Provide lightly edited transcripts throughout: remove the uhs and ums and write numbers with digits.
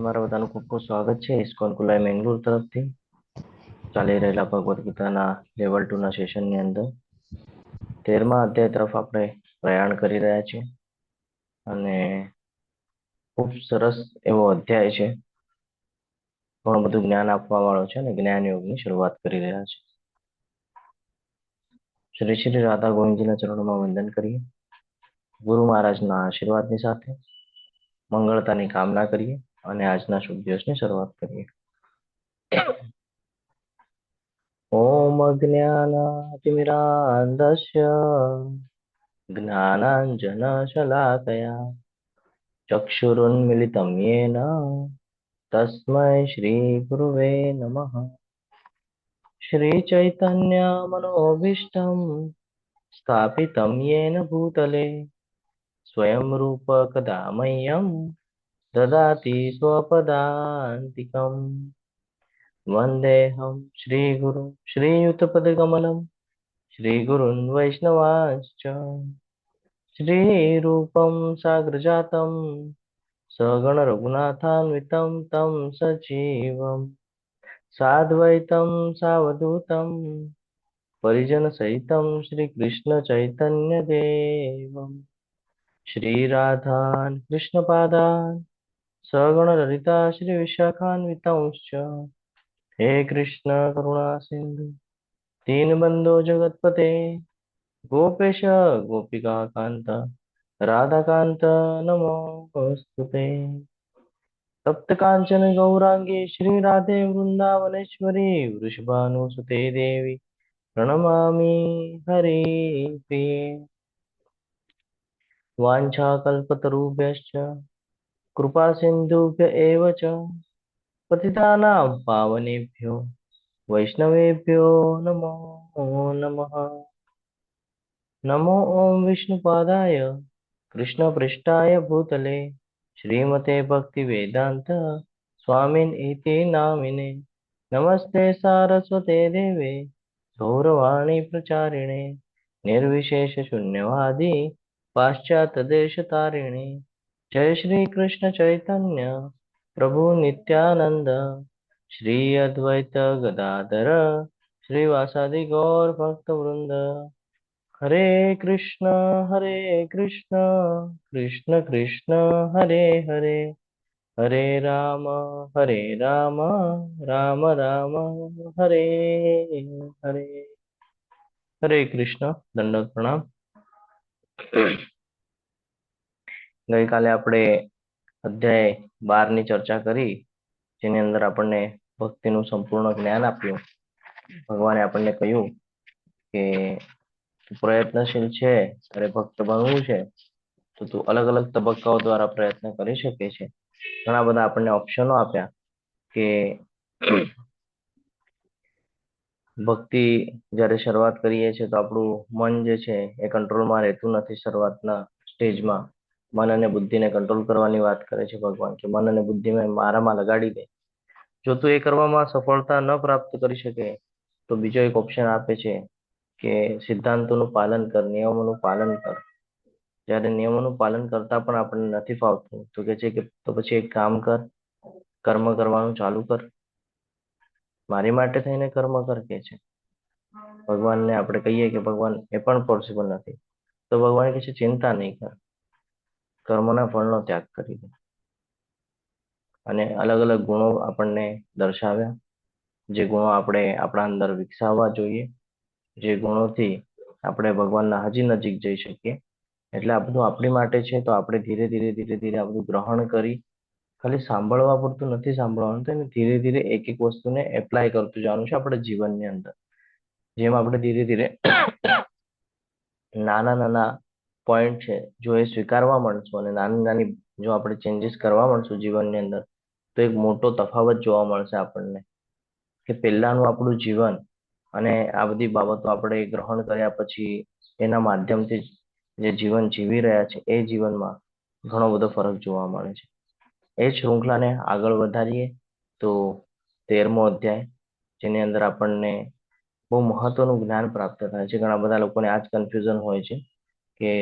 તમારા બધાનું ખૂબ ખૂબ સ્વાગત છે ઇસ્કોન કુલાઈ મેંગલુર તરફથી ચાલી રહેલા ભગવદ્ ગીતાના લેવલ 2 ના સેશનની અંદર 13મા અધ્યાય તરફ આપણે પ્રયાણ કરી રહ્યા છીએ અને ખૂબ સરસ એવો અધ્યાય છે. ઘણું બધું જ્ઞાન આપવા વાળો છે અને જ્ઞાન યોગની શરૂઆત કરી રહ્યા છે. શ્રી શ્રી રાધા ગોવિંદજીના ચરણોમાં વંદન કરીએ. ગુરુ મહારાજના આશીર્વાદની સાથે મંગળતાની કામના કરીએ અને આજના શુભ દિવસની શરૂઆત કરીએ. ઓમ અજ્ઞાનાતિમિરાંધસ્ય જ્ઞાનાંજન શલાકયા ચક્ષુરુન્મિલિतं येन તસ્મૈ શ્રી ગુરુવે નમઃ. શ્રી ચૈતન્ય મનોભીષ્ટં સ્થાપિतं येन ભૂતલે સ્વયં રૂપ કદા મह्यं દદાતિ સ્વપદાન્તિકમ. વંદેહમ શ્રીગુરુ શ્રીયુતપદકમલમ શ્રીગુરુन् વૈષ્ણવાંશ્ચ શ્રીરૂપં સાગ્રજાतं સગણ રઘુનાથાન્વિतं तं સજીવમ સાદ્વૈतं સાવધૂतं પરિજન સહિतं શ્રીકૃષ્ણ ચૈતન્ય દેવમ શ્રીરાધાન કૃષ્ણપાદાન સગણ લલિતા શ્રી વિશાખાન્વિતંશ્ચ. હે કૃષ્ણ કરુણા સિંધુ દીનબંધો જગતપતે ગોપેશ ગોપિકા કાંત રાધાકાંત નમોસ્તુતે. તપ્ત કાંચન ગૌરાંગી શ્રી રાધે વૃંદાવનેશ્વરી વૃષભાનુસુતે દેવી પ્રણમામિ હરિપ્રિયે. વાંછાકલ્પતરુભ્યશ્ચ કૃપા સિંધુભ્ય એવ ચ પતિતાનાં પાવનેભ્યો વૈષ્ણવેભ્યો નમો નમઃ. નમો ઓમ વિષ્ણુપાદાય કૃષ્ણપૃષ્ઠાય ભૂતલે શ્રીમતે ભક્તિવેદાંત સ્વામિન ઇતિ નામિને નમસ્તે સારસ્વતે દેવે ગૌરવાણી પ્રચારિણે નિર્વિશેષ શૂન્યવાદી પાશ્ચાત્ય દેશતારિણે. જય શ્રી કૃષ્ણ ચૈતન્ય પ્રભુ નિત્યાનંદ શ્રી અદ્વૈત ગદાધર શ્રીવાસાદિ ગૌર ભક્તવૃંદ. હરે કૃષ્ણ કૃષ્ણ કૃષ્ણ હરે હરે હરે રામ રામ રામ હરે હરે. હરે કૃષ્ણ. દંડવત પ્રણામ. ગઈકાલે આપણે અધ્યાય 12 ની ચર્ચા કરી, જેની અંદર આપણને ભક્તિનું સંપૂર્ણ જ્ઞાન આપ્યું. ભગવાને આપણને કહ્યું કે પ્રયત્નશીલ છે ત્યારે ભક્ત બનવું છે તો તું અલગ અલગ તબક્કાઓ દ્વારા પ્રયત્ન કરી શકે છે. ઘણા બધા આપણને ઓપ્શનો આપ્યા કે ભક્તિ જ્યારે શરૂઆત કરીએ છીએ તો આપણું મન જે છે એ કંટ્રોલમાં રહેતું નથી. શરૂઆતના સ્ટેજમાં મન અને બુદ્ધિને કંટ્રોલ કરવાની વાત કરે છે ભગવાન, કે મન અને બુદ્ધિમાં મારામાં લગાડી દે. જો તું એ કરવામાં સફળતા ન પ્રાપ્ત કરી શકે તો બીજો એક ઓપ્શન આપે છે કે સિદ્ધાંતોનું પાલન કર, નિયમોનું પાલન કર. જ્યારે નિયમોનું પાલન કરતા પણ આપણને નથી ફાવતું તો કે છે કે તો પછી એક કામ કર, કર્મ કરવાનું ચાલુ કર. મારી માટે થઈને કર્મ કર કે છે ભગવાનને. આપણે કહીએ કે ભગવાન એ પણ પોસિબલ નથી તો ભગવાન કહે છે ચિંતા નહીં કર, કર્મના ફળનો ત્યાગ કરી દે. અને અલગ અલગ ગુણો આપણને દર્શાવ્યા, જે ગુણો આપણે આપણા અંદર વિકસાવવા જોઈએ, જે ગુણોથી આપણે ભગવાનના હજી નજીક જઈ શકીએ. એટલે આ બધું આપણી માટે છે તો આપણે ધીરે ધીરે આ બધું ગ્રહણ કરી, ખાલી સાંભળવા પૂરતું નથી સાંભળવાનું, તો એને ધીરે ધીરે એક એક વસ્તુને એપ્લાય કરતું જવાનું છે આપણે જીવનની અંદર. જેમ આપણે ધીરે ધીરે નાના નાના પોઈન્ટ છે જો એ સ્વીકારવા માંડશું અને નાની નાની જો આપણે ચેન્જીસ કરવા માંડશું જીવનની અંદર, તો એક મોટો તફાવત જોવા મળશે આપણને. કે પહેલાનું આપણું જીવન અને આ બધી બાબતો આપણે ગ્રહણ કર્યા પછી એના માધ્યમથી જે જીવન જીવી રહ્યા છે એ જીવનમાં ઘણો બધો ફરક જોવા મળે છે. એ શૃંખલાને આગળ વધારીએ તો 13મો અધ્યાય, જેની અંદર આપણને બહુ મહત્વનું જ્ઞાન પ્રાપ્ત થાય છે. ઘણા બધા લોકોને આ જ કન્ફ્યુઝન હોય છે કે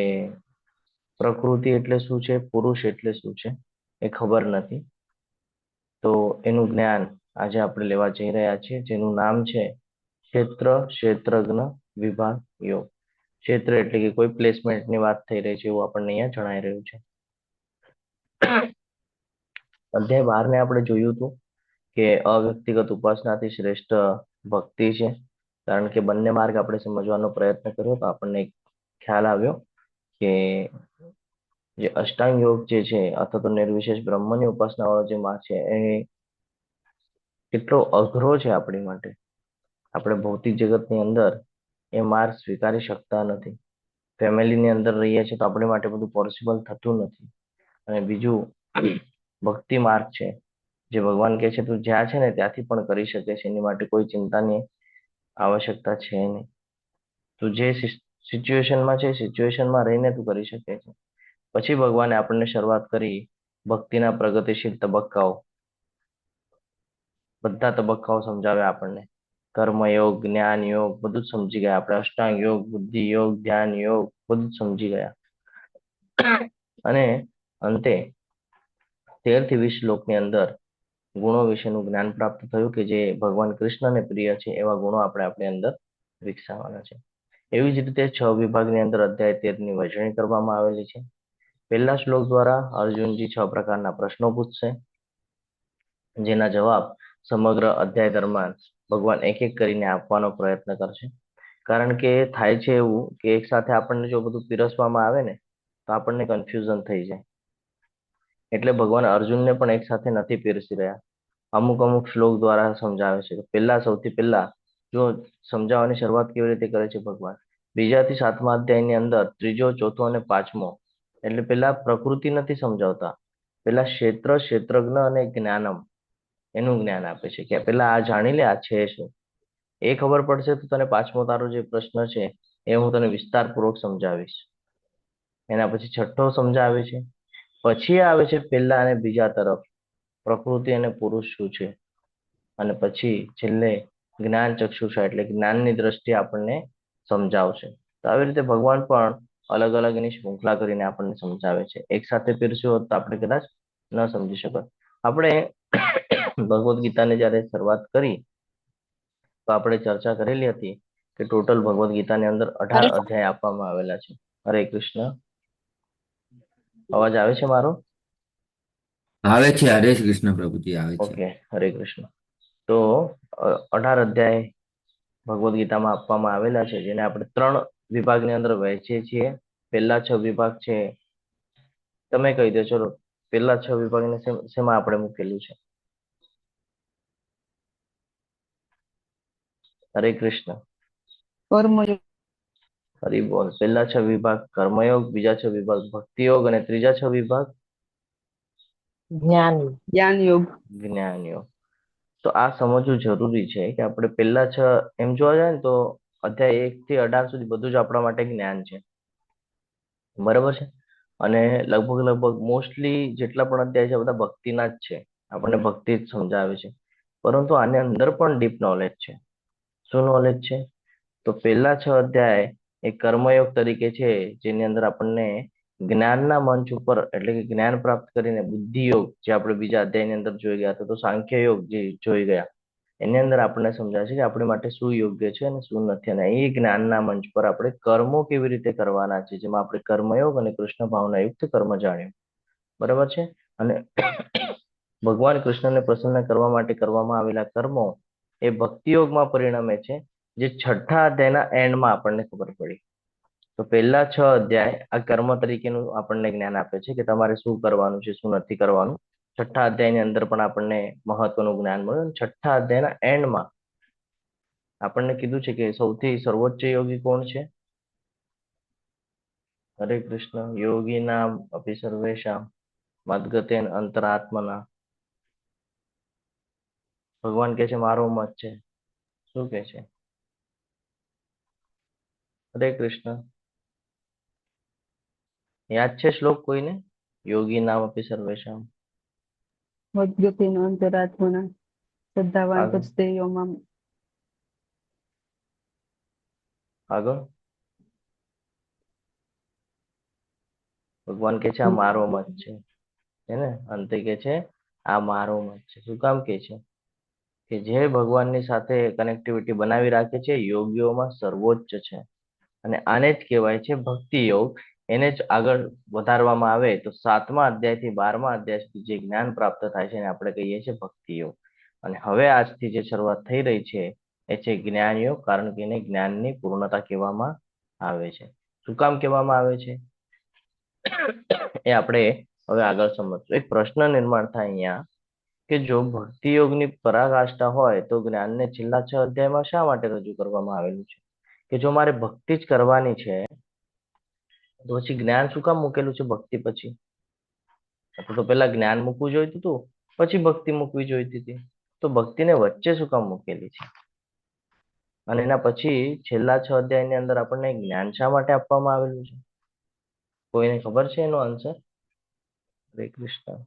પ્રકૃતિ એટલે શું છે, પુરુષ એટલે શું છે એ ખબર નથી. તો એનું જ્ઞાન આજે આપણે લેવા જઈ રહ્યા છીએ, જેનું નામ છે ક્ષેત્ર ક્ષેત્રજ્ઞ વિભાગ યોગ. ક્ષેત્ર એટલે કે કોઈ પ્લેસમેન્ટની વાત થઈ રહી છે એવું આપણને અહીંયા જણાઈ રહ્યું છે. અધ્યાય 12 ને આપણે જોયું હતું કે અવ્યક્તિગત ઉપાસનાથી શ્રેષ્ઠ ભક્તિ છે. કારણ કે બંને માર્ગ આપણે સમજવાનો પ્રયત્ન કર્યો તો આપણને એક ખ્યાલ આવ્યો કે જે અષ્ટાંગ યોગ જે છે અથવા તો નિર્વિશેષ બ્રહ્મની ઉપાસના વાળો જે માર્ગ છે એ કેટલો અઘરો છે આપણી માટે. આપણે ભૌતિક જગતની અંદર એ માર્ગ સ્વીકારી શકતા નથી. ફેમિલીની અંદર રહીએ છીએ તો આપણી માટે બધું પોસિબલ થતું નથી. અને બીજું ભક્તિ માર્ગ છે, જે ભગવાન કહે છે તું જ્યાં છે ને ત્યાંથી પણ કરી શકે છે, એની માટે કોઈ ચિંતાની આવશ્યકતા છે નહીં. તું જે સિચ્યુએશનમાં છે સિચ્યુએશનમાં રહીને તું કરી શકે છે. પછી ભગવાને આપણને શરૂઆત કરી ભક્તિના પ્રગતિશીલ તબક્કાઓ, બધા તબક્કાઓ સમજાવ્યા આપણને. કર્મયોગ, જ્ઞાન યોગ બધું જ સમજી ગયા આપણે. અષ્ટાંગ યોગ, બુદ્ધિ યોગ, ધ્યાન યોગ બધું જ સમજી ગયા. અને અંતે 13 થી 20 શ્લોકની અંદર ગુણો વિશેનું જ્ઞાન પ્રાપ્ત થયું કે જે ભગવાન કૃષ્ણને પ્રિય છે એવા ગુણો આપણે આપણી અંદર વિકસાવવાના છે. એવી જ રીતે 6 વિભાગની અંદર અધ્યાય 13 ની વહેંચણી કરવામાં આવેલી છે. પહેલા શ્લોક દ્વારા અર્જુનજી 6 પ્રકારના પ્રશ્નો પૂછશે, જેના જવાબ સમગ્ર અધ્યાય દરમિયાન ભગવાન એક એક કરીને આપવાનો પ્રયત્ન કરશે. કારણ કે થાય છે એવું કે એક સાથે આપણને જો બધું પીરસવામાં આવે ને તો આપણને કન્ફ્યુઝન થઈ જાય. એટલે ભગવાન અર્જુનને પણ એક સાથે નથી પીરસી રહ્યા, અમુક અમુક શ્લોક દ્વારા સમજાવે છે. સૌથી પહેલા જો સમજાવવાની શરૂઆત કેવી રીતે કરે છે ભગવાન, બીજાથી 7મા અધ્યાયની અંદર ત્રીજો, ચોથો અને 5મો, એટલે પેલા પ્રકૃતિ નથી સમજાવતા, પેલા ક્ષેત્ર, ક્ષેત્રજ્ઞ અને જ્ઞાનમ એનું જ્ઞાન આપે છે કે પેલા આ જાણી લે આ છે શું. એ ખબર પડશે તો તને 5મો તારો જે પ્રશ્ન છે એ હું તને વિસ્તારપૂર્વક સમજાવીશ. એના પછી 6ઠ્ઠો સમજાવે છે. પછી આવે છે પહેલા અને બીજા તરફ, પ્રકૃતિ અને પુરુષ શું છે. અને પછી છેલ્લે જ્ઞાન ચક્ષુષા એટલે જ્ઞાનની દ્રષ્ટિએ આપણને સમજાવશે. તો આવી રીતે ભગવાન પણ અલગ અલગ એની શૃંખલા કરીને આપણને સમજાવે છે. એક સાથે પીરસ્યું હોત તો આપણે કદાચ ન સમજી શકત. આપણે ભગવદ્ ગીતાને જયારે શરૂઆત કરી તો આપણે ચર્ચા કરેલી હતી કે ટોટલ ભગવદ્ ગીતાની અંદર 18 અધ્યાય આપવામાં આવેલા છે. હરે કૃષ્ણ. અવાજ આવે છે મારો? આવે છે. હરે કૃષ્ણ પ્રભુજી, આવે છે. ઓકે, હરે કૃષ્ણ. તો 18 અધ્યાય ભગવદ્ ગીતામાં આપવામાં આવેલા છે, જેને આપણે 3 વિભાગની અંદર વહેંચીએ છીએ. પહેલા 6 વિભાગ છે, તમે કહી દો ચલો, પહેલા 6 વિભાગને શેમાં આપણે મૂકેલું છે? હરે કૃષ્ણ. કર્મયોગ. હરિ બોલ. પહેલા 6 વિભાગ કર્મયોગ, બીજા 6 વિભાગ ભક્તિ યોગ અને ત્રીજા 6 વિભાગ જ્ઞાન યોગ. જ્ઞાન યોગ. તો આ સમજવું જરૂરી છે કે આપણે પહેલા 6 એમ જોવા જાય ને તો અધ્યાય 1 થી 18 સુધી બધું જ આપણા માટે જ્ઞાન છે, બરાબર છે. અને લગભગ મોસ્ટલી જેટલા પણ અધ્યાય છે બધા ભક્તિના જ છે, આપણને ભક્તિ જ સમજાવે છે. પરંતુ આની અંદર પણ ડીપ નોલેજ છે. શું નોલેજ છે? તો પહેલા 6 અધ્યાય એ કર્મયોગ તરીકે છે, જેની અંદર આપણને જ્ઞાનના મંચ ઉપર એટલે કે જ્ઞાન પ્રાપ્ત કરીને બુદ્ધિ યોગ જે આપણે બીજા અધ્યાયની અંદર જોઈ ગયા હતા, તો સાંખ્ય યોગ જે જોઈ ગયા એની અંદર આપણને સમજાય છે કે આપણી માટે શું યોગ્ય છે અને શું નથી. અને એ જ્ઞાનના મંચ પર આપણે કર્મો કેવી રીતે કરવાના છે, જેમાં આપણે કર્મયોગ અને કૃષ્ણ ભાવના યુક્ત કર્મ જાણ્યું, બરાબર છે. અને ભગવાન કૃષ્ણને પ્રસન્ન કરવા માટે કરવામાં આવેલા કર્મો એ ભક્તિ યોગમાં પરિણમે છે, જે 6ઠ્ઠા અધ્યાયના એન્ડમાં આપણને ખબર પડી. તો પહેલા 6 અધ્યાય આ કર્મ તરીકેનું આપણને જ્ઞાન આપે છે કે તમારે શું કરવાનું છે, શું નથી કરવાનું. 6ઠ્ઠા અધ્યાયની અંદર પણ આપણને મહત્વનું જ્ઞાન મળ્યું. 6ઠ્ઠા અધ્યાયના એન્ડમાં આપણને કીધું છે કે સૌથી સર્વોચ્ચ યોગી કોણ છે? હરે કૃષ્ણ. યોગી નામ અપી સર્વેશામ મદગતેન અંતરાત્મના. ભગવાન કે છે મારો મત છે. શું કે છે? હરે કૃષ્ણ. યાદ છે શ્લોક કોઈને? યોગી નામ અપી સર્વેશામ. મદ્ગતેન અંતરાત્મના શ્રદ્ધાવાન આગળ ભજતે મામ. આગળ ભગવાન કે છે આ મારો મત છે, હે ને? અંતે કે છે આ મારો મત છે. શું કામ કે છે કે જે ભગવાનની સાથે કનેક્ટિવિટી બનાવી રાખે છે યોગીઓમાં સર્વોચ્ચ છે. અને આને જ કહેવાય છે ભક્તિ યોગ. એને જ આગળ વધારવામાં આવે તો 7મા અધ્યાયથી 12મા અધ્યાય સુધી જે જ્ઞાન પ્રાપ્ત થાય છે એને આપણે કહીએ છીએ ભક્તિ યોગ. અને હવે આજથી જે શરૂઆત થઈ રહી છે એ છે જ્ઞાન યોગ, કારણ કે એને જ્ઞાનની પૂર્ણતા કહેવામાં આવે છે. શું કામ કહેવામાં આવે છે એ આપણે હવે આગળ સમજશું. એક પ્રશ્ન નિર્માણ થાય અહીંયા કે જો ભક્તિ યોગની પરાકાષ્ઠા હોય તો જ્ઞાનને છેલ્લા 6 અધ્યાયમાં શા માટે રજૂ કરવામાં આવેલું છે? કે જો મારે ભક્તિ જ કરવાની છે તો પછી જ્ઞાન શું કામ મૂકેલું છે ભક્તિ પછી? તો પેલા જ્ઞાન મૂકવું જોઈતું હતું, પછી ભક્તિ મૂકવી જોઈતી હતી. તો ભક્તિને વચ્ચે શું કામ મૂકેલી છે? અને એના પછી છેલ્લા 6 અધ્યાયની અંદર આપણને જ્ઞાન શા માટે આપવામાં આવેલું છે? કોઈને ખબર છે એનો આન્સર? હરે કૃષ્ણ.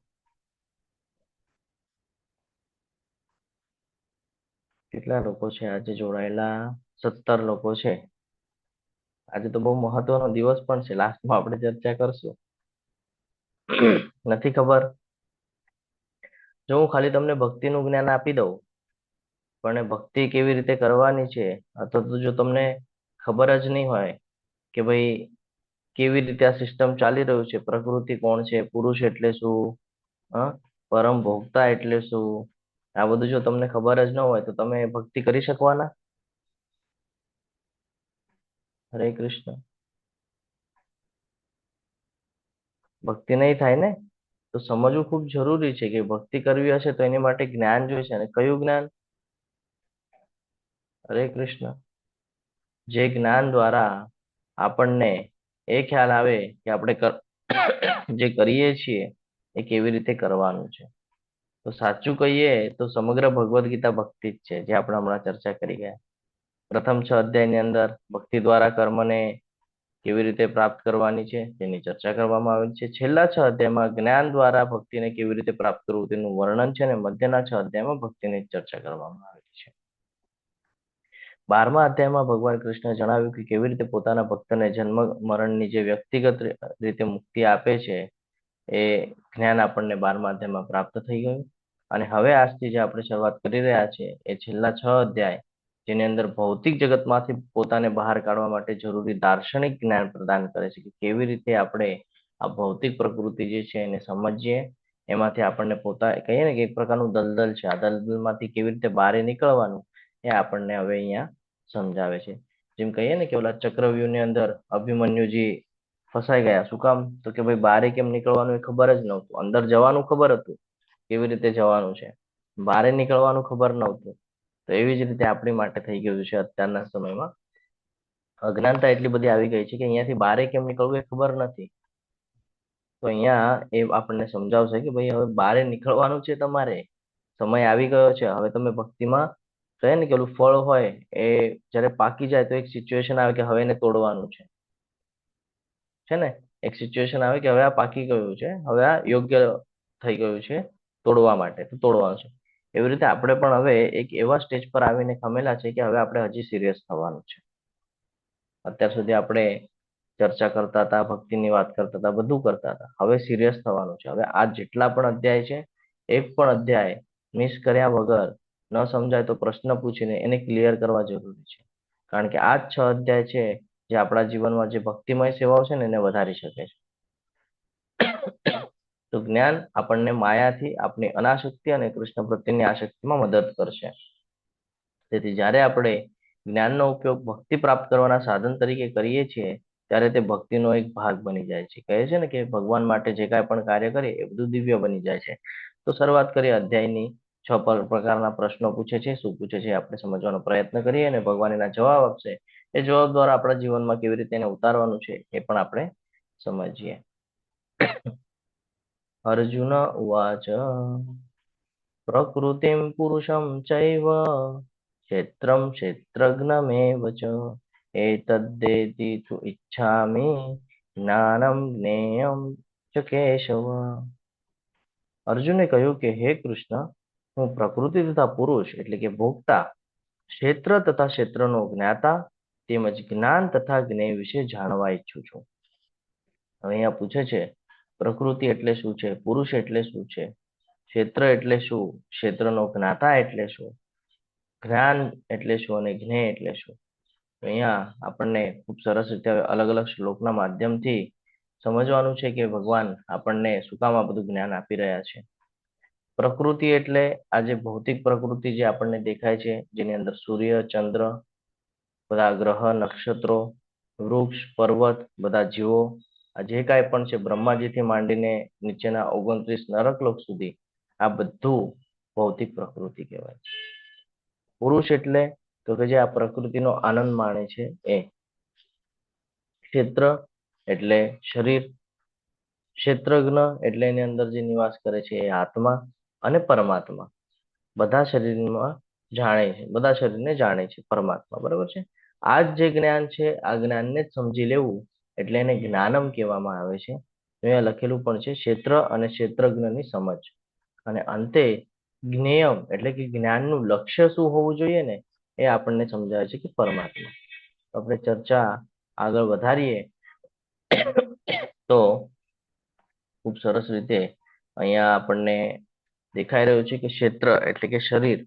કેટલા લોકો છે આજે જોડાયેલા? 17 લોકો છે. આજે તો બહુ મહત્વનો દિવસ પણ છે. લાસ્ટમાં આપણે ચર્ચા કરશું. નથી ખબર? જો હું ખાલી તમને ભક્તિનું જ્ઞાન આપી દઉં, પણ એ ભક્તિ કેવી રીતે કરવાની છે, અથવા તો જો તમને ખબર જ નહીં હોય કે ભાઈ કેવી રીતે આ સિસ્ટમ ચાલી રહ્યું છે, પ્રકૃતિ કોણ છે, પુરુષ એટલે શું, પરમ ભોગતા એટલે શું, આ બધું જો તમને ખબર જ ન હોય તો તમે ભક્તિ કરી શકવાના? હરે કૃષ્ણ. ભક્તિ નહીં થાય ને. તો સમજવું ખૂબ જરૂરી છે કે ભક્તિ કરવી હશે તો એની માટે જ્ઞાન જોઈશે. અને કયું જ્ઞાન? હરે કૃષ્ણ. જે જ્ઞાન દ્વારા આપણને એ ખ્યાલ આવે કે આપણે જે કરીએ છીએ એ કેવી રીતે કરવાનું છે. તો સાચું કહીએ તો સમગ્ર ભગવદ્ ગીતા ભક્તિ જ છે, જે આપણે હમણાં ચર્ચા કરી ગયા. પ્રથમ 6 અધ્યાયની અંદર ભક્તિ દ્વારા કર્મને કેવી રીતે પ્રાપ્ત કરવાની છે તેની ચર્ચા કરવામાં આવેલી છે. છેલ્લા 6 અધ્યાયમાં જ્ઞાન દ્વારા ભક્તિને કેવી રીતે પ્રાપ્ત કરવું તેનું વર્ણન છે, અને મધ્યના 6 અધ્યાયમાં ભક્તિની ચર્ચા કરવામાં આવેલી છે. 12મા અધ્યાયમાં ભગવાન કૃષ્ણ જણાવ્યું કે કેવી રીતે પોતાના ભક્તને જન્મ મરણની જે વ્યક્તિગત રીતે મુક્તિ આપે છે એ જ્ઞાન આપણને 12મા અધ્યાયમાં પ્રાપ્ત થઈ ગયું. અને હવે આજથી જે આપણે શરૂઆત કરી રહ્યા છે એ છેલ્લા 6 અધ્યાય, જેની અંદર ભૌતિક જગતમાંથી પોતાને બહાર કાઢવા માટે જરૂરી દાર્શનિક જ્ઞાન પ્રદાન કરે છે કે કેવી રીતે આપણે આ ભૌતિક પ્રકૃતિ જે છે એને સમજીએ, એમાંથી આપણને પોતા કહીએ ને કે એક પ્રકારનું દલદલ છે, આ દલદલમાંથી કેવી રીતે બહાર નીકળવાનું એ આપણને હવે અહીંયા સમજાવે છે. જેમ કહીએ ને કે ઓલા ચક્રવ્યૂહની અંદર અભિમન્યુજી ફસાઈ ગયા. શું કામ? તો કે ભાઈ બારે કેમ નીકળવાનું એ ખબર જ નહોતું. અંદર જવાનું ખબર હતું કેવી રીતે જવાનું છે, બારે નીકળવાનું ખબર નહોતું. તો એવી જ રીતે આપણી માટે થઈ ગયું છે અત્યારના સમયમાં. અજ્ઞાનતા એટલી બધી આવી ગઈ છે કે અહીંયાથી બારે કેમ નીકળવું એ ખબર નથી. તો અહીંયા એ આપણને સમજાવશે કે ભાઈ હવે બારે નીકળવાનું છે તમારે, સમય આવી ગયો છે. હવે તમે ભક્તિમાં કહે ને કે ઓલું ફળ હોય એ જ્યારે પાકી જાય તો એક સિચ્યુએશન આવે કે હવે એને તોડવાનું છે ને, એક સિચ્યુએશન આવે કે હવે આ પાકી ગયું છે, હવે આ યોગ્ય થઈ ગયું છે તોડવા માટે, તો તોડવાનું છે. એવી રીતે આપણે પણ હવે એક એવા સ્ટેજ પર આવીને ખમેલા છે કે હવે આપણે હજી સિરિયસ થવાનું છે. અત્યાર સુધી આપણે ચર્ચા કરતા હતા, ભક્તિની વાત કરતા હતા, બધું કરતા હતા. હવે સિરિયસ થવાનું છે. હવે આ જેટલા પણ અધ્યાય છે, એક પણ અધ્યાય મિસ કર્યા વગર ન સમજાય તો પ્રશ્ન પૂછીને એને ક્લિયર કરવા જરૂરી છે. કારણ કે આ જ 6 અધ્યાય છે જે આપણા જીવનમાં જે ભક્તિમય સેવાઓ છે ને એને વધારી શકે છે. તો જ્ઞાન આપણને માયાથી આપણી અનાસક્તિ અને કૃષ્ણ પ્રત્યેની આસક્તિમાં મદદ કરશે. તેથી જ્યારે આપણે જ્ઞાનનો ઉપયોગ ભક્તિ પ્રાપ્ત કરવાના સાધન તરીકે કરીએ છીએ ત્યારે તે ભક્તિનો એક ભાગ બની જાય છે. કહે છે ને કે ભગવાન માટે જે કાંઈ પણ કાર્ય કરીએ એ બધું દિવ્ય બની જાય છે. તો શરૂઆત કરીએ અધ્યાયની. 6 પ્રકારના પ્રશ્નો પૂછે છે. શું પૂછે છે આપણે સમજવાનો પ્રયત્ન કરીએ અને ભગવાન એના જવાબ આપશે. એ જવાબ દ્વારા આપણા જીવનમાં કેવી રીતે એને ઉતારવાનું છે એ પણ આપણે સમજીએ. અર્જુન ઉવાચ પ્રકૃતિમ પુરુષમ ચૈવ ક્ષેત્રમ ક્ષેત્રજ્ઞમેવ ચ એતદ્દેતિ તુ ઈચ્છામિ જ્ઞાનમ જ્ઞેયમ ચ કેશવ. અર્જુને કહ્યું કે હે કૃષ્ણ, હું પ્રકૃતિ તથા પુરુષ એટલે કે ભોગતા, ક્ષેત્ર તથા ક્ષેત્રનો જ્ઞાતા તેમજ જ્ઞાન તથા જ્ઞેય વિશે જાણવા ઈચ્છું છું. અહીંયા પૂછે છે પ્રકૃતિ એટલે શું છે, પુરુષ એટલે શું છે, ક્ષેત્ર એટલે શું, ક્ષેત્રનો જ્ઞાતા એટલે શું, જ્ઞાન એટલે શું અને જ્ઞેય એટલે શું. તો અહીંયા આપણને ખૂબ સરસ રીતે અલગ અલગ શ્લોકના માધ્યમથી સમજવાનું છે કે ભગવાન આપણને શું કામ આ બધું જ્ઞાન આપી રહ્યા છે. પ્રકૃતિ એટલે આ જે ભૌતિક પ્રકૃતિ જે આપણને દેખાય છે, જેની અંદર સૂર્ય, ચંદ્ર, બધા ગ્રહ, નક્ષત્રો, વૃક્ષ, પર્વત, બધા જીવો, આ જે કાંઈ પણ છે બ્રહ્માજીથી માંડીને નીચેના 29 નરકલોક સુધી, આ બધું ભૌતિક પ્રકૃતિ કહેવાય. પુરુષ એટલે તો કે જે આ પ્રકૃતિનો આનંદ માણે છે એ. ક્ષેત્ર એટલે શરીર, ક્ષેત્રજ્ઞ એટલે એની અંદર જે નિવાસ કરે છે એ આત્મા અને પરમાત્મા. બધા શરીરમાં જાણે છે, બધા શરીરને જાણે છે પરમાત્મા, બરાબર છે. આ જ જે જ્ઞાન છે આ જ્ઞાનને જ સમજી લેવું એટલે એને જ્ઞાનમ કહેવામાં આવે છે. અહીંયા લખેલું પણ છે ક્ષેત્ર અને ક્ષેત્રજ્ઞની સમજ. અને અંતે જ્ઞેયમ એટલે કે જ્ઞાનનું લક્ષ્ય શું હોવું જોઈએ ને એ આપણને સમજાવે છે કે પરમાત્મા. આપણે ચર્ચા આગળ વધારીએ તો ખૂબ સરસ રીતે અહીંયા આપણને દેખાઈ રહ્યું છે કે ક્ષેત્ર એટલે કે શરીર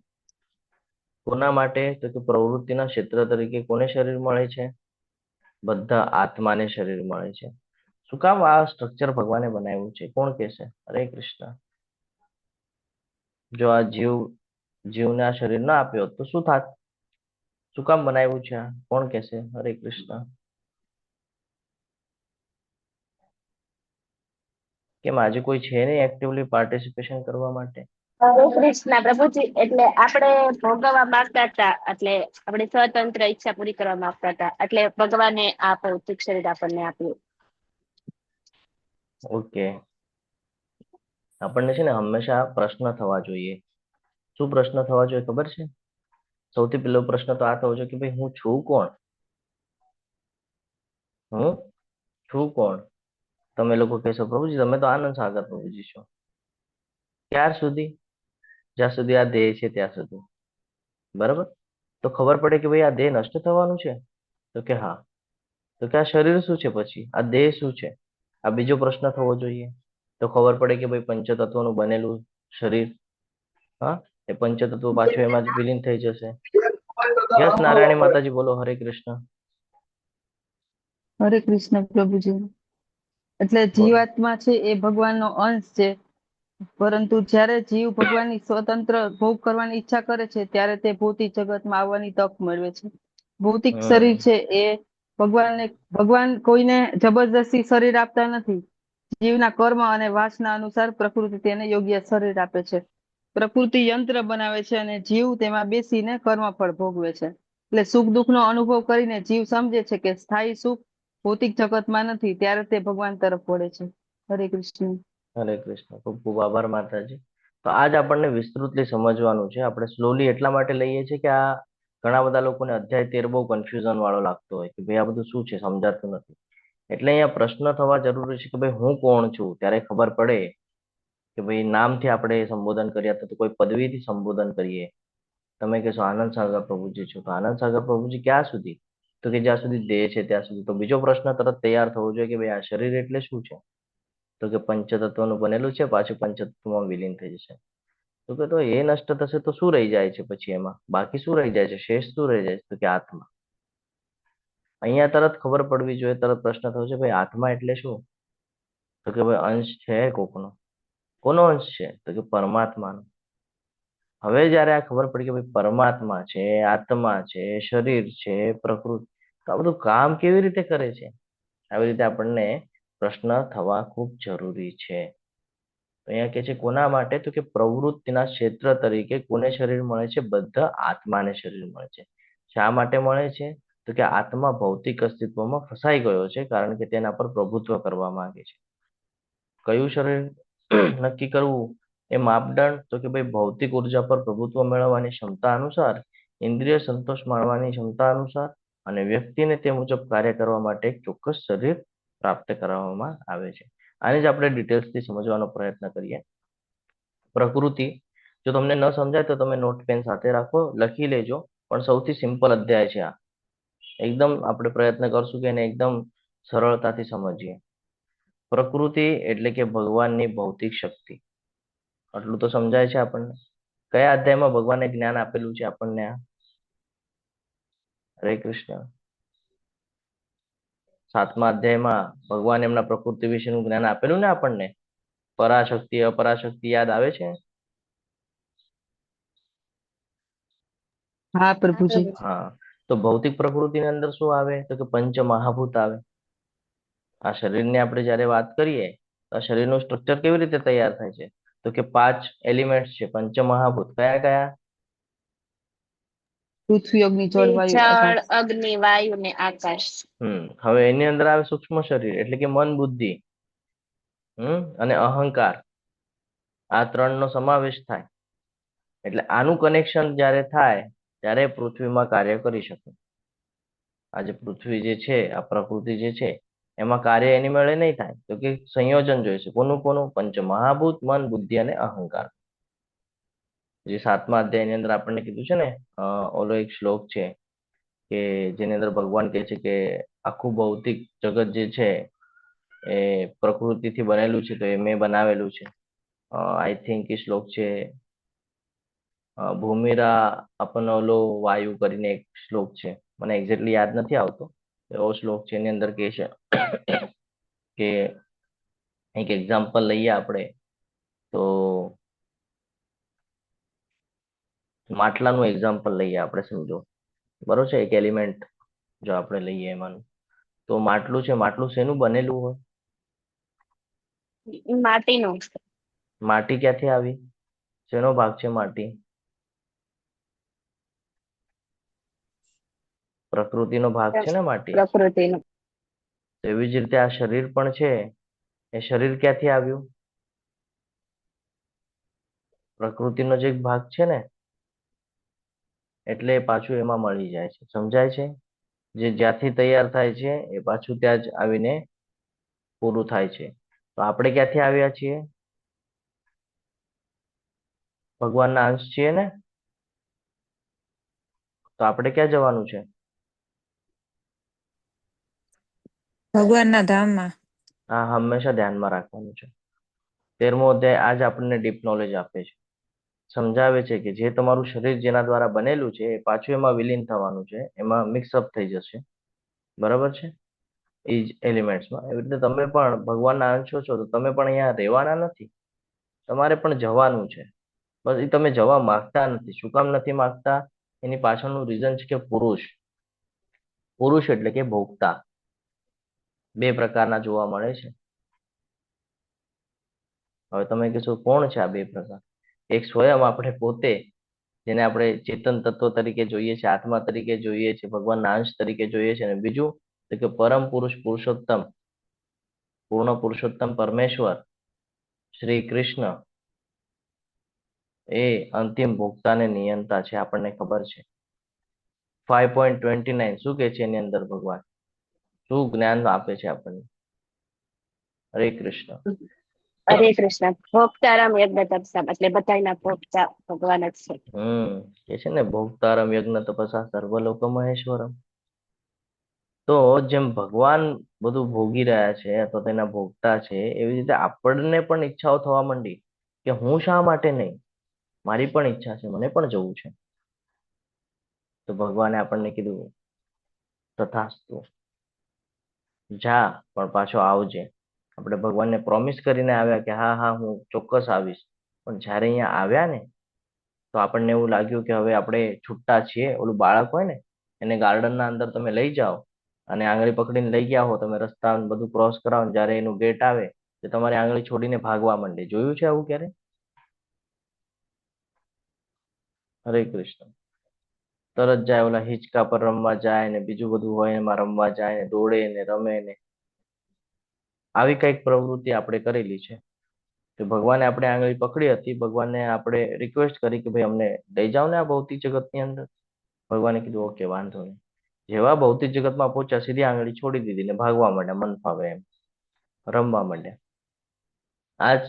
કોના માટે, તો કે પ્રવૃત્તિના ક્ષેત્ર તરીકે કોને શરીર મળે છે? બધા આત્માને શરીર મળે છે. શું કામ આ સ્ટ્રક્ચર ભગવાને બનાવ્યું છે? કોણ કહેશે? હરે કૃષ્ણ. જો આ જીવને આ શરીર ના આપ્યો તો શું થાત? શું કામ બનાવ્યું છે આ? કોણ કહેશે? હરે કૃષ્ણ. કેમ આજે કોઈ છે નહીં એક્ટિવલી પાર્ટિસિપેશન કરવા માટે? હરે કૃષ્ણ પ્રભુજી. એટલે આપણે ભોગવવા માંગતા હતા, એટલે આપણે સ્વતંત્ર ઈચ્છા પૂરી કરવા માંગતા હતા, એટલે ભગવાને આ ભૌતિક શરીર આપણને આપ્યું. ઓકે. આપણને છે ને હંમેશા પ્રશ્ન થવા જોઈએ. શું પ્રશ્ન થવા જોઈએ ખબર છે? સૌથી પહેલો પ્રશ્ન તો આ થવો જોઈએ કે ભાઈ હું છું કોણ? હું છું કોણ? તમે લોકો કહેશો પ્રભુજી તમે તો આનંદ સાગર પ્રભુજી છો. ક્યાર સુધી? જ્યાં સુધી આ દેહ છે ત્યાં સુધી, બરાબર. તો ખબર પડે કે ભાઈ આ દેહ નષ્ટ થવાનું છે, તો કે હા. તો કે આ શરીર શું છે, પછી આ દેહ શું છે? આ બીજો પ્રશ્ન થવો જોઈએ. તો ખબર પડે કે ભાઈ પંચતત્વનું બનેલું શરીર, હા, એ પંચતત્વ પાછું એમાં જ વિલીન થઈ જશે. યસ નારાયણી માતાજી બોલો. હરે કૃષ્ણ. હરે કૃષ્ણ પ્રભુજી. એટલે બોલો. જીવાત્મા છે એ ભગવાનનો અંશ છે, પરંતુ જ્યારે જીવ ભગવાનની સ્વતંત્ર ભોગ કરવાની ઈચ્છા કરે છે ત્યારે તે ભૌતિક જગતમાં આવવાની તક મેળવે છે. ભૌતિક શરીર છે એ ભગવાન કોઈને જબરદસ્તી શરીર આપતા નથી. જીવના કર્મ અને વાસના અનુસાર પ્રકૃતિ તેને યોગ્ય શરીર આપે છે. પ્રકૃતિ યંત્ર બનાવે છે અને જીવ તેમાં બેસીને કર્મફળ ભોગવે છે. એટલે સુખ દુઃખનો અનુભવ કરીને જીવ સમજે છે કે સ્થાયી સુખ ભૌતિક જગતમાં નથી, ત્યારે તે ભગવાન તરફ વળે છે. હરે કૃષ્ણ. હરે કૃષ્ણ. ખૂબ ખૂબ આભાર માતાજી. તો આજ આપણને વિસ્તૃતલી સમજવાનું છે. આપણે સ્લોલી એટલા માટે લઈએ છીએ કે આ ઘણા બધા લોકોને અધ્યાય 13 બહુ કન્ફ્યુઝન વાળો લાગતો હોય કે ભાઈ આ બધું શું છે, સમજાતું નથી. એટલે અહીંયા પ્રશ્ન થવા જરૂરી છે કે ભાઈ હું કોણ છું? ત્યારે ખબર પડે કે ભાઈ નામથી આપણે સંબોધન કર્યા તો કોઈ પદવીથી સંબોધન કરીએ. તમે કહેશો આનંદ સાગર પ્રભુજી છો, તો આનંદ સાગર પ્રભુજી ક્યાં સુધી? તો કે જ્યાં સુધી દેહ છે ત્યાં સુધી. તો બીજો પ્રશ્ન તરત તૈયાર થવો જોઈએ કે ભાઈ આ શરીર એટલે શું છે? તો કે પંચતત્વનું બનેલું છે, પાછું પંચતત્વમાં વિલીન થઈ જશે. તો કે તો એ નષ્ટ થશે તો શું રહી જાય છે પછી? એમાં બાકી શું રહી જાય છે? શેષ શું રહી જાય છે? તો કે આત્મા. અહીંયા તરત ખબર પડવી જોઈએ, તરત પ્રશ્ન થયો છે ભાઈ આત્મા એટલે શું? તો કે ભાઈ અંશ છે કોકનો. કોનો અંશ છે? તો કે પરમાત્માનો. હવે જયારે આ ખબર પડી કે ભાઈ પરમાત્મા છે, આત્મા છે, શરીર છે, પ્રકૃતિ, તો આ બધું કામ કેવી રીતે કરે છે? આવી રીતે આપણને પ્રશ્ન થવા ખૂબ જરૂરી છે. તો અહીંયા કે છે કોના માટે? તો કે પ્રવૃત્તિના ક્ષેત્ર તરીકે કોને શરીર મળે છે? બધા આત્માને શરીર મળે છે. શા માટે મળે છે? તો કે આત્મા ભૌતિક અસ્તિત્વમાં ફસાઈ ગયો છે, કારણ કે તેના પર પ્રભુત્વ કરવા માંગે છે. કયું શરીર નક્કી કરવું એ માપદંડ? તો કે ભાઈ ભૌતિક ઉર્જા પર પ્રભુત્વ મેળવવાની ક્ષમતા અનુસાર, ઇન્દ્રિય સંતોષ માણવાની ક્ષમતા અનુસાર અને વ્યક્તિને તે મુજબ કાર્ય કરવા માટે એક ચોક્કસ શરીર પ્રાપ્ત કરવામાં આવે છે. આને જ આપણે ડિટેલ્સથી સમજવાનો પ્રયત્ન કરીએ. પ્રકૃતિ જો તમને ન સમજાય તો તમે નોટ પેન સાથે રાખો, લખી લેજો. પણ સૌથી સિમ્પલ અધ્યાય છે આ. એકદમ આપણે પ્રયત્ન કરશું કે એને એકદમ સરળતાથી સમજીએ. પ્રકૃતિ એટલે કે ભગવાનની ભૌતિક શક્તિ. આટલું તો સમજાય છે આપણને. કયા અધ્યાયમાં ભગવાને જ્ઞાન આપેલું છે આપણને આ? હરે કૃષ્ણ. 7મા અધ્યાયમાં ભગવાન એમના પ્રકૃતિ વિશેનું જ્ઞાન આપેલું ને આપણને. પરાશક્તિ અપરાશક્તિ યાદ આવે છે? હા પ્રભુજી. હા. તો ભૌતિક પ્રકૃતિની અંદર શું આવે? તો કે પંચ મહાભૂત આવે. આ શરીરની આપણે જ્યારે વાત કરીએ તો આ શરીરનું સ્ટ્રક્ચર કેવી રીતે તૈયાર થાય છે? તો કે 5 એલિમેન્ટ્સ છે, પંચ મહાભૂત. કયા કયા? પૃથ્વી, અગ્નિ, જળ, વાયુ, જળ, આકાશ. અગ્નિ, વાયુ ને આકાશ. હવે એની અંદર આવે સૂક્ષ્મ શરીર એટલે કે મન, બુદ્ધિ અને અહંકાર. આ 3નો સમાવેશ થાય. એટલે આનું કનેક્શન જ્યારે થાય ત્યારે પૃથ્વીમાં કાર્ય કરી શકે. આ જે પૃથ્વી જે છે, આ પ્રકૃતિ જે છે, એમાં કાર્ય એની મેળે નહીં થાય. તો કે સંયોજન જોઈશે. કોનું કોનું? પંચ મહાભૂત, મન, બુદ્ધિ અને અહંકાર. જે 7મા અધ્યાયની અંદર આપણને કીધું છે ને, ઓલો એક શ્લોક છે કે જેની અંદર ભગવાન કહે છે કે આખું ભૌતિક જગત જે છે એ પ્રકૃતિથી બનેલું છે, તો એ મેં બનાવેલું છે. આઈ થિંક એ શ્લોક છે ભૂમિરા અપનોલો વાયુ કરીને એક શ્લોક છે. મને એક્ઝેક્ટલી યાદ નથી આવતો. એવો શ્લોક છે. એની અંદર કહે છે કે એક એક્ઝામ્પલ લઈએ આપણે તો માટલાનું એક્ઝામ્પલ લઈએ આપણે, સમજો. બરોબર છે? એક એલિમેન્ટ જો આપણે લઈએ એમાંનું, તો માટલું છે. માટલું શેનું બનેલું હોય? માટીનું. માટી ક્યાંથી આવી? શેનો ભાગ છે માટી? પ્રકૃતિનો ભાગ છે ને માટી. પ્રકૃતિનું. એવી જ રીતે આ શરીર પણ છે. એ શરીર ક્યાંથી આવ્યું? પ્રકૃતિનો જ એક ભાગ છે ને. એટલે પાછું એમાં મળી જાય છે. સમજાય છે? જે જ્યાંથી તૈયાર થાય છે એ પાછું ત્યાં જ આવીને પૂરું થાય છે. તો આપણે ક્યાંથી આવ્યા છીએ? ભગવાનના અંશ છીએ ને. તો આપણે ક્યાં જવાનું છે? ભગવાનના ધામમાં. આ હંમેશા ધ્યાનમાં રાખવાનું છે. 13મો અધ્યાય આજ આપણને ડીપ નોલેજ આપે છે. સમજાવે છે કે જે તમારું શરીર જેના દ્વારા બનેલું છે એ પાછું એમાં વિલીન થવાનું છે, એમાં મિક્સઅપ થઈ જશે. બરાબર છે? એ જ એલિમેન્ટ્સમાં. એવી રીતે તમે પણ ભગવાનના અંશો છો, તો તમે પણ અહીંયા રહેવાના નથી. તમારે પણ જવાનું છે. બસ એ તમે જવા માંગતા નથી. શું કામ નથી માંગતા? એની પાછળનું રીઝન છે કે પુરુષ. પુરુષ એટલે કે ભોગતા. 2 પ્રકારના જોવા મળે છે. હવે તમે કહેશો કોણ છે આ 2 પ્રકાર? એક સ્વયં આપણે પોતે, જેને આપણે ચેતન તત્વ તરીકે જોઈએ છે, આત્મા તરીકે જોઈએ છે, ભગવાનના અંશ તરીકે જોઈએ છે. અને બીજું તો કે પરમ પુરુષ, પુરુષોત્તમ, પૂર્ણ પુરુષોત્તમ પરમેશ્વર શ્રી કૃષ્ણ એ અંતિમ ભોગતાને નિયંતા છે. આપણને ખબર છે. 5.29 શું કે છે એની અંદર ભગવાન? શું જ્ઞાન આપે છે આપણને? હરે કૃષ્ણ. હરે કૃષ્ણ. ભોગતારામ યજ્ઞ તપસામ એટલે બધાયના ભોગતા ભગવાન જ છે. કે છે ને ભોગતારમ યજ્ઞ તપસા સર્વલોક મહેશ્વરમ. તો જેમ ભગવાન બધું ભોગી રહ્યા છે અથવા તેના ભોગતા છે, એવી રીતે આપણને પણ ઈચ્છાઓ થવા માંડી કે હું શા માટે નહીં? મારી પણ ઈચ્છા છે, મને પણ જવું છે. તો ભગવાને આપણને કીધું તથાસ્તુ, જા પણ પાછો આવજે. આપણે ભગવાનને પ્રોમિસ કરીને આવ્યા કે હા હા હું ચોક્કસ આવીશ. પણ જ્યારે અહીંયા આવ્યા ને તો આપણને એવું લાગ્યું કે હવે આપણે છૂટા છીએ. ઓલું બાળક હોય ને, એને ગાર્ડનના અંદર તમે લઈ જાઓ અને આંગળી પકડીને લઈ ગયા હો, તમે રસ્તા બધું ક્રોસ કરાવો, જ્યારે એનું ગેટ આવે તો તમારી આંગળી છોડીને ભાગવા માંડે. જોયું છે આવું ક્યારે? હરે કૃષ્ણ. તરત જાય, ઓલા હિંચકા પર રમવા જાય ને બીજું બધું હોય એમાં રમવા જાય ને દોડે ને રમે ને. આવી કઈક પ્રવૃત્તિ આપણે કરેલી છે. કે ભગવાને આપણે આંગળી પકડી હતી, ભગવાનને આપણે રિક્વેસ્ટ કરી કે ભાઈ અમને લઈ જાઓ ને આ ભૌતિક જગતની અંદર. ભગવાને કીધું ઓકે વાંધો નહીં. જેવા ભૌતિક જગતમાં પહોંચ્યા સીધી આંગળી છોડી દીધી ને ભાગવા માંડ્યા, મન ફાવે એમ રમવા માંડ્યા. આ જ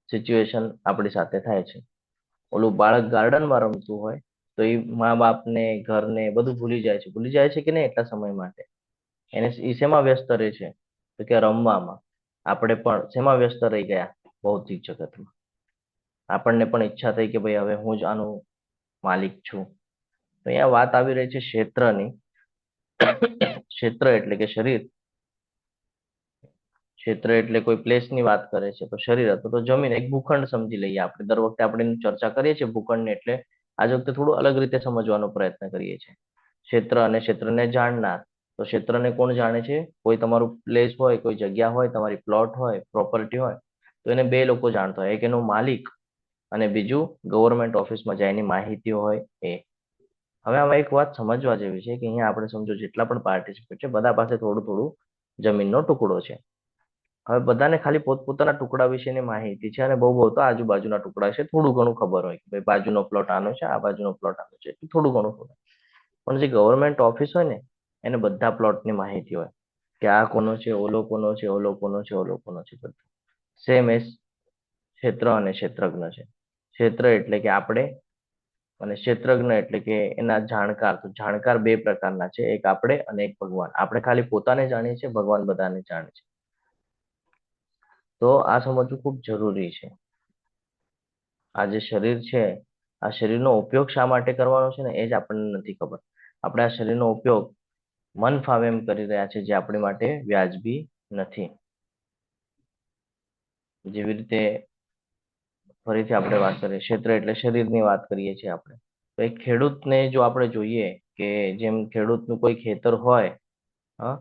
સિચ્યુએશન આપણી સાથે થાય છે. ઓલું બાળક ગાર્ડનમાં રમતું હોય તો એ મા બાપને, ઘરને બધું ભૂલી જાય છે. ભૂલી જાય છે કે નહીં એટલા સમય માટે? એને એ શેમાં વ્યસ્ત રહે છે? તો કે રમવામાં. આપણે પણ શેમાં વ્યસ્ત રહી ગયા? ભૌતિક જગતમાં. આપણને પણ ઈચ્છા થઈ કે ભાઈ હવે હું જ આનું માલિક છું. તો અહીંયા વાત આવી રહી છે ક્ષેત્રની. ક્ષેત્ર એટલે કે શરીર. ક્ષેત્ર એટલે કોઈ પ્લેસની વાત કરે છે, તો શરીર હતું તો જમીન, એક ભૂખંડ સમજી લઈએ આપણે. દર વખતે આપણે એની ચર્ચા કરીએ છીએ ભૂખંડને, એટલે આજ વખતે થોડું અલગ રીતે સમજવાનો પ્રયત્ન કરીએ છીએ. ક્ષેત્ર અને ક્ષેત્રને જાણનાર. તો ક્ષેત્રને કોણ જાણે છે? કોઈ તમારું પ્લેસ હોય, કોઈ જગ્યા હોય, તમારી પ્લોટ હોય, પ્રોપર્ટી હોય, તો એને બે લોકો જાણતા હોય. એક એનો માલિક અને બીજું ગવર્મેન્ટ ઓફિસમાં જાય એની માહિતી હોય એ. હવે આમાં એક વાત સમજવા જેવી છે કે અહીંયા આપણે સમજો જેટલા પણ પાર્ટિસિપેટ છે બધા પાસે થોડું થોડું જમીનનો ટુકડો છે. હવે બધાને ખાલી પોતપોતાના ટુકડા વિશેની માહિતી છે, અને બહુ બહુ તો આજુબાજુના ટુકડા છે થોડું ઘણું ખબર હોય કે ભાઈ બાજુનો પ્લોટ આનો છે, આ બાજુનો પ્લોટ આનો છે, થોડું ઘણું ખબર. પણ જે ગવર્મેન્ટ ઓફિસ હોય ને એને બધા પ્લોટની માહિતી હોય કે આ કોનો છે, ઓલો કોનો છે, ઓલો કોનો છે, ઓલો કોનો છે, બધું. સેમ એસ ક્ષેત્ર અને ક્ષેત્રજ્ઞ છે. ક્ષેત્ર એટલે કે આપણે, અને ક્ષેત્રજ્ઞ એટલે કે એના જાણકાર. તો જાણકાર બે પ્રકારના છે, એક આપણે અને એક ભગવાન. આપણે ખાલી પોતાને જાણીએ છીએ, ભગવાન બધાને જાણે છે. તો આ સમજવું ખૂબ જરૂરી છે. આ જે શરીર છે, આ શરીરનો ઉપયોગ શા માટે કરવાનો છે ને એ જ આપણને નથી ખબર. આપણે આ શરીરનો ઉપયોગ મન ફાવે એમ કરી રહ્યા છે, જે આપણી માટે વ્યાજબી નથી. જેવી રીતે ફરીથી આપણે વાત કરીએ, ક્ષેત્ર એટલે શરીરની વાત કરીએ છીએ આપણે. તો એક ખેડૂતને જો આપણે જોઈએ કે જેમ ખેડૂતનું કોઈ ખેતર હોય, હા,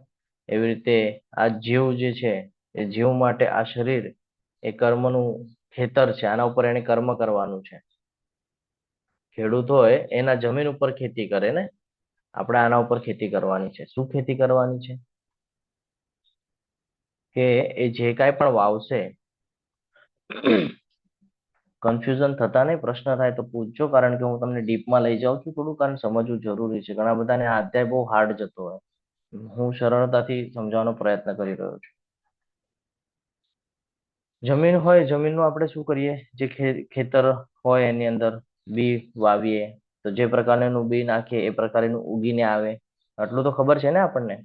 એવી રીતે આ જીવ જે છે એ જીવ માટે આ શરીર એ કર્મનું ખેતર છે. આના ઉપર એને કર્મ કરવાનું છે. ખેડૂત હોય એના જમીન ઉપર ખેતી કરે ને, આપણે આના ઉપર ખેતી કરવાની છે. શું ખેતી કરવાની છે? કે એ જે કાંઈ પણ વાવશે, કન્ફ્યુઝન થતા નહીં, પ્રશ્ન થાય તો પૂછજો, કારણ કે હું તમને ડીપમાં લઈ જાઉં છું થોડું, કારણ સમજવું જરૂરી છે. ઘણા બધાને આ અધ્યાય બહુ હાર્ડ જતો હોય, હું સરળતાથી સમજાવવાનો પ્રયત્ન કરી રહ્યો છું. જમીન હોય, જમીનનું આપણે શું કરીએ? જે ખેતર હોય એની અંદર બી વાવીએ, તો જે પ્રકારનું બી નાખીએ એ પ્રકારનું ઉગીને આવે. આટલું તો ખબર છે ને આપણને?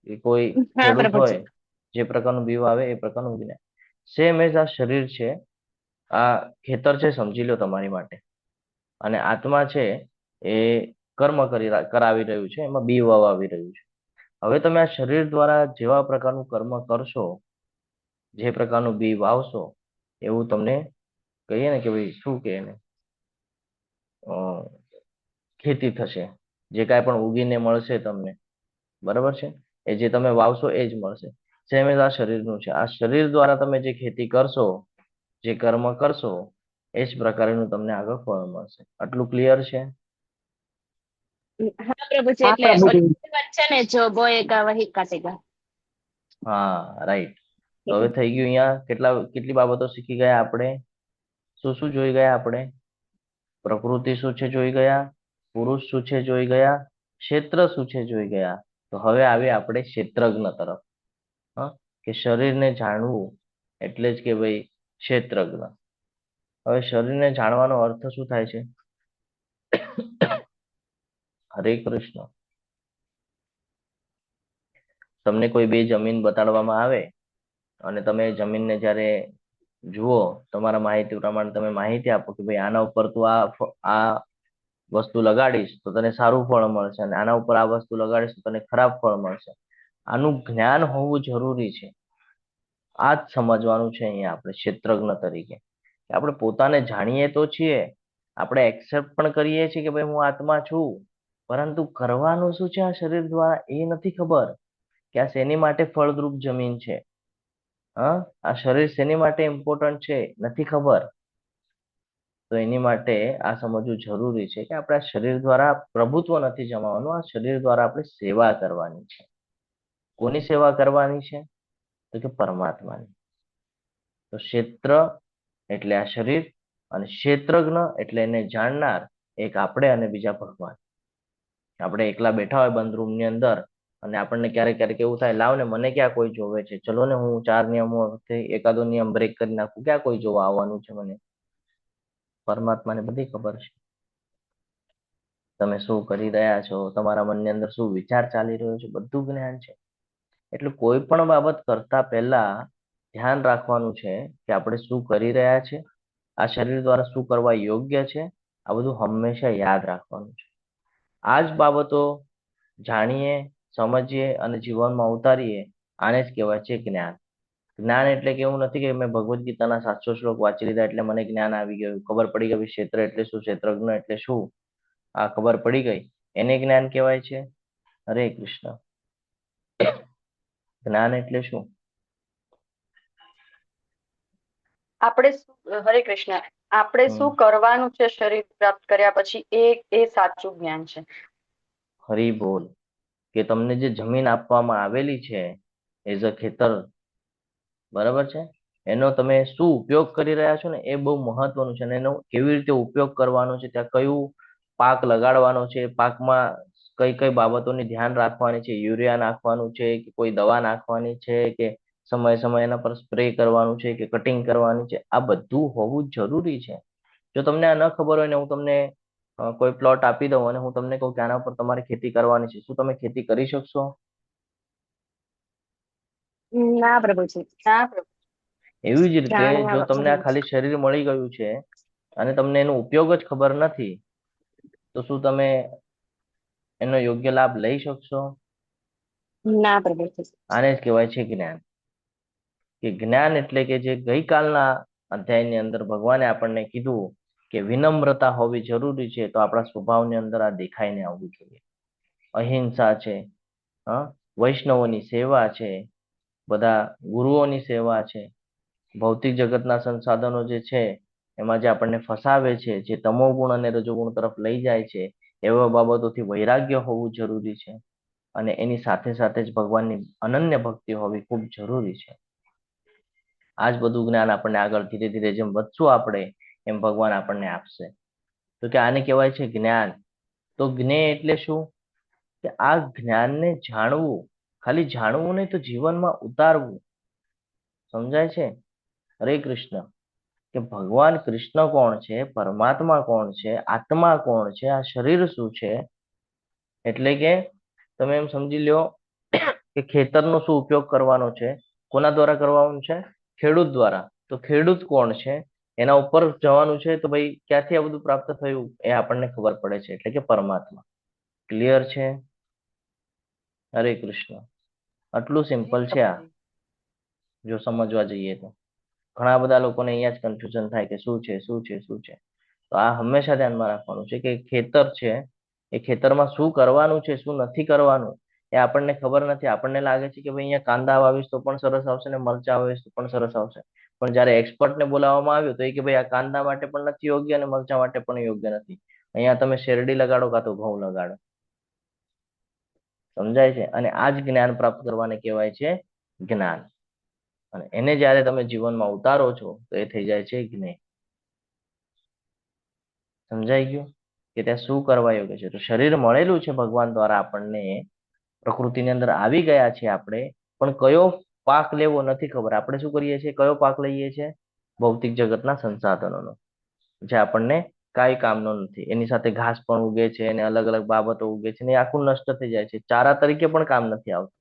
કે કોઈ હા ખેડૂત પ્રભુજી. હોય જે પ્રકારનું બી વાવે એ પ્રકારનું ઉગીને. સેમ એજ આ શરીર છે, આ ખેતર છે સમજી લો તમારી માટે, અને આત્મા છે એ કર્મ કરાવી રહ્યું છે, એમાં બી વાવી રહ્યું છે. હવે તમે આ શરીર દ્વારા જેવા પ્રકારનું કર્મ કરશો, જે પ્રકારનું બી વાવશો, એવું તમને કહીએ ને કે ભાઈ શું કે એને ખેતી થશે. જે કાંઈ પણ ઉગીને મળશે તમને, બરાબર છે, એ જે તમે વાવશો એ જ મળશે. સેમ એજ આ શરીરનું છે. આ શરીર દ્વારા તમે જે ખેતી કરશો, જે કર્મ કરશો, એ જ પ્રકારનું તમને આગળ ફળ મળશે. આટલું ક્લિયર છે? હા પ્રભુજી, હા એટલે પ્રભુજી. ઓલી વાત છે ને, જો બોએગા વહી કાટેગા. હા, રાઈટ. તો હવે થઈ ગયું. અહીંયા કેટલી બાબતો શીખી ગયા આપણે? શું શું જોઈ ગયા આપણે? પ્રકૃતિ શું છે જોઈ ગયા, પુરુષ શું છે જોઈ ગયા, ક્ષેત્ર શું છે જોઈ ગયા. તો હવે આવે આપણે ક્ષેત્રજ્ઞ તરફ. હા, કે શરીરને જાણવું એટલે જ કે ભાઈ ક્ષેત્રજ્ઞ. હવે શરીરને જાણવાનો અર્થ શું થાય છે? હરે કૃષ્ણ. તમને કોઈ બે જમીન બતાડવામાં આવે અને તમે જમીનને જ્યારે જુઓ, તમારા માહિતી પ્રમાણે તમે માહિતી આપો કે ભાઈ આના ઉપર તું આ વસ્તુ લગાડીશ તો તને સારું ફળ મળશે, અને આના ઉપર આ વસ્તુ લગાડીશ તો તને ખરાબ ફળ મળશે. આનું જ્ઞાન હોવું જરૂરી છે. આ જ સમજવાનું છે અહીંયા આપણે ક્ષેત્રજ્ઞ તરીકે. કે આપણે પોતાને જાણીએ તો છીએ, આપણે એક્સેપ્ટ પણ કરીએ છીએ કે ભાઈ હું આત્મા છું, પરંતુ કરવાનું શું છે આ શરીર દ્વારા એ નથી ખબર. કે આ શેની માટે ફળદ્રુપ જમીન છે, હા, આ શરીર શેની માટે ઇમ્પોર્ટન્ટ છે નથી ખબર. તો એની માટે આ સમજવું જરૂરી છે કે આપણે આ શરીર દ્વારા પ્રભુત્વ નથી જમાવવાનું, આ શરીર દ્વારા આપણે સેવા કરવાની છે. કોની સેવા કરવાની છે? તો કે પરમાત્માની. તો ક્ષેત્ર એટલે આ શરીર, અને ક્ષેત્રજ્ઞ એટલે એને જાણનાર, એક આપણે અને બીજા ભગવાન. આપણે એકલા બેઠા હોય બંધ રૂમની અંદર, અને આપણને ક્યારેક ક્યારેક એવું થાય, લાવ ને મને ક્યાં કોઈ જોવે છે, ચલો ને હું 4 નિયમો એકાદો નિયમ બ્રેક કરી નાખું, ક્યાં કોઈ જોવા આવવાનું છે મને. પરમાત્માને બધી ખબર છે તમે શું કરી રહ્યા છો, તમારા મનની અંદર શું વિચાર ચાલી રહ્યો છે, બધું જ્ઞાન છે. એટલે કોઈ પણ બાબત કરતા પહેલા ધ્યાન રાખવાનું છે કે આપણે શું કરી રહ્યા છે આ શરીર દ્વારા શું કરવા યોગ્ય છે, આ બધું હંમેશા યાદ રાખવાનું છે. આ જ બાબતો જાણીએ, સમજીએ અને જીવનમાં ઉતારીએ, આને જ કહેવાય છે જ્ઞાન. જ્ઞાન એટલે કે એવું નથી કે મેં ભગવદ્ ગીતાના 700 શ્લોક વાંચી લીધા એટલે મને જ્ઞાન આવી ગયું, ખબર પડી ગઈ ક્ષેત્ર એટલે શું, ક્ષેત્રજ્ઞ એટલે શું, આ ખબર પડી ગઈ, એને જ્ઞાન કહેવાય છે. હરે કૃષ્ણ. જ્ઞાન એટલે શું? હરે કૃષ્ણ, આપણે શું કરવાનું છે શરીર પ્રાપ્ત કર્યા પછી એ સાચું જ્ઞાન છે. હરી બોલ. કે તમને જે જમીન આપવામાં આવેલી છે એઝ અ ખેતર, બરાબર છે, એનો તમે શું ઉપયોગ કરી રહ્યા છો ને એ બહુ મહત્વનું છે. અને એનો કેવી રીતે ઉપયોગ કરવાનો છે, ત્યાં કયું પાક લગાડવાનો છે, પાકમાં કઈ કઈ બાબતોની ધ્યાન રાખવાની છે, યુરિયા નાખવાનું છે કે કોઈ દવા નાખવાની છે કે સમય સમય એના પર સ્પ્રે કરવાનું છે કે કટિંગ કરવાની છે, આ બધું હોવું જરૂરી છે. જો તમને આ ન ખબર હોય ને હું તમને કોઈ પ્લોટ આપી દઉં અને હું તમને કહું કે આના પર તમારે ખેતી કરવાની છે, શું તમે ખેતી કરી શકશો? ના પ્રભુજી. એવી જ રીતે જાણવા જો તમને આ જેવું છે. ખાલી શરીર મળી ગયું છે અને તમને એનો ઉપયોગ જ ખબર નથી, તો શું તમે એનો યોગ્ય લાભ લઈ શકશો? ના પ્રભુજી. આને જ કહેવાય છે જ્ઞાન. કે જ્ઞાન એટલે કે જે ગઈકાલના અધ્યાયની અંદર ભગવાને આપણને કીધું કે વિનમ્રતા હોવી જરૂરી છે, તો આપણા સ્વભાવની અંદર આ દેખાઈને આવવું જોઈએ. અહિંસા છે, વૈષ્ણવોની સેવા છે, બધા ગુરુઓની સેવા છે, ભૌતિક જગતના સંસાધનો જે છે એમાં જે આપણને ફસાવે છે, જે તમોગુણ અને રજોગુણ તરફ લઈ જાય છે, એવા બાબતોથી વૈરાગ્ય હોવું જરૂરી છે. અને એની સાથે સાથે જ ભગવાનની અનન્ય ભક્તિ હોવી ખૂબ જરૂરી છે. આ જ બધું જ્ઞાન આપણને આગળ ધીરે ધીરે જેમ વધશું આપણે એમ ભગવાન આપણને આપશે. તો કે આને કહેવાય છે જ્ઞાન. તો જ્ઞેય એટલે શું? કે આ જ્ઞાનને જાણવું, ખાલી જાણવું નહીં તો જીવનમાં ઉતારવું. સમજાય છે? હરે કૃષ્ણ. કે ભગવાન કૃષ્ણ કોણ છે, પરમાત્મા કોણ છે, આત્મા કોણ છે, આ શરીર શું છે, એટલે કે તમે એમ સમજી લો કે ખેતરનો શું ઉપયોગ કરવાનો છે, કોના દ્વારા કરવાનો છે? ખેડૂત દ્વારા. તો ખેડૂત કોણ છે, એના ઉપર જવાનું છે, તો ભાઈ ક્યાંથી આ બધું પ્રાપ્ત થયું એ આપણને ખબર પડે છે, એટલે કે પરમાત્મા. ક્લિયર છે? હરે કૃષ્ણ. આટલું સિમ્પલ છે આ, જો સમજવા જઈએ તો. ઘણા બધા લોકોને અહીંયા જ કન્ફ્યુઝન થાય કે શું છે શું છે શું છે. તો આ હંમેશા ધ્યાનમાં રાખવાનું છે કે ખેતર છે, એ ખેતરમાં શું કરવાનું છે, શું નથી કરવાનું એ આપણને ખબર નથી. આપણને લાગે છે કે ભાઈ અહીંયા કાંદા વાવીશ તો પણ સરસ આવશે ને મરચા વાવીશ તો પણ સરસ આવશે, પણ જયારે એક્સપર્ટને બોલાવવામાં આવ્યું તો એ કે ભાઈ આ કાંદા માટે પણ નથી યોગ્ય અને મરચા માટે પણ યોગ્ય નથી, અહીંયા તમે શેરડી લગાડો કાં તો ઘઉં લગાડો. સમજાય છે? અને આ જ જ્ઞાન પ્રાપ્ત કરવાને કહેવાય છે જ્ઞાન. અને એને જયારે તમે જીવનમાં ઉતારો છો તો એ થઈ જાય છે જ્ઞેય. સમજાઈ ગયું કે ત્યાં શું કરવા યોગ્ય છે? તો શરીર મળેલું છે ભગવાન દ્વારા આપણને, પ્રકૃતિની અંદર આવી ગયા છે આપણે, પણ કયો પાક લેવો નથી ખબર. આપણે શું કરીએ છીએ? કયો પાક લઈએ છીએ? ભૌતિક જગતના સંસાધનોનો, જે આપણને કાંઈ કામનો નથી. એની સાથે ઘાસ પણ ઉગે છે અને અલગ અલગ બાબતો ઉગે છે ને એ આખું નષ્ટ થઈ જાય છે. ચારા તરીકે પણ કામ નથી આવતું.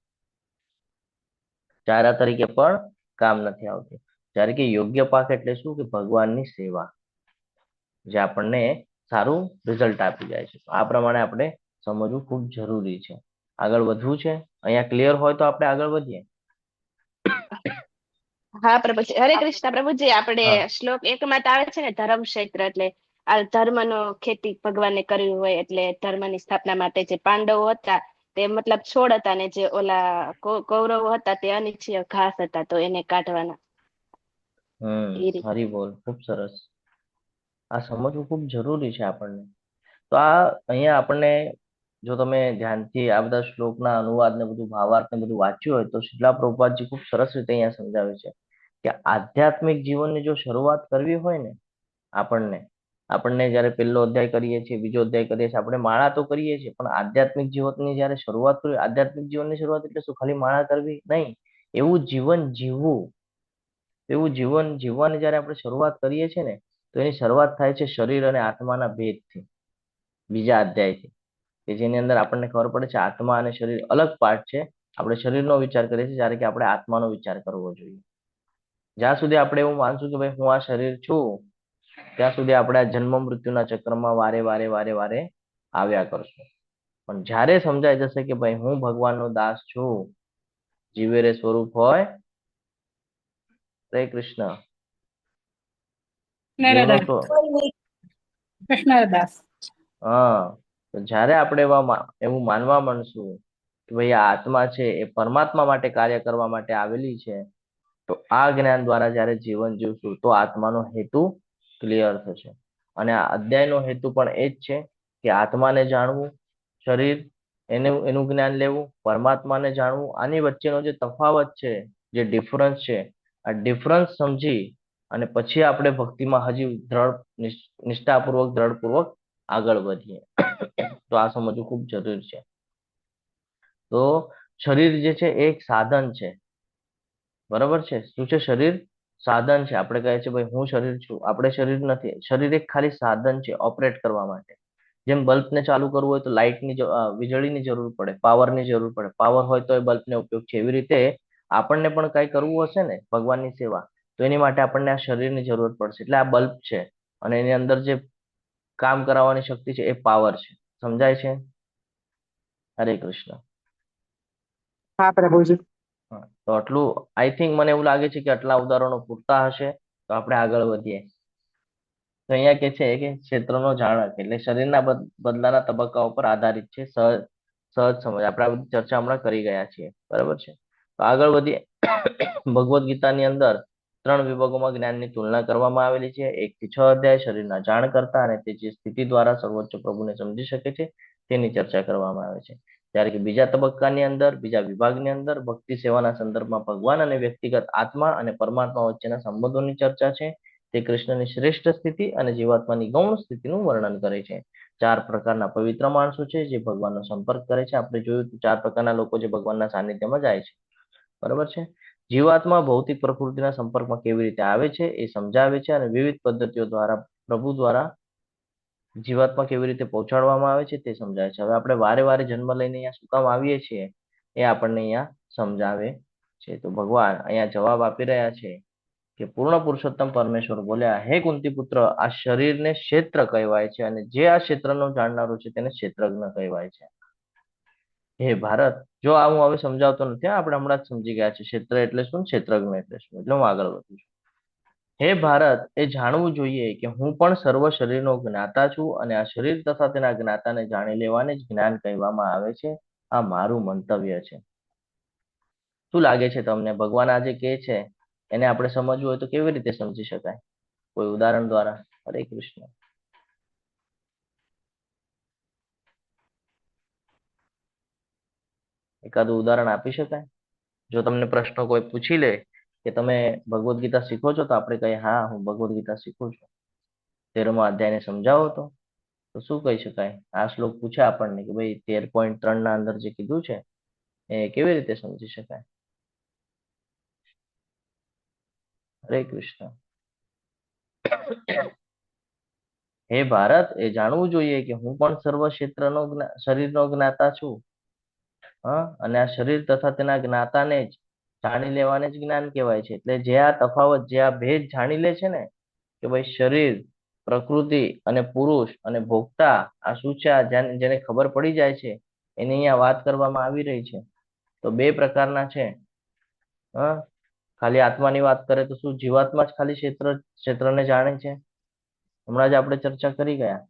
ચારા તરીકે પણ કામ નથી આવતું. જ્યારે કે યોગ્ય પાક એટલે શું? કે ભગવાનની સેવા, જે આપણને સારું રિઝલ્ટ આપી જાય છે. આ પ્રમાણે આપણે સમજવું ખૂબ જરૂરી છે. આગળ વધવું છે? અહીંયા ક્લિયર હોય તો આપણે આગળ વધીએ. હા પ્રભુજી. હરે કૃષ્ણ પ્રભુજી. આપણે હા. શ્લોક 1 માં તો આવે છે ને ધર્મ ક્ષેત્ર, એટલે આ ધર્મનો ખેતી ભગવાને કર્યું હોય, એટલે ધર્મની સ્થાપના માટે જે પાંડવો હતા તે મતલબ છોડ હતા ને જે ઓલા કૌરવો હતા તે અનિચ્છનીય ઘાસ હતા, તો એને કાઢવાના. એ રીતે. હરી બોલ. ખૂબ સરસ. આ સમજવું ખૂબ જરૂરી છે આપણને. તો આ અહીંયા આપણને, જો તમે ધ્યાનથી આ બધા શ્લોકના અનુવાદ ને બધું ભાવાર્થ ને બધું વાંચ્યું હોય તો શીલા પ્રભુપાદજી ખૂબ સરસ રીતે અહીંયા સમજાવે છે કે આધ્યાત્મિક જીવનની જો શરૂઆત કરવી હોય ને, આપણને જયારે પહેલો અધ્યાય કરીએ છીએ, બીજો અધ્યાય કરીએ છીએ, આપણે માળા તો કરીએ છીએ, પણ આધ્યાત્મિક જીવનની જયારે શરૂઆત કરવી, આધ્યાત્મિક જીવનની શરૂઆત એટલે શું? ખાલી માળા કરવી નહીં, એવું જીવન જીવવું. એવું જીવન જીવવાની જયારે આપણે શરૂઆત કરીએ છીએ ને, તો એની શરૂઆત થાય છે શરીર અને આત્માના ભેદથી, બીજા અધ્યાયથી, કે જેની અંદર આપણને ખબર પડે છે આત્મા અને શરીર અલગ પાર્ટ છે. આપણે શરીરનો વિચાર કરીએ છીએ જ્યારે કે આપણે આત્માનો વિચાર કરવો જોઈએ. જ્યાં સુધી આપણે એવું માનશું કે ભાઈ હું આ શરીર છું ત્યાં સુધી આપણે આ જન્મ મૃત્યુના ચક્રમાં વારે વારે વારે વારે આવ્યા કરશું. પણ જ્યારે સમજાઈ જશે કે ભાઈ હું ભગવાનનો દાસ છું, જીવે રે સ્વરૂપ હોય, હરે કૃષ્ણ, જીવનો કૃષ્ણદાસ. હા, તો જ્યારે આપણે એવું માનવા માંડશું કે ભાઈ આ આત્મા છે એ પરમાત્મા માટે કાર્ય કરવા માટે આવેલી છે, તો આ જ્ઞાન દ્વારા જ્યારે જીવન જીવશું તો આત્માનો હેતુ ક્લિયર થશે. અને આ અધ્યાયનો હેતુ પણ એ જ છે કે આત્માને જાણવું, શરીર એનું જ્ઞાન લેવું, પરમાત્માને જાણવું. આની વચ્ચેનો જે તફાવત છે, જે ડિફરન્સ છે, આ ડિફરન્સ સમજી અને પછી આપણે ભક્તિમાં હજી નિષ્ઠાપૂર્વક, દ્રઢપૂર્વક આગળ વધીએ. તો આ સમજવું ખૂબ જરૂરી છે. તો શરીર જે છે એ એક સાધન છે, બરાબર છે. શું છે? શરીર સાધન છે. આપણે કહે છે ભાઈ હું શરીર છું, આપણે શરીર નથી. શરીર એક ખાલી સાધન છે ઓપરેટ કરવા માટે. જેમ બલ્બને ચાલુ કરવું હોય તો વીજળીની જરૂર પડે, પાવરની જરૂર પડે. પાવર હોય તો એ બલ્બને ઉપયોગ છે. એવી રીતે આપણને પણ કઈ કરવું હશે ને ભગવાનની સેવા, તો એની માટે આપણને આ શરીરની જરૂર પડશે. એટલે આ બલ્બ છે અને એની અંદર જે કામ કરાવવાની શક્તિ છે એ પાવર છે. સમજાય છે? હરે કૃષ્ણ. હા પ્રભુજી. તો આટલું આઈ થિંક, મને એવું લાગે છે કે આટલા ઉદાહરણો પૂરતા હશે. તો આપણે આગળ વધીએ. તો અહીંયા કે છે કે ક્ષેત્રનો જાણક એટલે શરીરના બદલાના તબક્કાઓ પર આધારિત છે. સહજ સમજ. આપણે આ બધી ચર્ચા હમણાં કરી ગયા છીએ, બરાબર છે. તો આગળ વધીએ. ભગવદ્ ગીતાની અંદર 3 વિભાગોમાં જ્ઞાનની તુલના કરવામાં આવેલી છે. 1 થી 6 અધ્યાય શરીરના જાણ કરતા અને તે જે સ્થિતિ દ્વારા સર્વોચ્ચ પ્રભુને સમજી શકે છે તેની ચર્ચા કરવામાં આવે છે. જ્યારે કે બીજા તબક્કાની અંદર, બીજા વિભાગની અંદર ભક્તિ સેવાના સંદર્ભમાં ભગવાન અને વ્યક્તિગત આત્મા અને પરમાત્મા વચ્ચેના સંબંધોની ચર્ચા છે. તે કૃષ્ણની શ્રેષ્ઠ સ્થિતિ અને જીવાત્માની ગૌણ સ્થિતિનું વર્ણન કરે છે. 4 પ્રકારના પવિત્ર માણસો છે જે ભગવાનનો સંપર્ક કરે છે. આપણે જોયું 4 પ્રકારના લોકો જે ભગવાનના સાનિધ્યમાં જાય છે, બરાબર છે. જીવાત્મા ભૌતિક પ્રકૃતિના સંપર્કમાં કેવી રીતે આવે છે એ સમજાવે છે અને વિવિધ પદ્ધતિઓ દ્વારા પ્રભુ દ્વારા જીવાત્મા કેવી રીતે પહોંચાડવામાં આવે છે તે સમજાવે છે. હવે આપણે વારે વારે જન્મ લઈને અહીંયા શું કામ આવીએ છીએ એ આપણને અહીંયા સમજાવે છે. તો ભગવાન અહીંયા જવાબ આપી રહ્યા છે કે પૂર્ણ પુરુષોત્તમ પરમેશ્વર બોલ્યા, હે કુંતી પુત્ર, આ શરીરને ક્ષેત્ર કહેવાય છે અને જે આ ક્ષેત્રનો જાણનારો છે તેને ક્ષેત્રજ્ઞ કહેવાય છે. હે ભારત, જો આ હું હવે સમજાવતો નથી, આપણે હમણાં જ સમજી ગયા છે ક્ષેત્ર એટલે શું, ક્ષેત્રજ્ઞ એટલે શું. એટલે હું આગળ વધું છું. હે ભારત, એ જાણવું જોઈએ કે હું પણ સર્વ શરીરનો જ્ઞાતા છું અને આ શરીર તથા તેના જ્ઞાતાને જાણી લેવાને જ જ્ઞાન કહેવામાં આવે છે. આ મારું મંતવ્ય છે. શું લાગે છે તમને? ભગવાન આજે કે છે એને આપણે સમજવું હોય તો કેવી રીતે સમજી શકાય? કોઈ ઉદાહરણ દ્વારા? હરે કૃષ્ણ. એકાદું ઉદાહરણ આપી શકાય? જો તમને પ્રશ્નો કોઈ પૂછી લે કે તમે ભગવદ્ ગીતા શીખો છો, તો આપણે કહીએ હા હું ભગવદ્ ગીતા શીખું છું, 13મા અધ્યાયને સમજાવો તો શું કહી શકાય? આ શ્લોક પૂછે આપણને કે ભાઈ 13.3 ના અંદર જે કીધું છે એ કેવી રીતે સમજી શકાય? હરે કૃષ્ણ. હે ભારત, એ જાણવું જોઈએ કે હું પણ સર્વ ક્ષેત્રનો શરીરનો જ્ઞાતા છું. અને આ શરીર તથા તેના જ્ઞાતાને જ જાણી લેવાને જ જ્ઞાન કહેવાય છે. એટલે જે આ તફાવત, જે આ ભેદ જાણી લે છે ને કે ભાઈ શરીર, પ્રકૃતિ અને પુરુષ અને ભોગતા આ શું છે, આ જેને ખબર પડી જાય છે એની અહીંયા વાત કરવામાં આવી રહી છે. તો 2 પ્રકારના છે. ખાલી આત્માની વાત કરે તો શું જીવાત્મા જ ખાલી ક્ષેત્રને જાણે છે? હમણાં જ આપણે ચર્ચા કરી ગયા.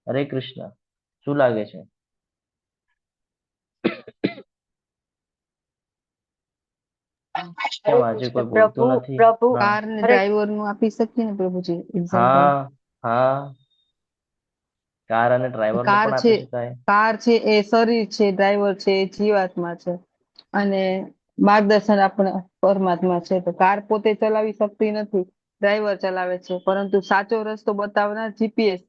હરે કૃષ્ણ. શું લાગે છે? કેમ આજે કોઈ બોલતું નથી? પ્રભુ કાર ને ડ્રાઈવર નું આપી શકીએ ને પ્રભુજી એક્ઝામ્પલ. હા, કાર અને ડ્રાઈવર નું પણ આપી શકાય. કાર છે એ શરીર છે, ડ્રાઈવર છે એ જીવાત્મા છે અને માર્ગદર્શન આપણે પરમાત્મા છે. તો કાર પોતે ચલાવી શકતી નથી, ડ્રાઈવર ચલાવે છે. પરંતુ સાચો રસ્તો બતાવનાર જીપીએસ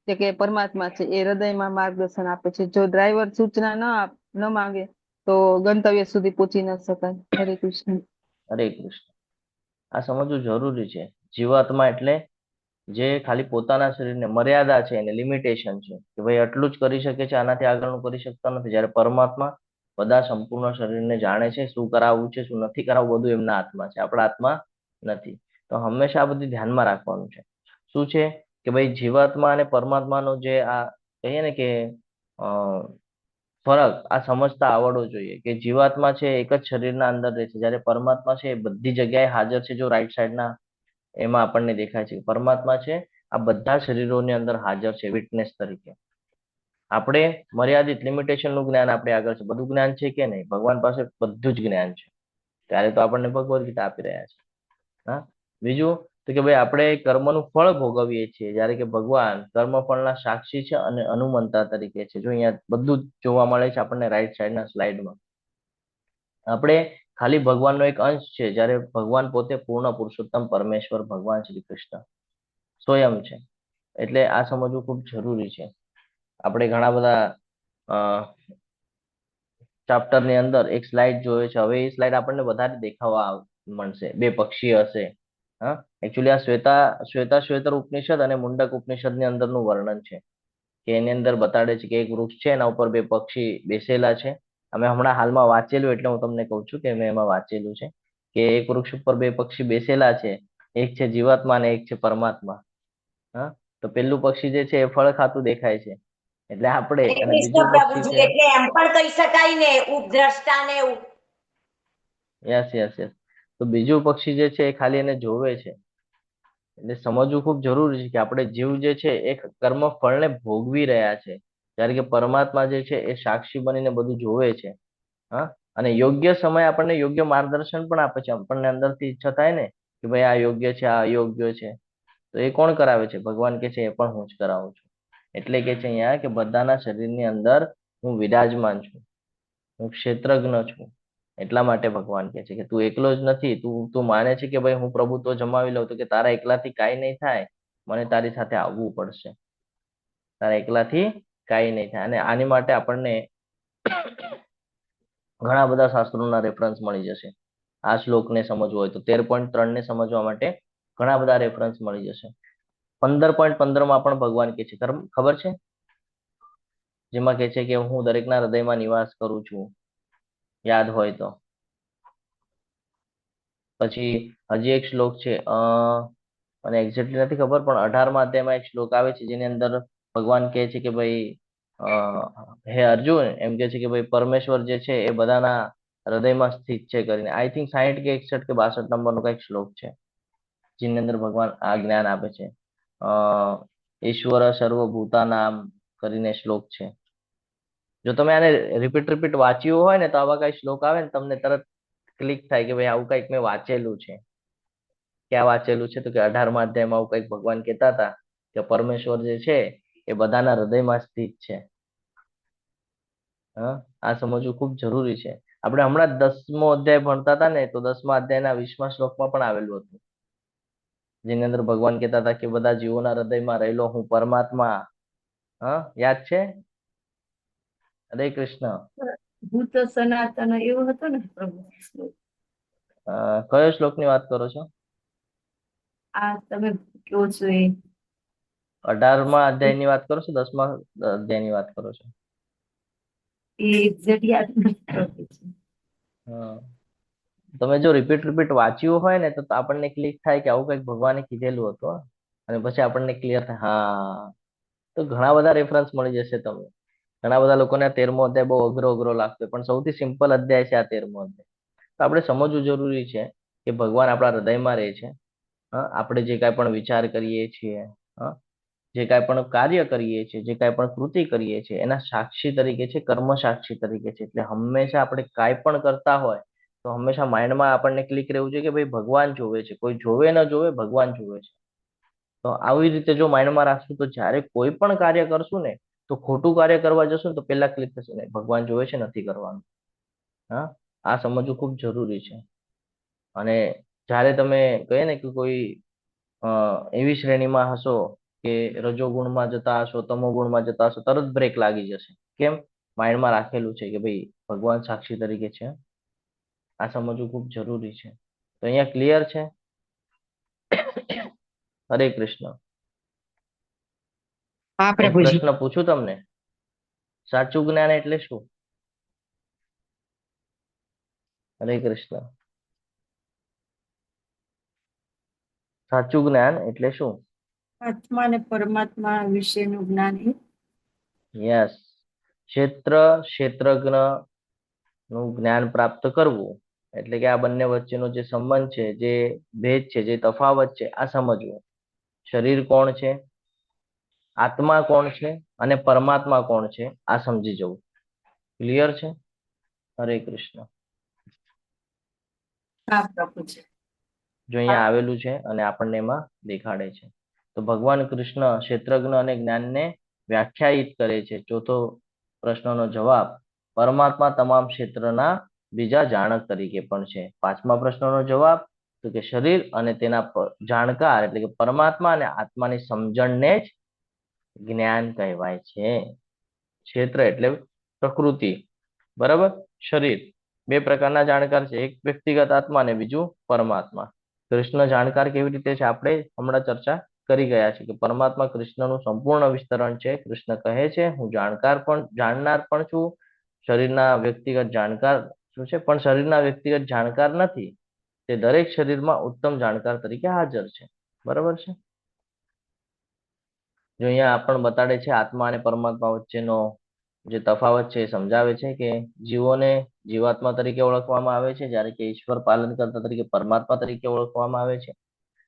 જે કે પરમાત્મા છે એ હૃદયમાં માર્ગદર્શન આપે છે. જો ડ્રાઈવર સૂચના ન માંગે તો ગંતવ્ય સુધી પહોંચી ન શકાય. હરે કૃષ્ણ. હરે કૃષ્ણ. આ સમજવું જરૂરી છે. જીવાત્મા એટલે જે ખાલી પોતાના શરીરને મર્યાદા છે, એને લિમિટેશન છે કે ભાઈ આટલું જ કરી શકે છે, આનાથી આગળનું કરી શકતા નથી. જ્યારે પરમાત્મા બધા સંપૂર્ણ શરીરને જાણે છે, શું કરાવવું છે, શું નથી કરાવવું, બધું એમના હાથમાં છે, આપણા હાથમાં નથી. તો હંમેશા આ બધું ધ્યાનમાં રાખવાનું છે. શું છે કે ભાઈ જીવાત્મા અને પરમાત્માનો જે આ કહીએ ને કે અ, ફરક આ સમજતા આવડવો જોઈએ કે જીવાત્મા છે એક જ શરીરના અંદર રહે છે, જ્યારે પરમાત્મા છે એ બધી જગ્યાએ હાજર છે. જો રાઈટ સાઈડના એમાં આપણને દેખાય છે પરમાત્મા છે આ બધા શરીરોની અંદર હાજર છે વિટનેસ તરીકે. આપણે મર્યાદિત લિમિટેશન નું જ્ઞાન આપણે આગળ છે, બધું જ્ઞાન છે કે નહીં? ભગવાન પાસે બધું જ જ્ઞાન છે, ત્યારે તો આપણને ભગવદ ગીતા આપી રહ્યા છે. હા, બીજું તો કે ભાઈ આપણે કર્મનું ફળ ભોગવીએ છીએ, જ્યારે કે ભગવાન કર્મફળના સાક્ષી છે અને અનુમંતા તરીકે છે. જો અહીંયા બધું જ જોવા મળે છે આપણને રાઈટ સાઈડના સ્લાઇડમાં. આપણે ખાલી ભગવાનનો એક અંશ છે, જ્યારે ભગવાન પોતે પૂર્ણ પુરુષોત્તમ પરમેશ્વર ભગવાન શ્રી કૃષ્ણ સ્વયં છે. એટલે આ સમજવું ખૂબ જરૂરી છે. આપણે ઘણા બધા ચાપ્ટરની અંદર એક સ્લાઇડ જોયો છે, હવે એ સ્લાઇડ આપણને વધારે દેખાવા મળશે. બે પક્ષી હશે. હા, એકચ્યુઅલી આ શ્વેતા ઉપનિષદ અને મુંડક ઉપનિષદની અંદરનું વર્ણન છે, કે એની અંદર બતાડે છે કે એક વૃક્ષ છે એના ઉપર બે પક્ષી બેસેલા છે. અમે હમણાં હાલમાં વાંચેલું એટલે હું તમને કહું છું કે મેં એમાં વાંચેલું છે કે એક વૃક્ષ ઉપર બે પક્ષી બેસેલા છે, એક છે જીવાત્મા અને એક છે પરમાત્મા. હા, તો પેલું પક્ષી જે છે એ ફળ ખાતું દેખાય છે, એટલે આપણે, અને બીજું પક્ષી છે, એટલે એમ પણ કહી શકાય ને ઉપદ્રષ્ટા ને એવું. યસ યસ યસ, તો બીજું પક્ષી જે છે એ ખાલી એને જોવે છે. એટલે સમજવું ખૂબ જરૂરી છે કે આપણે જીવ જે છે એ કર્મ ફળને ભોગવી રહ્યા છે, જ્યારે કે પરમાત્મા જે છે એ સાક્ષી બનીને બધું જોવે છે. હા, અને યોગ્ય સમય આપણને યોગ્ય માર્ગદર્શન પણ આપે છે. આપણને અંદરથી ઈચ્છા થાય ને કે ભાઈ આ યોગ્ય છે, આ અયોગ્ય છે, તો એ કોણ કરાવે છે? ભગવાન કે છે એ પણ હું જ કરાવું છું. એટલે કે છે અહીંયા કે બધાના શરીરની અંદર હું વિરાજમાન છું, હું ક્ષેત્રજ્ઞ છું. એટલા માટે ભગવાન કહે છે કે તું એકલો જ નથી. તું માને છે કે ભાઈ હું પ્રભુત્વ જમાવી લઉં, તો કે તારા એકલાથી કાંઈ નહીં થાય, મને તારી સાથે આવવું પડશે. તારા એકલાથી કાંઈ નહીં થાય. અને આની માટે આપણને ઘણા બધા શાસ્ત્રોના રેફરન્સ મળી જશે. આ શ્લોકને સમજવો હોય તો 13.3 ને સમજવા માટે ઘણા બધા રેફરન્સ મળી જશે. 15.15 માં પણ ભગવાન કહે છે, ખબર છે? જેમાં કહે છે કે હું દરેકના હૃદયમાં નિવાસ કરું છું, યાદ હોય તો. પછી હજી એક શ્લોક છે, મને એક્ઝેક્ટલી નથી ખબર, પણ 18મા અધ્યાયમાં એક શ્લોક આવે છે જેની અંદર ભગવાન કહે છે કે ભાઈ હે અર્જુન, એમ કે છે કે ભાઈ પરમેશ્વર જે છે એ બધાના હૃદયમાં સ્થિત છે કરીને. આઈ થિંક 60 કે 61 કે 62 નંબરનો કઈક શ્લોક છે, જેની અંદર ભગવાન આ જ્ઞાન આપે છે. ઈશ્વર સર્વભૂતાનામ કરીને શ્લોક છે. જો તમે આને રિપીટ વાંચ્યું હોય ને તો આવા કઈ શ્લોક આવે ને તમને તરત ક્લિક થાય કે ભાઈ આવું કઈક મેં વાંચેલું છે. ક્યાં વાંચેલું છે? તો કે 18મા અધ્યાયમાં આવું કઈક ભગવાન કહેતા હતા કે પરમેશ્વર જે છે એ બધાના હૃદયમાં સ્થિત છે. હા, આ સમજવું ખૂબ જરૂરી છે. આપણે હમણાં 10મો અધ્યાય ભણતા હતા ને, તો 10મા અધ્યાયના 20મા શ્લોકમાં પણ આવેલું હતું, જેની અંદર ભગવાન કહેતા હતા કે બધા જીવોના હૃદયમાં રહેલો હું પરમાત્મા. હા, યાદ છે? હરે કૃષ્ણ. ભૂત સનાતન એવો હતો ને પ્રભુ શ્લોક. કયો શ્લોકની વાત કરો છો? આ તમે કહો છો એ 18મા અધ્યાયની વાત કરો છો, 10મા અધ્યાયની વાત કરો છો? એક્ઝેક્ટ યાદ નથી. હા, તમે જો રિપીટ વાંચ્યું હોય ને તો આપણને ક્લિક થાય કે આવું કંઈક ભગવાને કીધેલું હતું. અને પછી આપણને ક્લિયર થાય, હા. તો ઘણા બધા રેફરન્સ મળી જશે તમને. ઘણા બધા લોકોને 13મો અધ્યાય બહુ અઘરો લાગતો હોય, પણ સૌથી સિમ્પલ અધ્યાય છે આ 13મો અધ્યાય. તો આપણે સમજવું જરૂરી છે કે ભગવાન આપણા હૃદયમાં રહે છે. આપણે જે કાંઈ પણ વિચાર કરીએ છીએ, જે કાંઈ પણ કાર્ય કરીએ છીએ, જે કાંઈ પણ કૃતિ કરીએ છીએ, એના સાક્ષી તરીકે છે, કર્મ સાક્ષી તરીકે છે. એટલે હંમેશા આપણે કાંઈ પણ કરતા હોય તો હંમેશા માઇન્ડમાં આપણને ક્લિક રહેવું જોઈએ કે ભાઈ ભગવાન જોવે છે. કોઈ જોવે ન જોવે, ભગવાન જોવે છે. તો આવી રીતે જો માઇન્ડમાં રાખશું તો જ્યારે કોઈ પણ કાર્ય કરશું ને, તો ખોટું કાર્ય કરવા જશું ને તો પેલા ક્લિક થશે ને ભગવાન જોવે છે, નથી કરવાનું. હા, આ સમજવું ખૂબ જરૂરી છે. અને જ્યારે તમે કહે ને કે કોઈ એવી શ્રેણીમાં હશો કે રજોગુણમાં જતા હશો, તમોગુણમાં જતા હશો, તરત બ્રેક લાગી જશે. કેમ? માઇન્ડમાં રાખેલું છે કે ભાઈ ભગવાન સાક્ષી તરીકે છે. આ સમજવું ખૂબ જરૂરી છે. તો અહીંયા ક્લિયર છે? હરે કૃષ્ણ. હા એક પ્રભુજી. પ્રશ્ન પૂછું તમને, સાચું જ્ઞાન એટલે શું? હરે કૃષ્ણ. સાચું જ્ઞાન એટલે શું? આત્મા અને પરમાત્મા વિશેનું જ્ઞાન એ યસ, ક્ષેત્રજ્ઞ નું જ્ઞાન પ્રાપ્ત કરવું એટલે કે આ બંને વચ્ચેનો જે સંબંધ છે, જે ભેદ છે, જે તફાવત છે, આ સમજવું. શરીર કોણ છે, આત્મા કોણ છે અને પરમાત્મા કોણ છે, આ સમજી જવું. ક્લિયર છે? હરે કૃષ્ણ. હા પ્રભુજી. જો અહીંયા આવેલું છે અને આપણને એમાં દેખાડે છે. તો ભગવાન કૃષ્ણ ક્ષેત્રજ્ઞ અને જ્ઞાનને વ્યાખ્યાયિત કરે છે. ચોથો પ્રશ્નનો જવાબ, પરમાત્મા તમામ ક્ષેત્રના બીજા જાણક તરીકે પણ છે. પાંચમા પ્રશ્નનો જવાબ, તો કે શરીર અને તેના જાણકાર એટલે કે પરમાત્મા અને આત્માની સમજણને જ જ્ઞાન કહેવાય છે. ક્ષેત્ર એટલે પ્રકૃતિ, બરાબર. શરીર, બે પ્રકારના જાણકાર છે, એક વ્યક્તિગત આત્મા અને બીજું પરમાત્મા. કૃષ્ણ જાણકાર કેવી રીતે છે આપણે હમણાં ચર્ચા કરી ગયા છે કે પરમાત્મા કૃષ્ણનું સંપૂર્ણ વિસ્તરણ છે. કૃષ્ણ કહે છે હું જાણનાર પણ છું, શરીરના વ્યક્તિગત જાણકાર શું છે, પણ શરીરના વ્યક્તિગત જાણકાર નથી. તે દરેક શરીરમાં ઉત્તમ જાણકાર તરીકે હાજર છે. બરાબર છે? જો અહીંયા આપણ બતાડે છે આત્મા અને પરમાત્મા વચ્ચેનો જે તફાવત છે એ સમજાવે છે કે જીવોને જીવાત્મા તરીકે ઓળખવામાં આવે છે, જ્યારે કે ઈશ્વર પાલન કરતા તરીકે પરમાત્મા તરીકે ઓળખવામાં આવે છે.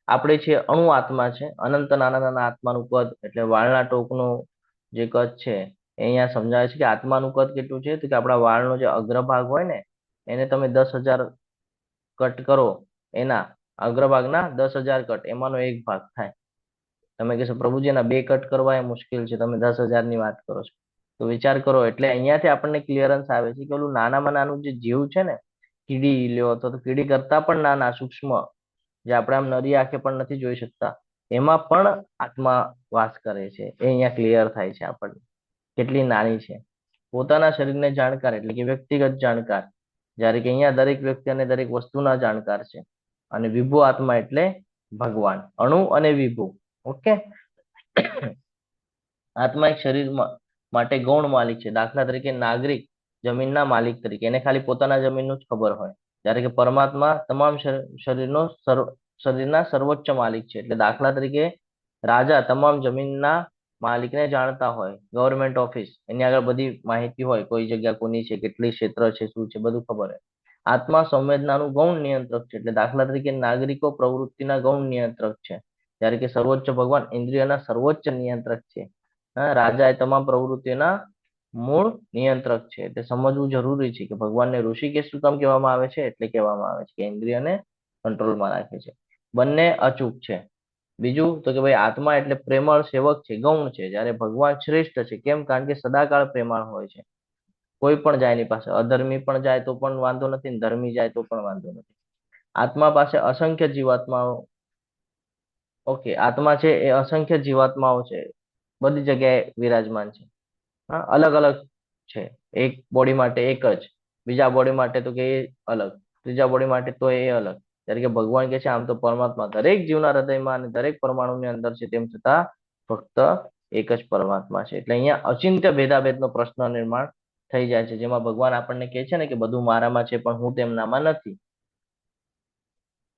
આપણે છે અણુ આત્મા છે, અનંત નાના નાના આત્માનું કદ એટલે વાળના ટોકનું જે કદ છે એ અહીંયા સમજાવે છે કે આત્માનું કદ કેટલું છે, તો કે આપણા વાળનો જે અગ્રભાગ હોય ને એને તમે 10,000 કટ કરો, એના અગ્રભાગના 10,000 કટ એમાંનો એક ભાગ થાય. તમે કહેશો પ્રભુજી એના 2 કટ કરવા એ મુશ્કેલ છે, તમે 10,000 ની વાત કરો છો. તો વિચાર કરો, એટલે અહીંયાથી આપણને ક્લિયરન્સ આવે છે કે ઓલું નાનામાં નાનું જે જીવ છે ને, કીડી લ્યો તો કીડી કરતા પણ નાના સૂક્ષ્મ, જે આપણે આમ નરી આંખે પણ નથી જોઈ શકતા, એમાં પણ આત્મા વાસ કરે છે. એ અહીંયા ક્લિયર થાય છે આપણને કેટલી નાની છે. પોતાના શરીરને જાણકાર એટલે કે વ્યક્તિગત જાણકાર, જ્યારે કે અહીંયા દરેક વ્યક્તિ અને દરેક વસ્તુના જાણકાર છે. અને વિભુ આત્મા એટલે ભગવાન, અણુ અને વિભુ. ઓકે. આત્મા એક શરીર માટે ગૌણ માલિક છે. દાખલા તરીકે નાગરિક જમીનના માલિક તરીકે, એને ખાલી પોતાના જમીનનું જ ખબર હોય, જ્યારે કે પરમાત્મા તમામ શરીરના સર્વોચ્ચ માલિક છે. એટલે દાખલા તરીકે રાજા તમામ જમીનના માલિકને જાણતા હોય, ગવર્મેન્ટ ઓફિસ એની આગળ બધી માહિતી હોય, કોઈ જગ્યા કોની છે, કેટલી ક્ષેત્ર છે, શું છે, બધું ખબર હોય. આત્મા સંવેદનાનું ગૌણ નિયંત્રક છે. એટલે દાખલા તરીકે નાગરિકો પ્રવૃત્તિના ગૌણ નિયંત્રક છે, જ્યારે કે સર્વોચ્ચ ભગવાન ઇન્દ્રિયના સર્વોચ્ચ નિયંત્રક છે. રાજા એ તમામ પ્રવૃત્તિના મૂળ નિયંત્રક છે. એટલે સમજવું જરૂરી છે કે ભગવાનને ઋષિકેશ શું કામ કહેવામાં આવે છે, એટલે કહેવામાં આવે છે કે ઇન્દ્રિયને કંટ્રોલમાં રાખે છે. બંને અચૂક છે. બીજું તો કે ભાઈ આત્મા એટલે પ્રેમળ સેવક છે, ગૌણ છે, જ્યારે ભગવાન શ્રેષ્ઠ છે. કેમ? કારણ કે સદાકાળ પ્રેમાળ હોય છે. કોઈ પણ જાય એની પાસે, અધર્મી પણ જાય તો પણ વાંધો નથી, ધર્મી જાય તો પણ વાંધો નથી. આત્મા પાસે અસંખ્ય જીવાત્માઓ, ઓકે, આત્મા છે એ અસંખ્ય જીવાત્માઓ છે, બધી જગ્યાએ વિરાજમાન છે. હા, અલગ અલગ છે. એક બોડી માટે એક જ, બીજા બોડી માટે તો કે એ અલગ, ત્રીજા બોડી માટે તો એ અલગ. ત્યારે કે ભગવાન કે છે આમ તો પરમાત્મા દરેક જીવના હૃદયમાં અને દરેક પરમાણુની અંદર છે, તેમ છતાં ફક્ત એક જ પરમાત્મા છે. એટલે અહીંયા અચિંત્ય ભેદાભેદનો પ્રશ્ન નિર્માણ થઈ જાય છે, જેમાં ભગવાન આપણને કહે છે ને કે બધું મારામાં છે પણ હું તેમનામાં નથી.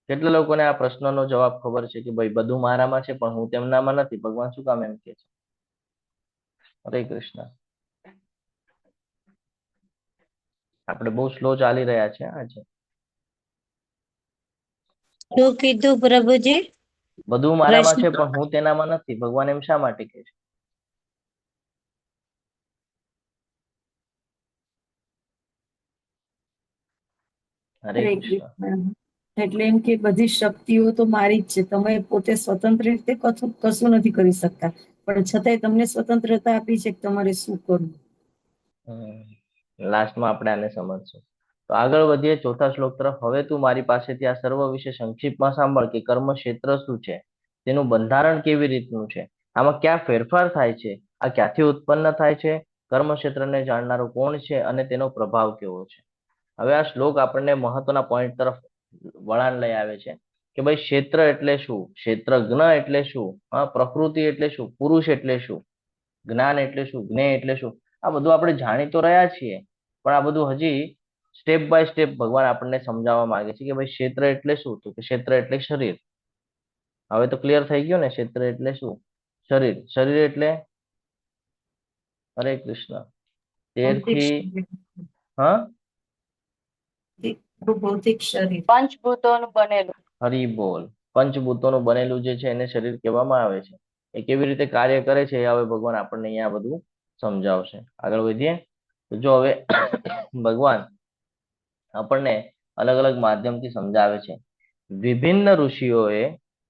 કેટલા લોકોને આ પ્રશ્નનો જવાબ ખબર છે કે ભાઈ બધું મારામાં છે પણ હું તેમનામાં નથી? ભગવાન શું કામ એમ કે છે? હરે કૃષ્ણ. આપણે બહુ સ્લો ચાલી રહ્યા છે આજે. શું કીધું પ્રભુજી? બધું મારામાં પ્રશ્ન છે પણ હું તેનામાં નથી, ભગવાન એમ શા માટે કહે છે? હરે હરે કૃષ્ણ. કૃષ્ણ. એટલે એમ કે બધી શક્તિઓ તો મારી જ છે, તમે પોતે સ્વતંત્ર રીતે કશું નથી કરી શકતા, પણ છતાંય તમને સ્વતંત્રતા આપી છે કે તમારે શું કરવું. લાસ્ટમાં આપણે આને સમજશું. તો આગળ વધીએ ચોથા શ્લોક તરફ. હવે તું મારી પાસેથી આ સર્વ વિશે સંક્ષિપ્તમાં સાંભળ કે કર્મ ક્ષેત્ર શું છે, તેનું બંધારણ કેવી રીતનું છે, આમાં ક્યાં ફેરફાર થાય છે, આ ક્યાંથી ઉત્પન્ન થાય છે, કર્મ ક્ષેત્રને જાણનારો કોણ છે અને તેનો પ્રભાવ કેવો છે. હવે આ શ્લોક આપણને મહત્વના પોઈન્ટ તરફ વળાંક લઈ આવે છે કે ભાઈ ક્ષેત્ર એટલે શું, ક્ષેત્રજ્ઞ એટલે શું, પ્રકૃતિ એટલે શું, પુરુષ એટલે શું, જ્ઞાન એટલે શું, જ્ઞેય એટલે શું. આ બધું આપણે જાણી તો રહ્યા છીએ, પણ આ બધું હજી સ્ટેપ બાય સ્ટેપ ભગવાન આપણને સમજાવવા માંગે છે કે ભાઈ ક્ષેત્ર એટલે શું, તો કે ક્ષેત્ર એટલે શરીર. હવે તો ક્લિયર થઈ ગયો ને, ક્ષેત્ર એટલે શું? શરીર. શરીર એટલે હરે કૃષ્ણ ભૌતિક 13 થી શરીર. હા ભૌતિક શરીર. પંચભૂતોનું બનેલું. હરિ બોલ. પંચભૂતોનું બનેલું જે છે એને શરીર કહેવામાં આવે છે. એ કેવી રીતે કાર્ય કરે છે એ હવે ભગવાન આપણને અહીંયા બધું સમજાવશે. આગળ વધીએ તો જો હવે ભગવાન આપણને અલગ અલગ માધ્યમથી સમજાવે છે. વિભિન્ન ઋષિઓએ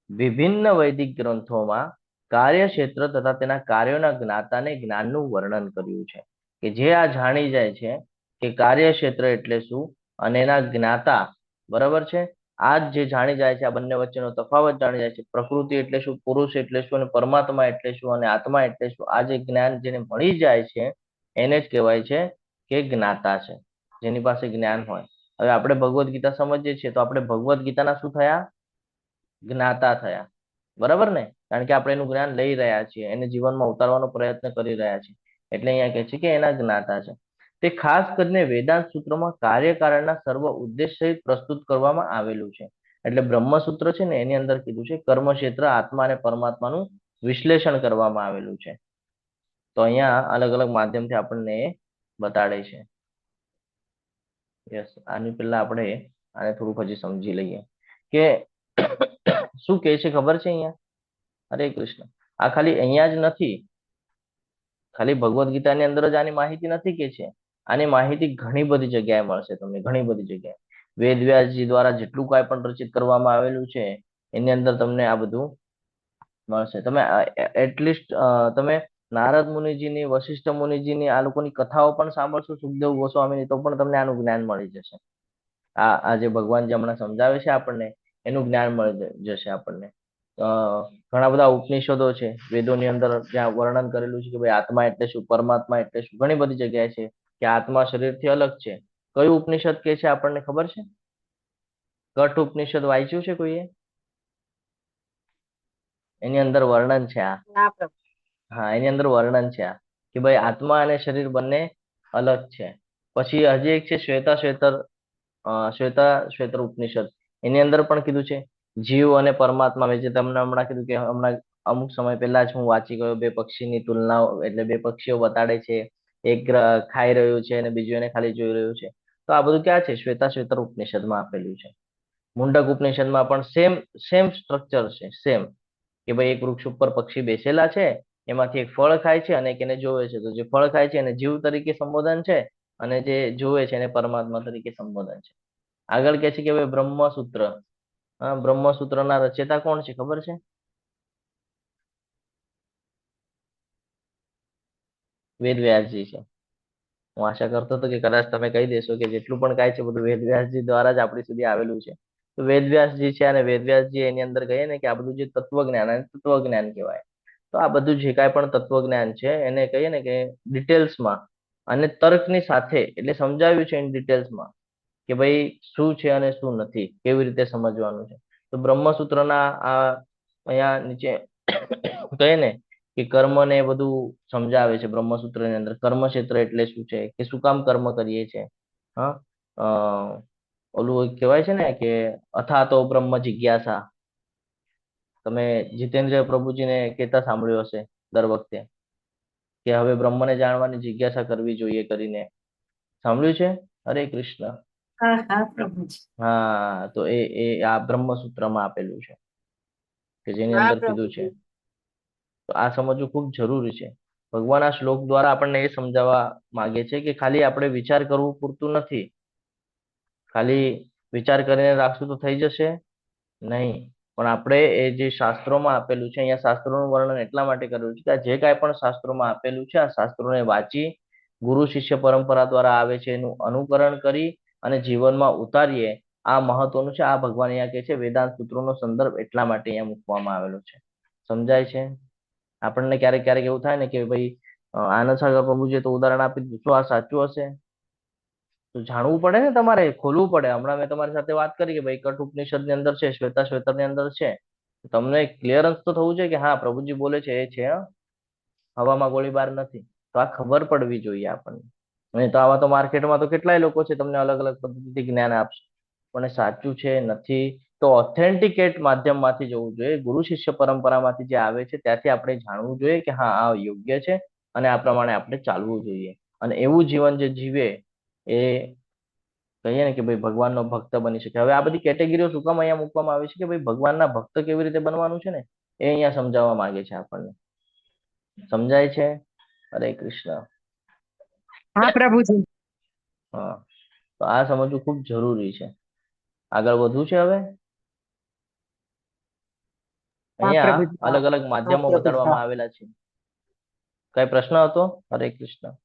વિભિન્ન વૈદિક ગ્રંથોમાં કાર્યક્ષેત્ર તથા તેના કાર્યોના જ્ઞાતાને જ્ઞાનનું વર્ણન કર્યું છે. કે જે આ જાણી જાય છે કે કાર્યક્ષેત્ર એટલે શું અને એના જ્ઞાતા, બરાબર છે, આ જ જે જાણી જાય છે, આ બંને વચ્ચેનો તફાવત જાણી જાય છે. પ્રકૃતિ એટલે શું, પુરુષ એટલે શું, અને પરમાત્મા એટલે શું, અને આત્મા એટલે શું, આ જે જ્ઞાન જેને મળી જાય છે એને જ કહેવાય છે કે જ્ઞાતા છે, જેની પાસે જ્ઞાન હોય. હવે આપણે ભગવદ્ ગીતા સમજીએ છીએ તો આપણે ભગવદ્ ગીતાના શું થયા? જ્ઞાતા થયા. બરાબર ને? કારણ કે આપણે એનું જ્ઞાન લઈ રહ્યા છીએ, એને જીવનમાં ઉતારવાનો પ્રયત્ન કરી રહ્યા છીએ. એટલે અહીંયા કહે છે કે એના જ્ઞાતા છે. તે ખાસ કરીને વેદાંત સૂત્રોમાં કાર્યકારણના સર્વ ઉદ્દેશ સહિત પ્રસ્તુત કરવામાં આવેલું છે. એટલે બ્રહ્મસૂત્ર છે ને એની અંદર કીધું છે કર્મક્ષેત્ર, આત્મા અને પરમાત્માનું વિશ્લેષણ કરવામાં આવેલું છે. તો અહીંયા અલગ અલગ માધ્યમથી આપણને બતાડે છે. યસ, આની પહેલા આપણે આને થોડુંક હજી સમજી લઈએ કે શું કહે છે ખબર છે અહીંયા? હરે કૃષ્ણ. આ ખાલી અહીંયા જ નથી, ખાલી ભગવદ્ ગીતાની અંદર જ આની માહિતી નથી કે છે. આની માહિતી ઘણી બધી જગ્યાએ મળશે તમને, ઘણી બધી જગ્યાએ. વેદ વ્યાસજી દ્વારા જેટલું કાંઈ પણ રચિત કરવામાં આવેલું છે એની અંદર તમને આ બધું મળશે. તમે એટલીસ્ટ તમે નારદ મુનિજીની, વશિષ્ઠ મુનિજીની આ લોકોની કથાઓ પણ સાંભળશો, સુખદેવ ગોસ્વામીની, તો પણ તમને આનું જ્ઞાન મળી જશે. આ જે ભગવાન જે હમણાં સમજાવે છે આપણને એનું જ્ઞાન મળી જશે આપણને. ઘણા બધા ઉપનિષદો છે વેદોની અંદર જ્યાં વર્ણન કરેલું છે કે ભાઈ આત્મા એટલે શું, પરમાત્મા એટલે શું. ઘણી બધી જગ્યાએ છે કે આત્મા શરીરથી અલગ છે. કયું ઉપનિષદ કે છે આપણને ખબર છે? કઠ ઉપનિષદ વાંચ્યું છે કોઈએ? એની અંદર વર્ણન છે આ. ના પ્રભુ. હા, એની અંદર વર્ણન છે આ કે ભાઈ આત્મા અને શરીર બંને અલગ છે. પછી હજી એક છે શ્વેતા ઉપનિષદ. એની અંદર પણ કીધું છે જીવ અને પરમાત્મા. મેં જે તમને હમણાં કીધું કે હમણાં અમુક સમય પહેલા જ હું વાંચી ગયો, બે પક્ષીની તુલનાઓ, એટલે બે પક્ષીઓ બતાડે છે, એક ખાઈ રહ્યું છે અને બીજું એને ખાલી જોઈ રહ્યું છે. તો આ બધું ક્યાં છે? શ્વેતા ઉપનિષદમાં આપેલું છે. મુંડક ઉપનિષદમાં પણ સેમ સ્ટ્રક્ચર છે, સેમ. કે ભાઈ એક વૃક્ષ ઉપર પક્ષી બેસેલા છે, એમાંથી એક ફળ ખાય છે અને એક એને જોવે છે. તો જે ફળ ખાય છે એને જીવ તરીકે સંબોધન છે અને જે જોવે છે એને પરમાત્મા તરીકે સંબોધન છે. આગળ કે છે કે ભાઈ બ્રહ્મસૂત્ર. બ્રહ્મસૂત્રના રચયિતા કોણ છે ખબર છે? વેદ વ્યાસજી છે. હું આશા કરતો હતો કે કદાચ તમે કહી દેશો કે જેટલું પણ કાંઈ છે બધું વેદ વ્યાસજી દ્વારા જ આપણી સુધી આવેલું છે. તો વેદ વ્યાસજી છે અને વેદ વ્યાસજી એની અંદર કહીએ ને કે આ બધું જે તત્વજ્ઞાન કહેવાય. તો આ બધું જે કાંઈ પણ તત્વજ્ઞાન છે એને કહીએ ને કે ડિટેલ્સમાં અને તર્કની સાથે એટલે સમજાવ્યું છે ઇન ડિટેલ્સમાં કે ભાઈ શું છે અને શું નથી, કેવી રીતે સમજવાનું છે. તો બ્રહ્મસૂત્રના આ અહીંયા નીચે કહે ને કે કર્મ ને એ બધું સમજાવે છે બ્રહ્મસૂત્રની અંદર. કર્મક્ષેત્ર એટલે શું છે, કે શું કામ કર્મ કરીએ છીએ. હા, ઓલું કહેવાય છે ને કે અથાતો બ્રહ્મ જિજ્ઞાસા. તમે જીતેન્દ્ર પ્રભુજીને કહેતા સાંભળ્યું હશે દર વખતે કે હવે બ્રહ્મને જાણવાની જિજ્ઞાસા કરવી જોઈએ કરીને. સાંભળ્યું છે? હરે કૃષ્ણ. હા હા પ્રભુજી. હા, તો એ આ બ્રહ્મસૂત્રમાં આપેલું છે કે જેની અંદર કીધું છે. તો આ સમજવું ખૂબ જરૂરી છે. ભગવાન આ શ્લોક દ્વારા આપણને એ સમજાવવા માંગે છે કે ખાલી આપણે વિચાર કરવું પૂરતું નથી. ખાલી વિચાર કરીને રાખશું તો થઈ જશે નહીં, પણ આપણે એ જે શાસ્ત્રોમાં આપેલું છે, અહીંયા શાસ્ત્રોનું વર્ણન એટલા માટે કર્યું છે કે જે કાંઈ પણ શાસ્ત્રોમાં આપેલું છે આ શાસ્ત્રોને વાંચી ગુરુ શિષ્ય પરંપરા દ્વારા આવે છે એનું અનુકરણ કરી અને જીવનમાં ઉતારીએ. આ મહત્વનું છે. આ ભગવાન અહીંયા કહે છે વેદાંત સૂત્રોનો સંદર્ભ એટલા માટે અહીંયા મૂકવામાં આવેલો છે. સમજાય છે? આપણને ક્યારેક ક્યારેક એવું થાય ને કે ભાઈ આનંદ સાગર પ્રભુજીએ તો ઉદાહરણ આપી દીધું, શું આ સાચું હશે? તો જાણવું પડે ને, તમારે ખોલવું પડે. હમણાં મેં તમારી સાથે વાત કરી કે ભાઈ કઠ ઉપનિષદ ની અંદર છે, શ્વેતાની અંદર છે. તમને ક્લિયરન્સ તો થવું જોઈએ કે હા પ્રભુજી બોલે છે એ છે, હવામાં ગોળીબાર નથી. તો આ ખબર પડવી જોઈએ આપણને. નહીં તો આવા તો માર્કેટમાં તો કેટલાય લોકો છે તમને અલગ અલગ પદ્ધતિથી જ્ઞાન આપશે, પણ એ સાચું છે નથી તો ઓથેન્ટિકેટ માધ્યમમાંથી જવું જોઈએ, ગુરુ શિષ્ય પરંપરામાંથી જે આવે છે ત્યાંથી આપણે જાણવું જોઈએ કે હા આ યોગ્ય છે અને આ પ્રમાણે આપણે ચાલવું જોઈએ. અને એવું જીવન જે જીવે એ કહીએ ને કે ભાઈ ભગવાનનો ભક્ત બની શકે. હવે આ બધી કેટેગરીઓ શું કામ અહીંયા મૂકવામાં આવી છે કે ભાઈ ભગવાનના ભક્ત કેવી રીતે બનવાનું છે ને એ અહીંયા સમજાવવા માંગે છે આપણને. સમજાય છે? હરે કૃષ્ણ. હા પ્રભુજી. હા, તો આ સમજવું ખૂબ જરૂરી છે. આગળ વધવું છે હવે. હા અહીંયા પ્રભુજી. અલગ અલગ માધ્યમો બતાડવામાં આવેલા છે. કઈ પ્રશ્ન હતો? હરે કૃષ્ણ.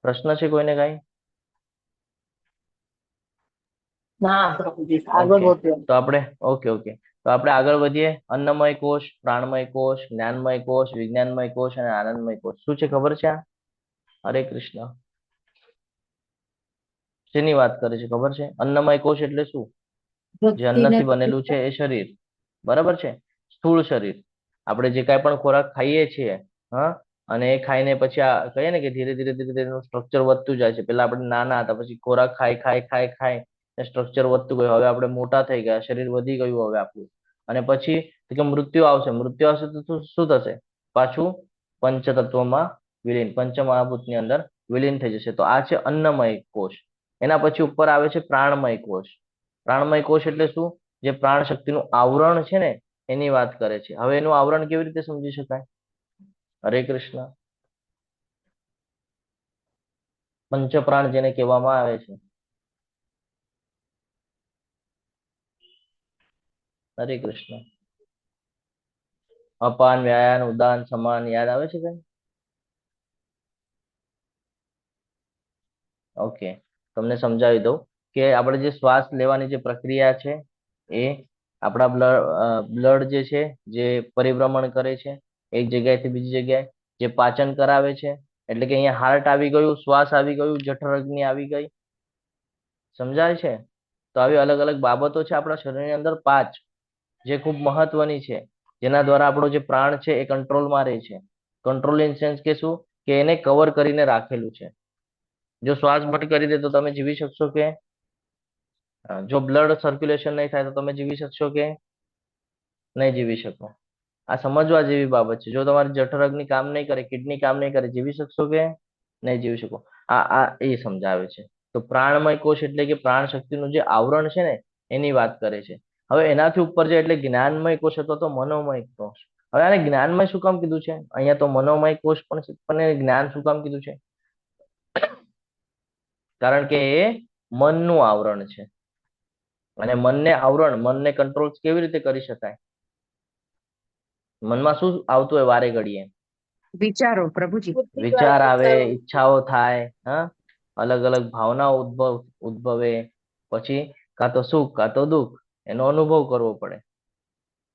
પ્રશ્ન છે કોઈને કઈ? ના પ્રભુજી આગળ ઓકે, વધ્યો. તો આપણે તો આપણે આગળ વધીએ. અન્નમય કોષ, પ્રાણમય કોષ, જ્ઞાનમય કોષ, વિજ્ઞાનમય કોષ અને આનંદમય કોષ. શું છે ખબર છે આ? હરે કૃષ્ણ. શેની વાત કરે છે ખબર છે? અન્નમય કોષ એટલે શું? જે અન્નથી બનેલું છે એ શરીર, બરાબર છે? સ્થૂળ શરીર. આપણે જે કાંઈ પણ ખોરાક ખાઈએ છીએ, હા, અને એ ખાઈને પછી આ કહીએ ને કે ધીરે ધીરે ધીરે ધીરે એનું સ્ટ્રક્ચર વધતું જાય છે. પેલા આપણે નાના હતા, પછી ખોરાક ખાઈ સ્ટ્રક્ચર વધતું ગયું. હવે આપણે મોટા થઈ ગયા, શરીર વધી ગયું હવે આપણું. અને પછી તો કે મૃત્યુ આવશે તો શું થશે? પાછું પંચતત્વમાં વિલીન, પંચમહાભૂતની અંદર વિલીન થઈ જશે. તો આ છે અન્નમય કોષ. એના પછી ઉપર આવે છે પ્રાણમય કોષ. પ્રાણમય કોષ એટલે શું? જે પ્રાણ શક્તિનું આવરણ છે ને એની વાત કરે છે. હવે એનું આવરણ કેવી રીતે સમજી શકાય? હરે કૃષ્ણ. પંચપ્રાણ જેને કહેવામાં આવે છે. હરે કૃષ્ણ. અપાન, વ્યાયાન, ઉદાન, સમાન યાદ આવે છે કઈ? ઓકે, તમને સમજાવી દઉં કે આપણે જે શ્વાસ લેવાની જે પ્રક્રિયા છે એ આપણા બ્લડ જે છે જે પરિભ્રમણ કરે છે એક જગ્યાએથી બીજી જગ્યાએ, જે પાચન કરાવે છે. એટલે કે અહીંયા હાર્ટ આવી ગયું, શ્વાસ આવી ગયું, જઠરાગ્નિ આવી ગઈ. સમજાય છે? તો આવી અલગ અલગ બાબતો છે આપણા શરીરની અંદર 5 જે ખૂબ મહત્વની છે, જેના દ્વારા આપણો જે પ્રાણ છે એ કંટ્રોલમાં રહે છે. કંટ્રોલ ઇન સેન્સ કે શું? કે એને કવર કરીને રાખેલું છે. જો શ્વાસ બંધ કરી દે તો તમે જીવી શકશો કે? જો બ્લડ સર્ક્યુલેશન નહીં થાય તો તમે જીવી શકશો કે? નહીં જીવી શકો. આ સમજવા જેવી બાબત છે. જો તમારી જઠરાગ્નિ કામ નહીં કરે, કિડની કામ નહીં કરે, જીવી શકશો કે? નહીં જીવી શકો. આ એ સમજાવે છે. તો પ્રાણમય કોષ એટલે કે પ્રાણ શક્તિનું જે આવરણ છે ને એની વાત કરે છે. હવે એનાથી ઉપર છે એટલે જ્ઞાનમય કોષ અથવા તો મનોમય કોષ. હવે આને જ્ઞાનમય શું કામ કીધું છે? અહીંયા તો મનોમય કોષ પણ છે, પણ એને જ્ઞાન શું કામ કીધું છે? કારણ કે એ મનનું આવરણ છે. અને મનને કંટ્રોલ કેવી રીતે કરી શકાય? મનમાં શું આવતું હોય વારે ઘડીએ? વિચારો પ્રભુજી. વિચાર આવે, ઈચ્છાઓ થાય, હા, અલગ અલગ ભાવનાઓ ઉદ્ભવે, પછી કાં તો સુખ કાં તો દુઃખ એનો અનુભવ કરવો પડે.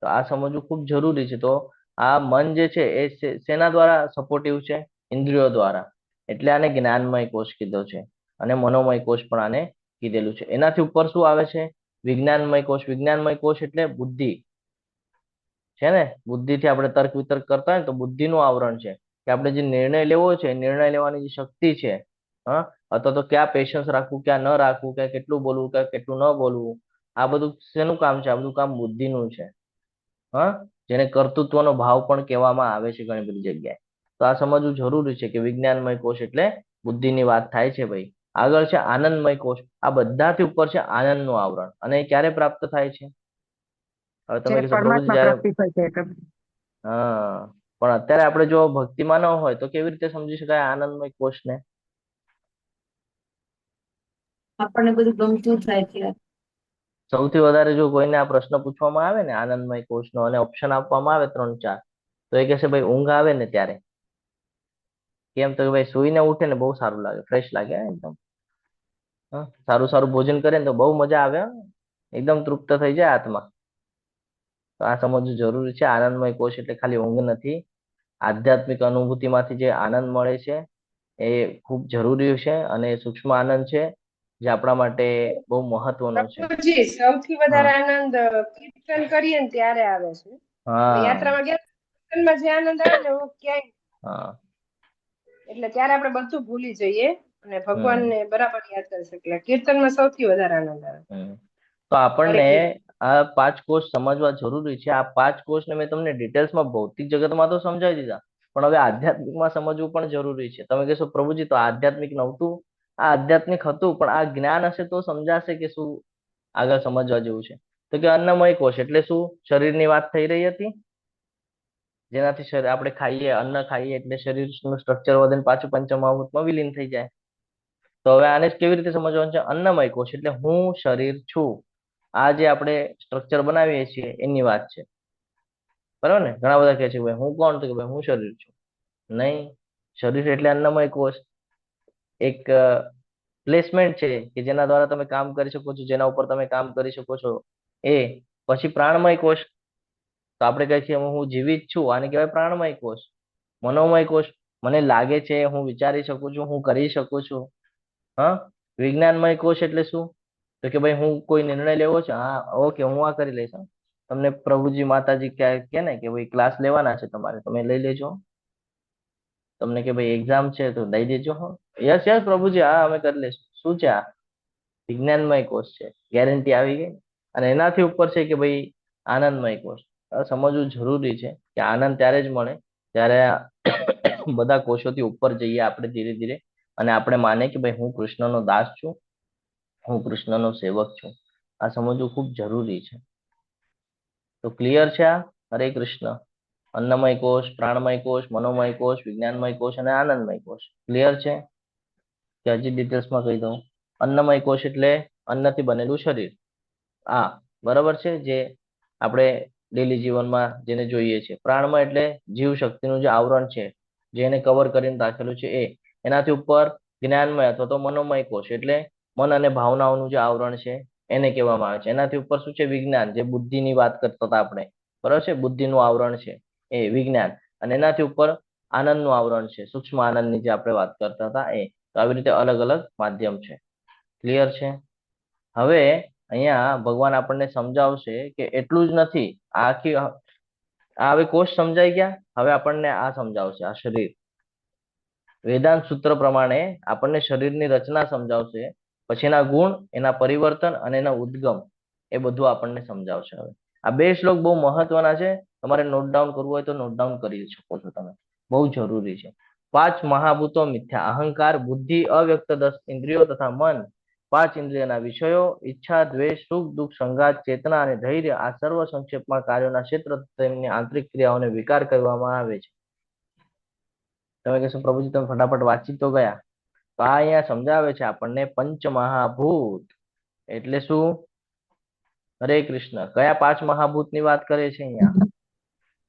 તો આ સમજવું ખૂબ જરૂરી છે. તો આ મન જે છે એ શેના દ્વારા સપોર્ટિવ છે? ઇન્દ્રિયો દ્વારા. એટલે આને જ્ઞાનમય કોષ કીધો છે અને મનોમય કોષ પણ આને કીધેલું છે. એનાથી ઉપર શું આવે છે? વિજ્ઞાનમય કોષ. વિજ્ઞાનમય કોષ એટલે બુદ્ધિ છે ને. બુદ્ધિથી આપણે તર્ક વિતર્ક કરતા હોય ને તો બુદ્ધિનું આવરણ છે કે આપણે જે નિર્ણય લેવો છે, નિર્ણય લેવાની જે શક્તિ છે, હા, અથવા તો ક્યાં પેશન્સ રાખવું, ક્યાં ન રાખવું, ક્યાં કેટલું બોલવું, ક્યાં કેટલું ન બોલવું, આ બધું શેનું કામ છે? આ બધું કામ બુદ્ધિનું છે. હા, જેને કર્તૃત્વનો ભાવ પણ કહેવામાં આવે છે ઘણી બધી જગ્યાએ. તો આ સમજવું જરૂરી છે કે વિજ્ઞાનમય કોષ એટલે બુદ્ધિની વાત થાય છે ભાઈ. આગળ છે આનંદમય કોષ. આ બધાથી ઉપર છે આનંદનું આવરણ. અને એ ક્યારે પ્રાપ્ત થાય છે? હવે તમે કહેશો પ્રભુજી પરમાત્મા જયારે, પ્રાપ્તિ થાય છે પ્રભુ. હા, પણ અત્યારે આપણે જો ભક્તિમાં ન હોય તો કેવી રીતે સમજી શકાય આનંદમય કોષને? આપણને બધું ગમતું થાય છે. સૌથી વધારે જો કોઈને આ પ્રશ્ન પૂછવામાં આવે ને આનંદમય કોષનો અને ઓપ્શન આપવામાં આવે 3-4, તો એ કહેશે ભાઈ ઊંઘ આવે ને ત્યારે. કેમ? તો ભાઈ સુઈને ઉઠે ને બહુ સારું લાગે, ફ્રેશ લાગે એકદમ. સારું સારું ભોજન કરે ને તો બહુ મજા આવે, એકદમ તૃપ્ત થઈ જાય આત્મા. તો આ સમજવું જરૂરી છે. આનંદમય કોષ એટલે ખાલી ઊંઘ નથી. આધ્યાત્મિક અનુભૂતિમાંથી જે આનંદ મળે છે એ ખૂબ જરૂરી છે અને સૂક્ષ્મ આનંદ છે જે આપણા માટે બહુ મહત્વનો છે. પ્રભુજી સૌથી હા વધારે આનંદ કીર્તન કરીએ ને ત્યારે આવે છે. હા યાત્રામાં ગયા કીર્તનમાં જે આનંદ આવે ને એવું ક્યાંય, હા એટલે ત્યારે આપણે બધું ભૂલી જઈએ. અને ભગવાનને બરાબર યાદ કરી શકે. એટલે કીર્તનમાં સૌથી વધારે આનંદ આવે. તો આપણને હરે આ 5 કોષ સમજવા જરૂરી છે. આ 5 કોષને મેં તમને ડિટેલ્સમાં ભૌતિક જગતમાં તો સમજાવી દીધા, પણ હવે આધ્યાત્મિકમાં સમજવું પણ જરૂરી છે. તમે કહેશો પ્રભુજી તો આધ્યાત્મિક નહોતું. આ આધ્યાત્મિક હતું, પણ આ જ્ઞાન હશે તો સમજાશે કે શું આગળ સમજવા જેવું છે. તો કે અન્નમય કોષ એટલે શું? શરીરની વાત થઈ રહી હતી, જેનાથી આપણે ખાઈએ, અન્ન ખાઈએ એટલે શરીરનું સ્ટ્રક્ચર વધે, પાછું પંચમહાભૂતમાં વિલીન થઈ જાય. તો હવે આને કેવી રીતે સમજવાનું છે? અન્નમય કોષ એટલે હું શરીર છું. આ જે આપણે સ્ટ્રક્ચર બનાવીએ છીએ એની વાત છે, બરાબર ને? ઘણા બધા કહે છે ભાઈ હું કોણ? તો કે ભાઈ હું શરીર છું. નહીં, શરીર એટલે અન્નમય કોષ એક પ્લેસમેન્ટ છે કે જેના દ્વારા તમે કામ કરી શકો છો, જેના ઉપર તમે કામ કરી શકો છો. એ પછી પ્રાણમય કોષ, તો આપણે કહીએ છીએ હું જીવિત છું, આને કહેવાય પ્રાણમય કોષ. મનોમય કોષ, મને લાગે છે, હું વિચારી શકું છું, હું કરી શકું છું. હા, વિજ્ઞાનમય કોષ એટલે શું? તો કે ભાઈ હું કોઈ નિર્ણય લેવો છે, હા ઓકે હું આ કરી લઈશ. તમને પ્રભુજી માતાજી કે ને કે ભાઈ ક્લાસ લેવાના છે તમારે, તમે લઈ લેજો. તમને કે ભાઈ એક્ઝામ છે તો દઈ દેજો. યસ યસ પ્રભુજી, હા અમે કરી લઈશું. શું છે આ? વિજ્ઞાનમય કોષ છે. ગેરંટી આવી ગઈ. અને એનાથી ઉપર છે કે ભાઈ આનંદમય કોષ. સમજવું જરૂરી છે કે આનંદ ત્યારે જ મળે ત્યારે બધા કોષોથી ઉપર જઈએ આપણે ધીરે ધીરે, અને આપણે માને કે ભાઈ હું કૃષ્ણનો દાસ છું, હું કૃષ્ણનો સેવક છું. આ સમજવું ખૂબ જરૂરી છે. તો ક્લિયર છે આ? હરે કૃષ્ણ. અન્નમય કોષ, પ્રાણમય કોષ, મનોમય કોષ, વિજ્ઞાનમય કોષ અને આનંદમય કોષ. ક્લિયર છે કે હજી ડિટેલ્સમાં કહી દઉં? અન્નમય કોષ એટલે અન્નથી બનેલું શરીર. આ બરાબર છે, જે આપણે ડેલી જીવનમાં જેને જોઈએ છે. પ્રાણમય એટલે જીવ શક્તિનું જે આવરણ છે, જેને કવર કરીને રાખેલું છે એ. એનાથી ઉપર જ્ઞાનમય અથવા તો મનોમય કોષ એટલે મન અને ભાવનાઓનું જે આવરણ છે એને કહેવામાં આવે છે. એનાથી ઉપર શું છે? વિજ્ઞાન, જે બુદ્ધિની વાત કરતા હતા આપણે, બરાબર છે, બુદ્ધિનું આવરણ છે એ વિજ્ઞાન. અને એનાથી ઉપર આનંદનું આવરણ છે, સૂક્ષ્મ આનંદની જે આપણે વાત કરતા હતા એ. તો આવી રીતે અલગ અલગ માધ્યમ છે. ક્લિયર છે? હવે અહીંયા ભગવાન આપણને સમજાવશે કે એટલું જ નથી, આખી આ હવે કોષ સમજાઈ ગયા. હવે આપણને આ સમજાવશે, આ શરીર. વેદાંત સૂત્ર પ્રમાણે આપણને શરીરની રચના સમજાવશે, પછી એના ગુણ, એના પરિવર્તન અને એના ઉદ્ગમ, એ બધું આપણને સમજાવશે. હવે આ 2 શ્લોક બહુ મહત્વના છે. તમારે નોટ ડાઉન કરવું હોય તો નોટ ડાઉન કરી શકો છો તમે, બહુ જરૂરી છે. 5 મહાભૂતો મિથ્યા, અહંકાર, બુદ્ધિ, અવ્યક્ત 10 ઇન્દ્રિયો તથા મન, 5 ઇન્દ્રિયના વિષયો, ઈચ્છા, દ્વેષ, સુખ દુઃખ, સંઘાત, ચેતના અને ધૈર્ય, આ સર્વ સંક્ષેપમાં કાર્યોના ક્ષેત્ર તેમની આંતરિક ક્રિયાઓને વિકાર કહેવામાં આવે છે. તમે કહેશો પ્રભુજી તમે ફટાફટ વાંચી તો ગયા. તો આ અહીંયા સમજાવે છે આપણને પંચ મહાભૂત એટલે શું? હરે કૃષ્ણ. કયા 5 મહાભૂતની વાત કરે છે અહીંયા?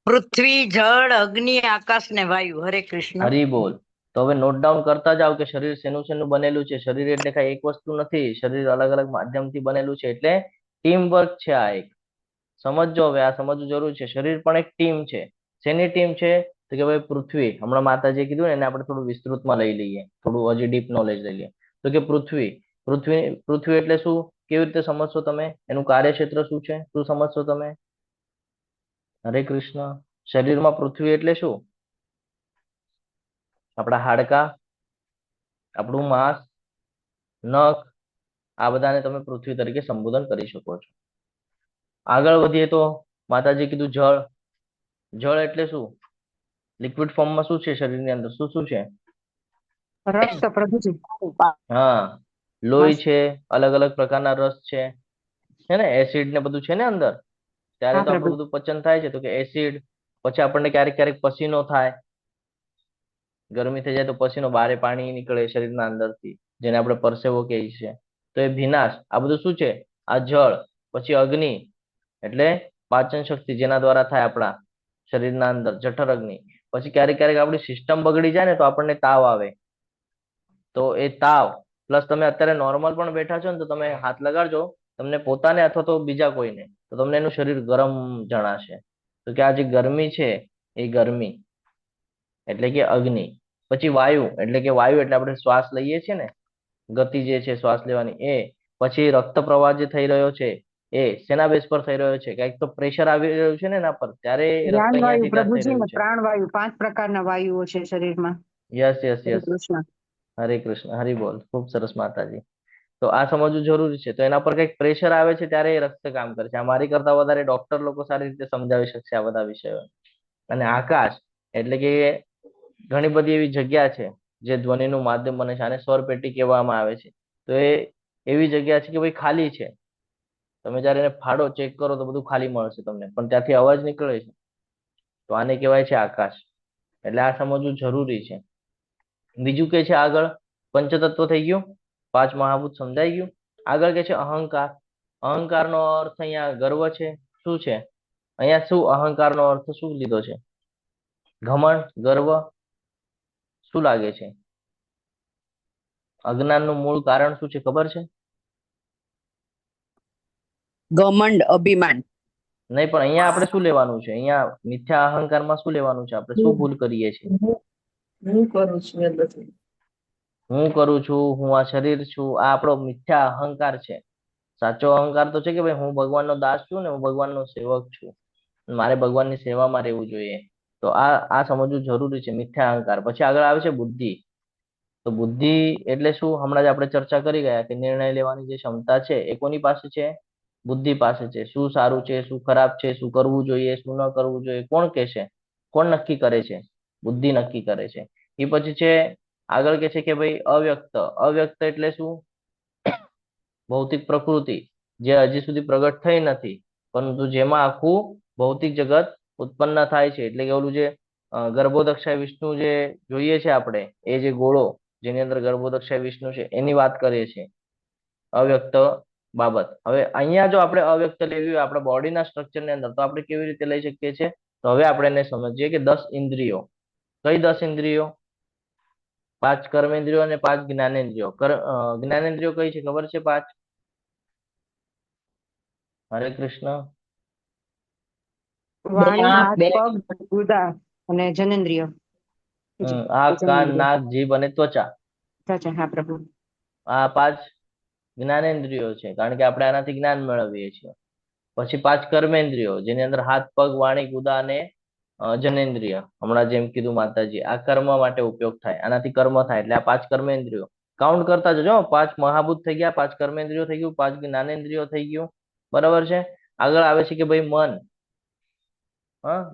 પૃથ્વી, જળ, અગ્નિ, આકાશ ને વાયુ. હરે કૃષ્ણ. હરી બોલ. તો હવે નોટ ડાઉન કરતા જાઓ કે શરીર શેનું શેનું બનેલું છે. શરીર એટલે કઈ એક વસ્તુ નથી, શરીર અલગ અલગ માધ્યમથી બનેલું છે. એટલે ટીમ વર્ક છે આ એક. સમજો, હવે આ સમજવું જરૂર છે. શરીર પણ એક ટીમ છે. શેની ટીમ છે? તો કે ભાઈ પૃથ્વી, હમણાં માતાજીએ કીધું ને એને આપણે થોડું વિસ્તૃતમાં લઈ લઈએ, થોડું હજી ડીપ નોલેજ લઈ લઈએ. તો કે પૃથ્વી એટલે શું? કેવી રીતે સમજશો તમે? એનું કાર્યક્ષેત્ર શું છે? શું સમજશો તમે? હરે કૃષ્ણ. શરીરમાં પૃથ્વી એટલે શું? આપણા હાડકા, આપણું માંસ, નખ, આ બધાને તમે પૃથ્વી તરીકે સંબોધન કરી શકો છો. આગળ વધીએ તો માતાજી કીધું જળ. જળ એટલે શું? લિક્વિડ ફોર્મમાં શું છે શરીરની અંદર? શું શું છે? રક્ત પ્રભુજી. હા, લોહી છે, અલગ અલગ પ્રકારના રસ છે ને, એસિડ ને બધું છે ને અંદર. ત્યારે તો આપણું બધું પચન થાય છે. તો કે એસિડ, પછી આપણને ક્યારેક ક્યારેક પસીનો થાય, ગરમી થઈ જાય તો પસીનો, બારે પાણી નીકળે શરીરના અંદરથી, જેને આપણે પરસેવો કહીએ છીએ. તો એ ભીનાશ, આ બધું શું છે? આ જળ. પછી અગ્નિ એટલે પાચન શક્તિ, જેના દ્વારા થાય આપણા શરીરના અંદર, જઠર અગ્નિ. પછી ક્યારેક ક્યારેક આપણી સિસ્ટમ બગડી જાય ને તો આપણને તાવ આવે. તો એ તાવ પ્લસ તમે અત્યારે નોર્મલ પણ બેઠા છો ને તો તમે હાથ લગાડજો તમને પોતાને અથવા તો બીજા કોઈને, તો તમને એનું શરીર ગરમ જણાશે. તો કે આ જે ગરમી છે એ ગરમી એટલે કે અગ્નિ. પછી વાયુ એટલે કે આપણે શ્વાસ લઈએ છીએ ને, ગતિ જે છે શ્વાસ લેવાની એ. પછી રક્ત પ્રવાહ જે થઈ રહ્યો છે એ શેના બેઝ પર થઈ રહ્યો છે? કઈક તો પ્રેશર આવી રહ્યું છે ને એના પર, ત્યારે રક્ત અહીંયાથી ત્યાં થઈ રહ્યું છે. પ્રાણવાયુ, 5 પ્રકારના વાયુઓ છે શરીરમાં. Yes yes yes. Krishna. Hare Krishna, Hari બોલ. ખૂબ સરસ માતાજી. તો આ સમજવું જરૂરી છે. તો એના પર કઈક પ્રેશર આવે છે ત્યારે એ રસ્તે કામ કરે છે. આ મારી કરતા વધારે ડોક્ટર લોકો સારી રીતે સમજાવી શકશે આ બધા વિષયો. અને આકાશ એટલે કે ઘણી બધી એવી જગ્યા છે જે ધ્વનિનું માધ્યમ બને છે. આને સ્વર પેટી કહેવામાં આવે છે. તો એ એવી જગ્યા છે કે ભાઈ ખાલી છે. તમે જયારે એને ફાડો ચેક કરો તો બધું ખાલી મળશે તમને, પણ ત્યાંથી અવાજ નીકળે છે. તો આને કહેવાય છે આકાશ. એટલે આ સમજવું જરૂરી છે. બીજું કે છે આગળ પંચતત્વ થઈ ગયું, પાંચ મહાભૂત સમજાઈ ગયું. આગળ કે છે અહંકાર. અહંકારનો અર્થ અહીંયા ગર્વ છે. શું છે અહીંયા? શું અહંકારનો અર્થ શું લીધો છે? ઘમંડ, ગર્વ. શું લાગે છે? અજ્ઞાનનું મૂળ કારણ શું છે ખબર છે? ઘમંડ, અભિમાન. નહીં, પણ અહીંયા આપણે શું લેવાનું છે? અહીંયા મિથ્યા અહંકારમાં શું લેવાનું છે? આપણે શું ભૂલ કરીએ છીએ? હું કરું છું એ બધું. હું કરું છું, હું આ શરીર છું, આ આપણો મિથ્યા અહંકાર છે. સાચો અહંકાર તો છે કે ભાઈ હું ભગવાનનો દાસ છું ને હું ભગવાનનો સેવક છું, મારે ભગવાનની સેવામાં રહેવું જોઈએ. તો આ સમજવું જરૂરી છે, મિથ્યા અહંકાર. પછી આગળ આવે છે બુદ્ધિ. તો બુદ્ધિ એટલે શું? હમણાં જ આપણે ચર્ચા કરી ગયા કે નિર્ણય લેવાની જે ક્ષમતા છે એ કોની પાસે છે? બુદ્ધિ પાસે છે. શું સારું છે, શું ખરાબ છે, શું કરવું જોઈએ, શું ન કરવું જોઈએ, કોણ કે છે? કોણ નક્કી કરે છે? બુદ્ધિ નક્કી કરે છે. એ પછી છે આગળ કે છે કે ભાઈ અવ્યક્ત. અવ્યક્ત એટલે શું? ભૌતિક પ્રકૃતિ જે હજી સુધી પ્રગટ થઈ નથી, પરંતુ જેમાં આખું ભૌતિક જગત ઉત્પન્ન થાય છે. એટલે કે ઓલું જે ગર્ભોદક્ષાય વિષ્ણુ જે જોઈએ છે આપણે, એ જે ગોળો જેની અંદર ગર્ભોદક્ષાય વિષ્ણુ છે એની વાત કરીએ છીએ, અવ્યક્ત બાબત. હવે અહીંયા જો આપણે અવ્યક્ત લેવી હોય આપણા બોડીના સ્ટ્રક્ચર ની અંદર, તો આપણે કેવી રીતે લઈ શકીએ છીએ? તો હવે આપણે એને સમજીએ કે 10 ઇન્દ્રિયો. કઈ 10 ઇન્દ્રિયો? 5 કર્મેન્દ્રિયો અને 5 જ્ઞાનેન્દ્રિયો. જ્ઞાનેન્દ્રિયો કઈ છે ખબર છે? 5. હરે કૃષ્ણ. વાણી, હાથ, પગ, ગુદા અને જનેન્દ્રિય. આંખ, કાન, નાક, જીભ અને ત્વચા. હા પ્રભુ. આ 5 જ્ઞાનેન્દ્રિયો છે, કારણ કે આપણે આનાથી જ્ઞાન મેળવીએ છીએ. પછી 5 કર્મેન્દ્રિયો, જેની અંદર હાથ, પગ, વાણી, ગુદા અને જનેન્દ્રિય. હમણાં જેમ કીધું માતાજી, આ કર્મ માટે ઉપયોગ થાય, આનાથી કર્મ થાય. એટલે આ 5 કર્મેન્દ્રિયો કાઉન્ટ કરતા જજો. 5 મહાભૂત થઈ ગયા, 5 કર્મેન્દ્રિયો થઈ ગયું, 5 જ્ઞાનેન્દ્રિયો થઈ ગયું. બરાબર છે. આગળ આવે છે કે ભાઈ મન.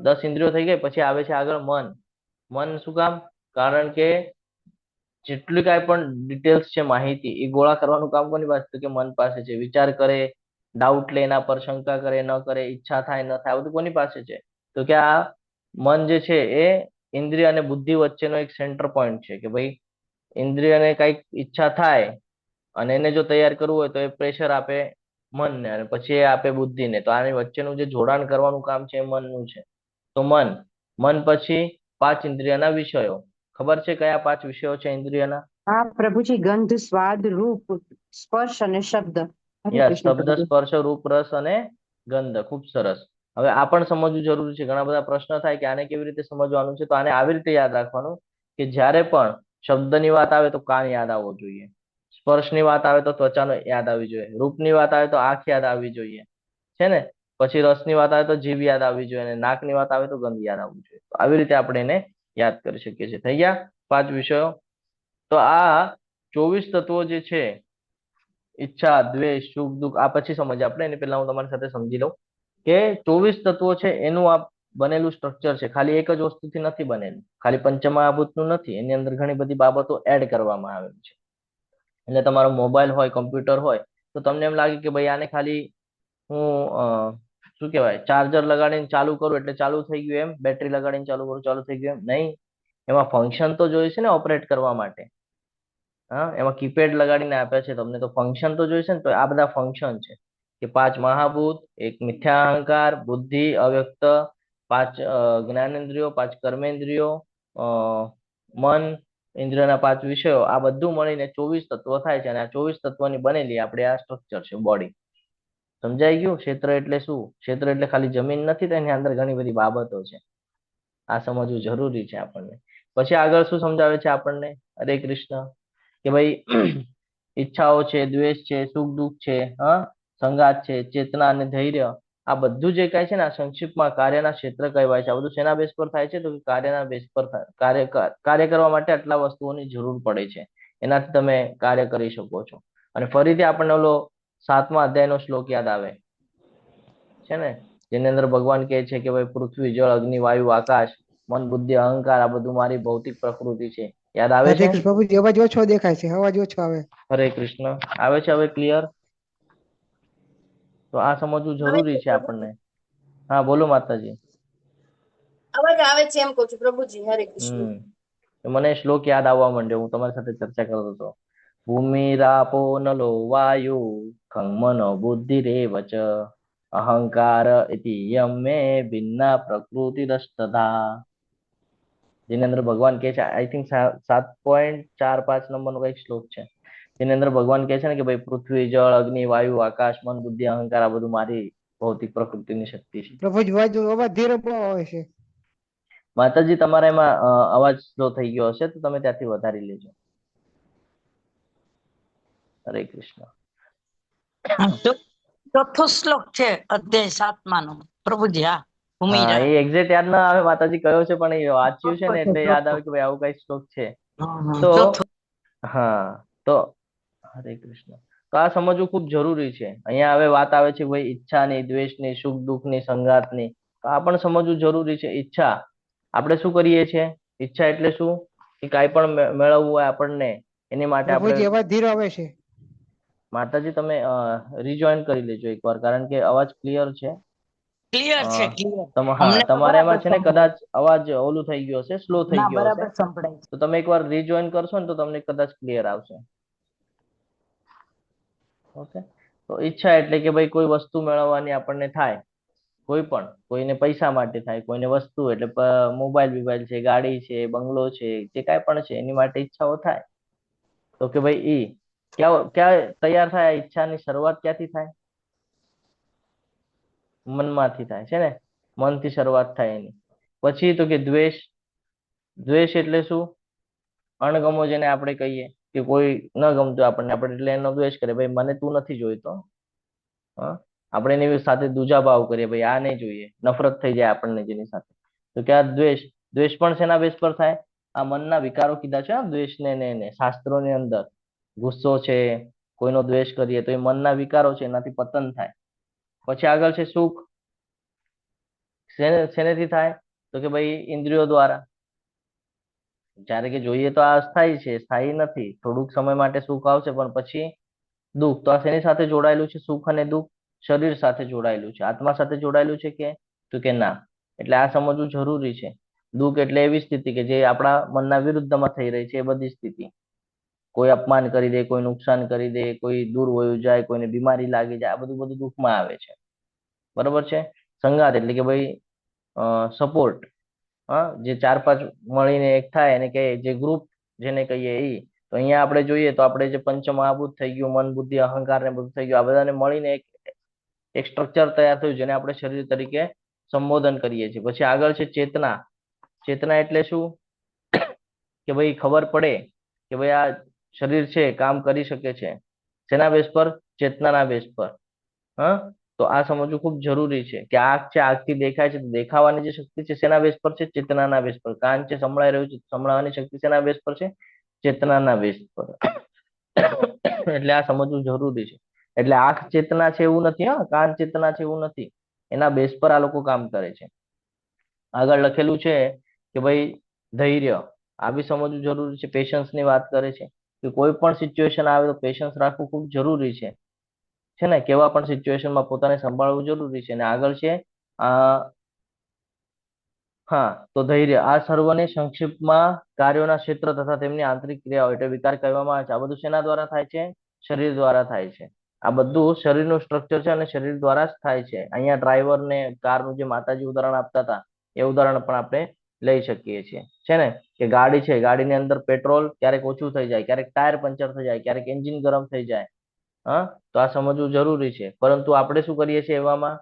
10 ઇન્દ્રિયો થઈ ગઈ. પછી આવે છે આગળ મન. મન શું કામ? કારણ કે જેટલી કાંઈ પણ ડિટેલ્સ છે, માહિતી, એ ગોળા કરવાનું કામ કોની પાસે? તો કે મન પાસે છે. વિચાર કરે, ડાઉટ લે, એના પર શંકા કરે, ન કરે, ઈચ્છા થાય, ન થાય, આ બધું કોની પાસે છે? તો કે આ મન જે છે એ ઇન્દ્રિય અને બુદ્ધિ વચ્ચેનો એક સેન્ટર પોઈન્ટ છે. કે ભાઈ ઇન્દ્રિયને કઈક ઈચ્છા થાય અને એને જો તૈયાર કરવું હોય તો એ પ્રેશર આપે મનને, અને પછી એ આપે બુદ્ધિને. તો આની વચ્ચેનું જે જોડાણ કરવાનું કામ છે એ મનનું છે. તો મન પછી 5 ઇન્દ્રિયના વિષયો. ખબર છે કયા 5 વિષયો છે ઇન્દ્રિયના? હા પ્રભુજી, ગંધ, સ્વાદ, રૂપ, સ્પર્શ અને શબ્દ. હરે યસ, કૃષ્ણ શબ્દ, પ્રભુજી. સ્પર્શ, રૂપ, રસ અને ગંધ. ખૂબ સરસ. હવે આ પણ સમજવું જરૂરી છે. ઘણા બધા પ્રશ્ન થાય કે આને કેવી રીતે સમજવાનું છે. તો આને આવી રીતે યાદ રાખવાનું કે જ્યારે પણ શબ્દની વાત આવે તો કાન યાદ આવવો જોઈએ, સ્પર્શની વાત આવે તો ત્વચાનો યાદ આવવી જોઈએ, રૂપની વાત આવે તો આંખ યાદ આવવી જોઈએ, છે ને? પછી રસની વાત આવે તો જીભ યાદ આવવી જોઈએ, અને નાકની વાત આવે તો ગંધ યાદ આવવું જોઈએ. તો આવી રીતે આપણે એને યાદ કરી શકીએ છીએ. થઈ ગયા 5 વિષયો. તો આ 24 તત્વો જે છે, ઈચ્છા, દ્વેષ, સુખ, દુઃખ, આ પછી સમજ આપણે. એની પહેલા હું તમારી સાથે સમજી લઉં કે 24 તત્વો છે એનું આ બનેલું સ્ટ્રક્ચર છે. ખાલી એક જ વસ્તુથી નથી બનેલું, ખાલી પંચમહાભૂતનું નથી. એની અંદર ઘણી બધી બાબતો એડ કરવામાં આવેલી છે. એટલે તમારો મોબાઈલ હોય, કમ્પ્યુટર હોય, તો તમને એમ લાગે કે ભાઈ આને ખાલી હું શું કહેવાય, ચાર્જર લગાડીને ચાલુ કરું એટલે ચાલુ થઈ ગયું, એમ બેટરી લગાડીને ચાલુ કરું ચાલુ થઈ ગયું, એમ નહીં. એમાં ફંક્શન તો જોઈશે ને ઓપરેટ કરવા માટે. એમાં કીપેડ લગાડીને આપ્યા છે તમને, તો ફંક્શન તો જોઈશે ને. તો આ બધા ફંક્શન છે કે 5 મહાભૂત, એક મિથ્યા અહંકાર, બુદ્ધિ, અવ્યક્ત, 5 જ્ઞાનેન્દ્રિયો, 5 કર્મેન્દ્રિયો, મન, ઇન્દ્રિયના 5 વિષયો, આ બધું મળીને 24 તત્વો થાય છે. અને આ 24 તત્વોની બનેલી આપણે આ સ્ટ્રક્ચર છે બોડી. સમજાઈ ગયું? ક્ષેત્ર એટલે શું? ક્ષેત્ર એટલે ખાલી જમીન નથી, તેની અંદર ઘણી બધી બાબતો છે. આ સમજવું જરૂરી છે આપણને. પછી આગળ શું સમજાવે છે આપણને? હરે કૃષ્ણ. કે ભાઈ ઈચ્છાઓ છે, દ્વેષ છે, સુખ દુઃખ છે, સંગાત છે, ચેતના અને ધૈર્ય, આ બધું જે કાંઈ છે ને, આ સંક્ષિપ્તમાં કાર્યના ક્ષેત્ર કહેવાય છે. આ બધું શેના બેઝ પર થાય છે? તો કાર્યના બેઝ પર કાર્ય કરવા માટે આટલા વસ્તુઓની જરૂર પડે છે. એનાથી તમે કાર્ય કરી શકો છો. અને ફરીથી આપણને ઓલો 7મા અધ્યાયનો શ્લોક યાદ આવે છે ને, જેની અંદર ભગવાન કહે છે કે ભાઈ પૃથ્વી, જળ, અગ્નિ, વાયુ, આકાશ, મન, બુદ્ધિ, અહંકાર આ બધું મારી ભૌતિક પ્રકૃતિ છે. યાદ આવે રાધે છે? કૃષ્ણ પ્રભુજી, અવાજ ઓછો દેખાય છે, અવાજ ઓછો આવે. હરે કૃષ્ણ. આવે છે હવે ક્લિયર? તો આ સમજવું આવે જરૂરી છે છે પ્રભુજી, આપણને. હા બોલો માતાજી. અવાજ આવે છે એમ કહું છું પ્રભુજી. હરે કૃષ્ણ. હમ તો મને શ્લોક યાદ આવવા માંડ્યો, હું તમારી સાથે ચર્ચા કરતો હતો. ભૂમિરાપો નલો વાયુ ખં મનો બુદ્ધિરેવ ચ અહંકાર ઇતિ યમ મે ભિન્ના પ્રકૃતિરસ્તધા. જેની અંદર ભગવાન કહે છે, આઈ થિંક 7.45 નંબરનો કઈક શ્લોક છે, જેની અંદર ભગવાન કહે છે ને કે ભાઈ પૃથ્વી, જળ, અગ્નિ, વાયુ, આકાશ, મન, બુદ્ધિ, અહંકાર આ બધું મારી ભૌતિક પ્રકૃતિની શક્તિ છે. પ્રભુજી અવાજ ધીરે બહુ આવે છે. માતાજી તમારા એમાં અવાજ સ્લો થઈ ગયો હશે તો તમે ત્યાંથી વધારી લેજો. હરે કૃષ્ણ. ચોથો શ્લોક છે અધ્યાય 7માનો પ્રભુજી. હા, હા ભૂમિરા. એ એક્ઝેક્ટ યાદ ના આવે માતાજી કયો છે, પણ એ વાંચ્યું છે ને એટલે યાદ આવે કે ભાઈ આવું કઈ શ્લોક છે. તો ચોથો. હા, તો હરે કૃષ્ણ. તો આ સમજવું ખૂબ જરૂરી છે. અહીંયા હવે વાત આવે છે ભાઈ ઈચ્છાની, દ્વેષની, સુખ દુઃખની, સંગાતની. તો આ પણ સમજવું જરૂરી છે. ઈચ્છા આપણે શું કરીએ છીએ? ઈચ્છા એટલે શું? કે કાંઈ પણ મેળવવું હોય આપણને, એની માટે આપણે પ્રભુજી અવાજ ધીરો આવે છે. માતાજી તમે રિજોઈન કરી લેજો એકવાર, કારણ કે અવાજ ક્લિયર છે. ક્લિયર છે, ક્લિયર. હા, અમને તો તમારે બરાબર એમાં છે ને સંભળાય. કદાચ અવાજ ઓલું થઈ ગયો હશે, સ્લો થઈ ના, ગયો હશે. બરાબર સંભળાય છે. તો તમે એકવાર રિજોઈન કરશો ને તો તમને કદાચ ક્લિયર આવશે. ઓકે. તો ઈચ્છા એટલે કે ભાઈ કોઈ વસ્તુ મેળવવાની આપણને થાય, કોઈ પણ, કોઈને પૈસા માટે થાય, કોઈને વસ્તુ એટલે મોબાઈલ બીબાઈલ છે, ગાડી છે, બંગલો છે, જે કાંઈ પણ છે એની માટે ઈચ્છાઓ થાય. તો કે ભાઈ ઈ ક્યાં તૈયાર થાય? આ ઈચ્છાની શરૂઆત ક્યાંથી થાય? મનમાંથી થાય છે ને, મનથી શરૂઆત થાય એની. પછી તો કે દ્વેષ. દ્વેષ એટલે શું? અણગમો જેને આપણે કહીએ કે કોઈ ન ગમતું આપણને, આપણે એટલે એનો દ્વેષ કરીએ, ભાઈ મને તું નથી જોઈતો. આપણે એની સાથે દુજા ભાવ કરીએ, ભાઈ આ નહીં જોઈએ, નફરત થઈ જાય આપણને જેની સાથે. તો કે આ દ્વેષ. દ્વેષ પણ શેના બેઝ પર થાય? આ મનના વિકારો કીધા છે દ્વેષ ને શાસ્ત્રોની અંદર. ગુસ્સો છે, કોઈનો દ્વેષ કરીએ તો એ મનના વિકારો છે, એનાથી પતન થાય. પછી આગળ છે સુખ. શેનેથી થાય? તો કે ભાઈ ઇન્દ્રિયો દ્વારા. જ્યારે કે જોઈએ તો આ અસ્થાયી છે, સ્થાયી નથી. થોડુંક સમય માટે સુખ આવશે પણ પછી દુઃખ. તો આ શેની સાથે જોડાયેલું છે? સુખ અને દુઃખ શરીર સાથે જોડાયેલું છે. આત્મા સાથે જોડાયેલું છે કે? તો કે ના. એટલે આ સમજવું જરૂરી છે. દુઃખ એટલે એવી સ્થિતિ કે જે આપણા મનના વિરુદ્ધમાં થઈ રહી છે, એ બધી સ્થિતિ. કોઈ અપમાન કરી દે, કોઈ નુકસાન કરી દે, કોઈ દૂર વયું જાય, કોઈને બીમારી લાગી જાય, આ બધું દુઃખમાં આવે છે. બરોબર છે? સંગાત એટલે કે ભાઈ સપોર્ટ. હા, જે 4-5 મળીને એક થાય એને કે જે ગ્રુપ જેને કહીએ એ. તો અહીંયા આપણે જોઈએ તો આપણે જે પંચમહાભૂત થઈ ગયું, મન, બુદ્ધિ, અહંકાર ને બધું થઈ ગયું, આ બધાને મળીને એક સ્ટ્રક્ચર તૈયાર થયું જેને આપણે શરીર તરીકે સંબોધન કરીએ છીએ. પછી આગળ છે ચેતના. ચેતના એટલે શું? કે ભાઈ ખબર પડે કે ભાઈ આ શરીર છે, કામ કરી શકે છે. શેના બેઝ પર? ચેતનાના બેઝ પર. હા, તો આ સમજવું ખૂબ જરૂરી છે કે આંખ છે, આંખથી દેખાય છે, તો દેખાવાની જે શક્તિ છે શેના બેઝ પર છે? ચેતનાના બેઝ પર. કાન છે, સંભળાઈ રહ્યું છે, સંભળાવાની શક્તિ શેના બેઝ પર છે? ચેતનાના બેઝ પર. એટલે આ સમજવું જરૂરી છે. એટલે આંખ ચેતના છે એવું નથી, હા, કાન ચેતના છે એવું નથી. એના બેઝ પર આ લોકો કામ કરે છે. આગળ લખેલું છે કે ભાઈ ધૈર્ય. આ બી સમજવું જરૂરી છે. પેશન્સ ની વાત કરે છે કે કોઈ પણ સિચ્યુએશન આવે તો પેશન્સ રાખવું ખૂબ જરૂરી છે. છે ને, કેવા પણ સિચ્યુએશનમાં પોતાને સંભાળવું જરૂરી છે. અને આગળ છે હા, તો ધૈર્ય. આ સર્વને સંક્ષિપ્તમાં કાર્યોના ક્ષેત્ર તથા તેમની આંતરિક ક્રિયાઓ એટલે વિકાર કહેવામાં આવે છે. આ બધું શેના દ્વારા થાય છે? શરીર દ્વારા થાય છે. આ બધું શરીરનું સ્ટ્રક્ચર છે અને શરીર દ્વારા જ થાય છે. અહીંયા ડ્રાઈવર ને કારનું જે માતાજી ઉદાહરણ આપતા હતા એ ઉદાહરણ પણ આપણે લઈ શકીએ છીએ. છે ને, કે ગાડી છે, ગાડીની અંદર પેટ્રોલ ક્યારેક ઓછું થઈ જાય, ક્યારેક ટાયર પંચર થઈ જાય, ક્યારેક એન્જિન ગરમ થઈ જાય. હા, તો આ સમજવું જરૂરી છે. પરંતુ આપણે શું કરીએ છીએ એવામાં?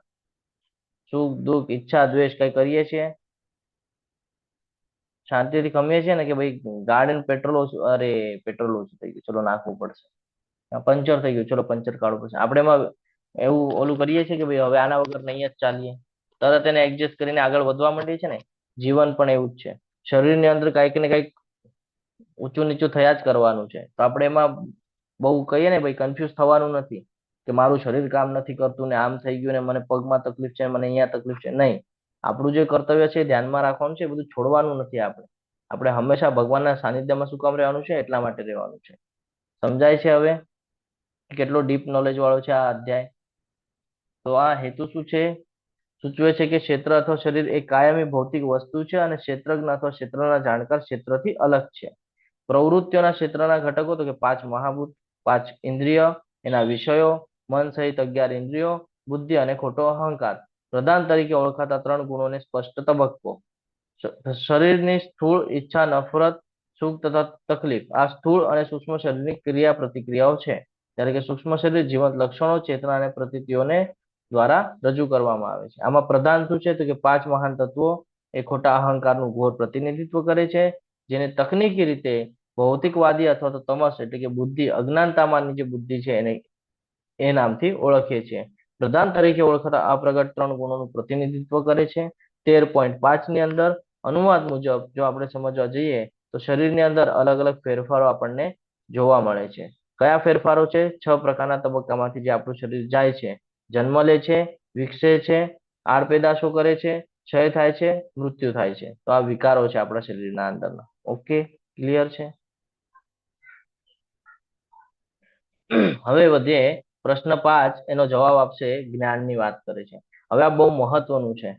સુખ દુઃખ, ઈચ્છા દ્વેષ કઈ કરીએ છીએ? શાંતિથી ખમીએ છીએ ને કે ભાઈ ગાડીનું પેટ્રોલ ઓછું, અરે પેટ્રોલ ઓછું થઈ ગયું, ચલો નાખવું પડશે. પંચર થઈ ગયું, ચલો પંચર કાઢવું પડશે. આપણે એમાં એવું ઓલું કરીએ છીએ કે ભાઈ હવે આના વગર નહીં જ ચાલીએ, તરત એને એડજસ્ટ કરીને આગળ વધવા માંડીએ છીએ ને. જીવન પણ એવું જ છે. શરીરની અંદર કંઈક ને કંઈક ઊંચું નીચું થયા જ કરવાનું છે. તો આપણે એમાં બહુ કહીએ ને ભાઈ કન્ફ્યુઝ થવાનું નથી કે મારું શરીર કામ નથી કરતું ને આમ થઈ ગયું ને મને પગમાં તકલીફ છે મને અહીંયા તકલીફ છે. નહીં, આપણું જે કર્તવ્ય છે એ ધ્યાનમાં રાખવાનું છે, એ બધું છોડવાનું નથી. આપણે હંમેશા ભગવાનના સાનિધ્યમાં શું કામ રહેવાનું છે? એટલા માટે રહેવાનું છે. સમજાય છે હવે કેટલો ડીપ નોલેજ વાળો છે આ અધ્યાય? તો આ હેતુ શું છે? સૂચવે છે કે ક્ષેત્ર અથવા શરીર એ કાયમી ભૌતિક વસ્તુ છે અને ક્ષેત્રજ્ઞ અથવા ક્ષેત્રના જાણકાર ક્ષેત્રથી અલગ છે. પ્રવૃત્તિઓના ક્ષેત્રના ઘટકો તો કે 5 મહાભૂત, 5 ઇન્દ્રિય, એના વિષયો, મન સહિત 11 ઇન્દ્રિયો, બુદ્ધિ અને ખોટો અહંકાર, પ્રધાન તરીકે ઓળખાતા 3 ગુણોને સ્પષ્ટ તબક્કો. શરીરની સ્થૂળ ઈચ્છા, નફરત, સુખ તથા તકલીફ આ સ્થૂળ અને સૂક્ષ્મ શરીરની ક્રિયા પ્રતિક્રિયાઓ છે. જ્યારે કે સૂક્ષ્મ શરીર જીવંત લક્ષણો, ચેતના અને પ્રતીતિઓને દ્વારા રજૂ કરવામાં આવે છે. આમાં પ્રધાન શું છે? તો કે 5 મહાન તત્વો એ ખોટા અહંકારનું ઘોર પ્રતિનિધિત્વ કરે છે, જેને તકનીકી રીતે ભૌતિકવાદી અથવા તો તમસ એટલે કે બુદ્ધિ, અજ્ઞાનતામાંની જે બુદ્ધિ છે એને એ નામથી ઓળખીએ છીએ. પ્રધાન તરીકે ઓળખાતા અપ્રગટ 3 ગુણોનું પ્રતિનિધિત્વ કરે છે. 13.5 ની અંદર અનુવાદ મુજબ જો આપણે સમજવા જઈએ તો શરીરની અંદર અલગ અલગ ફેરફારો આપણને જોવા મળે છે. કયા ફેરફારો છે? 6 પ્રકારના તબક્કામાંથી જે આપણું શરીર જાય છે. જન્મ લે છે, વિકસે છે, આડપેદાશો કરે છે, ક્ષય થાય છે, મૃત્યુ થાય છે. તો આ વિકારો છે આપણા શરીરના અંદરના. ઓકે, ક્લિયર છે? હવે વધીએ પ્રશ્ન 5, એનો જવાબ આપશે જ્ઞાનની વાત કરે છે. હવે આ બહુ મહત્વનું છે.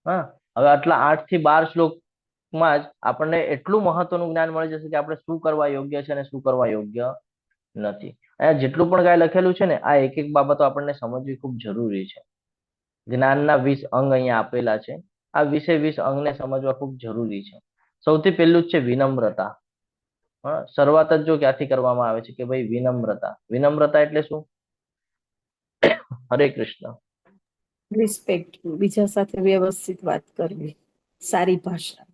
હા, હવે આટલા 8 થી 12 શ્લોકમાં જ આપણને એટલું મહત્વનું જ્ઞાન મળી જશે કે આપણે શું કરવા યોગ્ય છે અને શું કરવા યોગ્ય નથી. અહીંયા જેટલું પણ કાંઈ લખેલું છે ને આ એક એક બાબતો આપણને સમજવી ખૂબ જરૂરી છે. જ્ઞાનના 20 અંગ અહીંયા આપેલા છે. આ 20 અંગને સમજવા ખૂબ જરૂરી છે. સૌથી પહેલું જ છે વિનમ્રતા. શરૂઆત જ જો ક્યાંથી કરવામાં આવે છે કે ભાઈ વિનમ્રતા. વિનમ્રતા એટલે શું? હરે કૃષ્ણ. રિસ્પેક્ટ, બીજા સાથે વ્યવસ્થિત વાત કરવી, સારી ભાષા.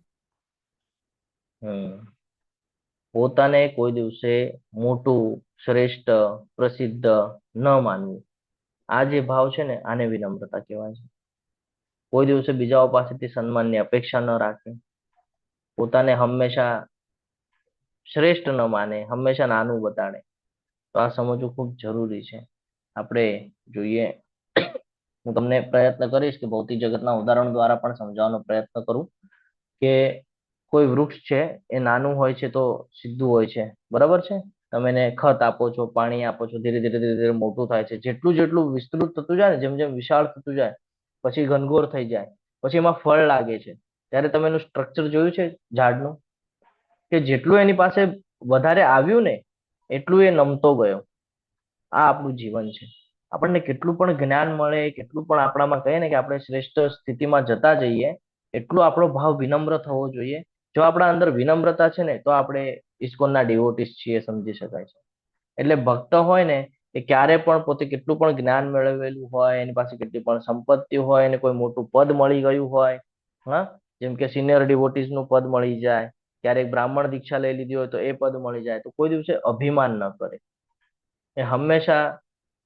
પોતાને કોઈ દિવસે મોટું, શ્રેષ્ઠ, પ્રસિદ્ધ ન માનવું. આ જે ભાવ છે ને આને વિનમ્રતા કહેવાય છે. કોઈ દિવસે બીજાઓ પાસેથી સન્માનની અપેક્ષા ન રાખે, પોતાને હંમેશા શ્રેષ્ઠ ન માને, હંમેશા નાનું બતાડે. તો આ સમજવું ખૂબ જરૂરી છે. આપણે જોઈએ, હું તમને પ્રયત્ન કરીશ કે ભૌતિક જગતના ઉદાહરણ દ્વારા પણ સમજાવવાનો પ્રયત્ન કરું કે કોઈ વૃક્ષ છે એ નાનું હોય છે તો સીધું હોય છે, બરાબર છે? તમે એને ખત આપો છો, પાણી આપો છો, ધીરે ધીરે ધીરે ધીરે મોટું થાય છે. જેટલું જેટલું વિસ્તૃત થતું જાય ને, જેમ જેમ વિશાળ થતું જાય, પછી ઘનઘોર થઈ જાય, પછી એમાં ફળ લાગે છે. ત્યારે તમે એનું સ્ટ્રક્ચર જોયું છે ઝાડનું કે જેટલું એની પાસે વધારે આવ્યું ને એટલું એ નમતો ગયો. આ આપણું જીવન છે. આપણને કેટલું પણ જ્ઞાન મળે, કેટલું પણ આપણામાં કહીએ ને કે આપણે શ્રેષ્ઠ સ્થિતિમાં જતા જઈએ, એટલું આપણો ભાવ વિનમ્ર થવો જોઈએ. જો આપણા અંદર વિનમ્રતા છે ને તો આપણે ઇસ્કોનના ડિવોટીસ છીએ, સમજી શકાય છે. એટલે ભક્ત હોય ને એ ક્યારે પણ પોતે કેટલું પણ જ્ઞાન મેળવેલું હોય, એની પાસે કેટલી પણ સંપત્તિ હોય, એને કોઈ મોટું પદ મળી ગયું હોય, હા, જેમ કે સિનિયર ડિવોટીસ નું પદ મળી જાય, ક્યારેક બ્રાહ્મણ દીક્ષા લઈ લીધી હોય તો એ પદ મળી જાય, તો કોઈ દિવસે અભિમાન ન કરે. એ હંમેશા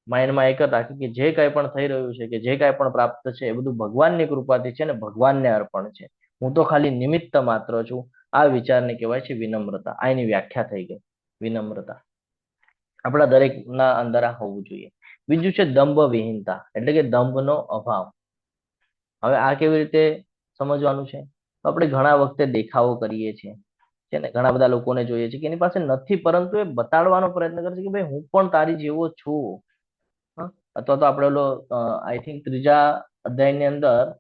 માઇન્ડમાં એક જ રાખે કે જે કાંઈ પણ થઈ રહ્યું છે, કે જે કાંઈ પણ પ્રાપ્ત છે એ બધું ભગવાનની કૃપાથી છે ને ભગવાનને અર્પણ છે. હું તો ખાલી નિમિત્ત માત્ર છું. આ વિચારને કહેવાય છે વિનમ્રતા. આ એની વ્યાખ્યા થઈ ગઈ, વિનમ્રતા. આપણા દરેકના અંદર આ હોવું જોઈએ. બીજું છે દંભ વિહીનતા, એટલે કે દંભનો અભાવ. હવે આ કેવી રીતે સમજવાનું છે? આપણે ઘણા વખતે દેખાવો કરીએ છીએ, છે ને, ઘણા બધા લોકોને જોઈએ છે કે એની પાસે નથી પરંતુ એ બતાડવાનો પ્રયત્ન કરે છે કે ભાઈ હું પણ તારી જેવો છું. અથવા તો આપણે ઓલો આઈ થિંક 3જા અધ્યાયની અંદર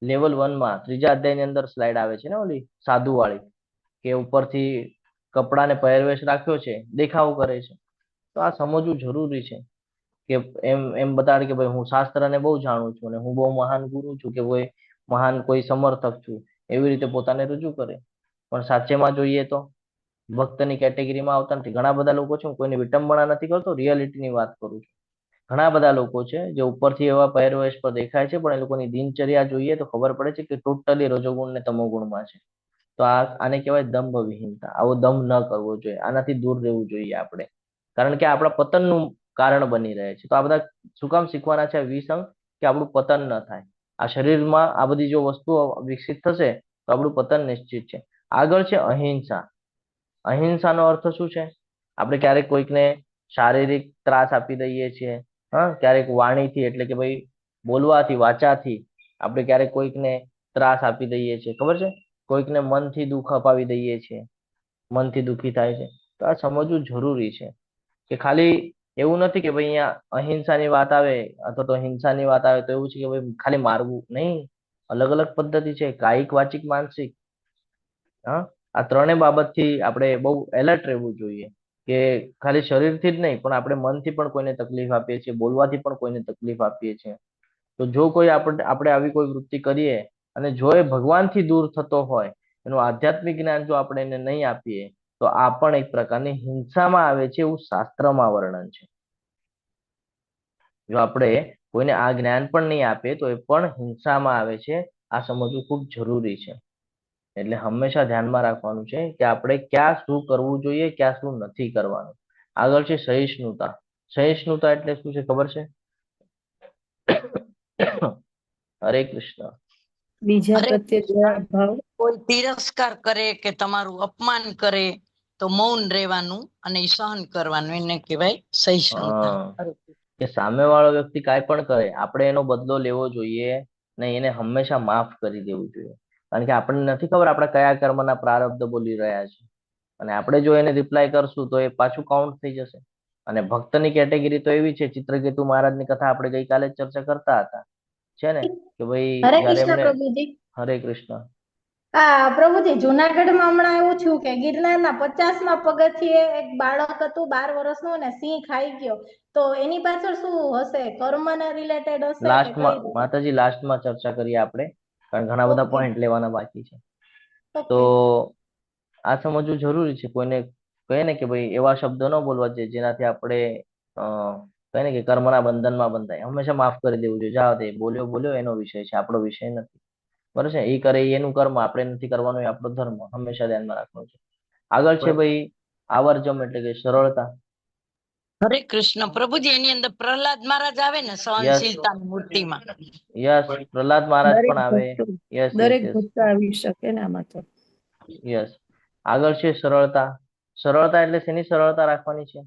લેવલ 1માં 3જા અધ્યાયની અંદર સ્લાઇડ આવે છે ને, ઓલી સાધુ વાળી, કે ઉપરથી કપડાને પહેરવેશ રાખ્યો છે, દેખાવો કરે છે. તો આ સમજવું જરૂરી છે કે એમ એમ બતાડે કે ભાઈ હું શાસ્ત્રને બહુ જાણું છું અને હું બહુ મહાન ગુરુ છું કે કોઈ મહાન કોઈ સમર્થક છું, એવી રીતે પોતાને રજૂ કરે. પણ સાચેમાં જોઈએ તો ભક્તની કેટેગરીમાં આવતા નથી. ઘણા બધા લોકો છે, હું કોઈની વિટંબણા નથી કરતો, રિયાલિટીની વાત કરું છું. ઘણા બધા લોકો છે જે ઉપરથી એવા પહેરવેશ પર દેખાય છે પણ એ લોકોની દિનચર્યા જોઈએ તો ખબર પડે છે કે ટોટલી રજોગુણ ને તમોગુણમાં છે. તો આને કહેવાય દંભ વિહીનતા. આવો દંભ ન કરવો જોઈએ, આનાથી દૂર રહેવું જોઈએ આપણે, કારણ કે આપણા પતનનું કારણ બની રહે છે. તો આ બધા શું કામ શીખવાના છે 20 અંગ? કે આપણું પતન ન થાય. આ શરીરમાં આ બધી જો વસ્તુઓ વિકસિત થશે તો આપણું પતન નિશ્ચિત છે. આગળ છે અહિંસા. અહિંસાનો અર્થ શું છે? આપણે ક્યારેક કોઈકને શારીરિક ત્રાસ આપી દઈએ છીએ, હા, ક્યારેક વાણીથી એટલે કે ભાઈ બોલવાથી, વાચાથી આપણે ક્યારેક કોઈકને ત્રાસ આપી દઈએ છીએ, ખબર છે? કોઈકને મનથી દુઃખ અપાવી દઈએ છીએ, મનથી દુઃખી થાય છે. તો આ સમજવું જરૂરી છે કે ખાલી એવું નથી કે ભાઈ અહીંયા અહિંસાની વાત આવે અથવા તો હિંસાની વાત આવે તો એવું છે કે ભાઈ ખાલી મારવું નહીં. અલગ અલગ પદ્ધતિ છે, કાયિક, વાચિક, માનસિક. હા, આ ત્રણેય બાબતથી આપણે બહુ એલર્ટ રહેવું જોઈએ કે ખાલી શરીરથી જ નહીં પણ આપણે મનથી પણ કોઈને તકલીફ આપીએ છીએ, બોલવાથી પણ કોઈને તકલીફ આપીએ છીએ. તો જો કોઈ આપણે આવી કોઈ વૃત્તિ કરીએ અને જો એ ભગવાનથી દૂર થતો હોય, એનું આધ્યાત્મિક જ્ઞાન જો આપણે એને નહીં આપીએ તો આ પણ એક પ્રકારની હિંસામાં આવે છે, એવું શાસ્ત્રમાં વર્ણન છે. જો આપણે કોઈને આ જ્ઞાન પણ નહીં આપીએ તો એ પણ હિંસામાં આવે છે. આ સમજવું ખૂબ જરૂરી છે. એટલે હંમેશા ધ્યાનમાં રાખવાનું છે કે આપણે ક્યાં શું કરવું જોઈએ, ક્યાં શું નથી કરવાનું. આગળ છે સહિષ્ણુતા. સહિષ્ણુતા એટલે શું છે ખબર છે? હરે કૃષ્ણ. બીજા હરે પ્રત્યે દયા ભાવ. કોઈ તિરસ્કાર કરે કે તમારું અપમાન કરે તો મૌન રહેવાનું અને ઈ સહન કરવાનું, એને કહેવાય સહિષ્ણુતા. હા, કે સામેવાળો વ્યક્તિ કાંઈ પણ કરે આપણે એનો બદલો લેવો જોઈએ નહીં, એને હંમેશા માફ કરી દેવું જોઈએ. કારણ કે આપણને નથી ખબર આપણે કયા કર્મના પ્રારબ્ધ બોલી રહ્યા છે, અને આપણે જો એને રિપ્લાય કરશું તો એ પાછું કાઉન્ટ થઈ જશે. અને ભક્તની કેટેગરી તો એવી છે, ચિત્રકેતુ મહારાજની કથા આપણે ગઈકાલે જ ચર્ચા કરતા હતા, છે ને, કે ભાઈ હરે જયારે કૃષ્ણ એમને પ્રભુજી. હરે કૃષ્ણ. પ્રભુજી, જુનાગઢમાં હમણાં એવું થયું કે ગિરનારના 50મા પગથિયે એક બાળક હતું 12 વર્ષનું ને સિંહ ખાઈ ગયો. તો એની પાછળ શું હશે? કર્મના રિલેટેડ હશે કે કઈ લાસ્ટમાં રીતે? માતાજી લાસ્ટમાં ચર્ચા કરીએ આપણે, કારણ ઘણા બધા ઓકે પોઈન્ટ લેવાના બાકી છે. તો ઓકે. આ સમજવું જરૂરી છે. કોઈને કહે ને કે ભાઈ એવા શબ્દો ન બોલવા જોઈએ જેનાથી આપણે કહે ને કે કર્મના બંધનમાં બંધાય. હંમેશા માફ કરી દેવું જોઈએ. જાઓ તે બોલ્યો બોલ્યો, એનો વિષય છે, આપણો વિષય નથી. બરાબર છે? એ કરે એનું કર્મ, આપણે નથી કરવાનું, એ આપણો ધર્મ. હંમેશા ધ્યાનમાં રાખવાનું છે. આગળ છે ભાઈ આવર્જમ એટલે કે સરળતા. હરે કૃષ્ણ પ્રભુજી, એની અંદર પ્રહલાદ મહારાજ આવે ને સહનશીલતાની મૂર્તિમાં. યસ, પ્રહલાદ મહારાજ દરેક પણ આવે. ભક્તો યસ યસ દરેક યસ ભક્તો આવી શકે ને આમાં તો. યસ. આગળ છે સરળતા. સરળતા એટલે શેની સરળતા રાખવાની છે?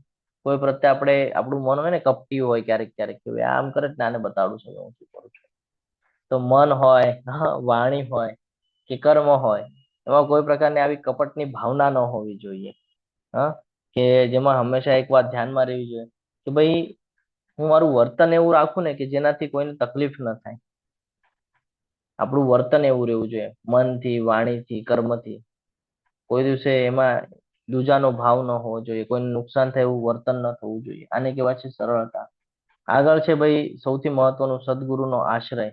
કોઈ પ્રત્યે આપણે આપણું મન હોય ને કપટી હોય ક્યારેક ક્યારેક કે ભાઈ આમ કરે ને આને બતાડું છું હું શું કરું છું. તો મન હોય, વાણી હોય કે કર્મ હોય, એમાં કોઈ પ્રકારની આવી કપટની ભાવના ન હોવી જોઈએ. હા, કે જેમાં હંમેશા એક વાત ધ્યાનમાં રહેવી જોઈએ કે ભાઈ હું મારું વર્તન એવું રાખું ને કે જેનાથી કોઈને તકલીફ ન થાય. આપણું વર્તન એવું રહેવું જોઈએ, મનથી, વાણીથી, કર્મથી. કોઈ દિવસે એમાં દૂજાનો ભાવ ન હોવો જોઈએ, કોઈને નુકસાન થાય એવું વર્તન ન થવું જોઈએ. આને કહેવાય છે સરળતા. આગળ છે ભાઈ સૌથી મહત્વનું સદગુરુનો આશ્રય.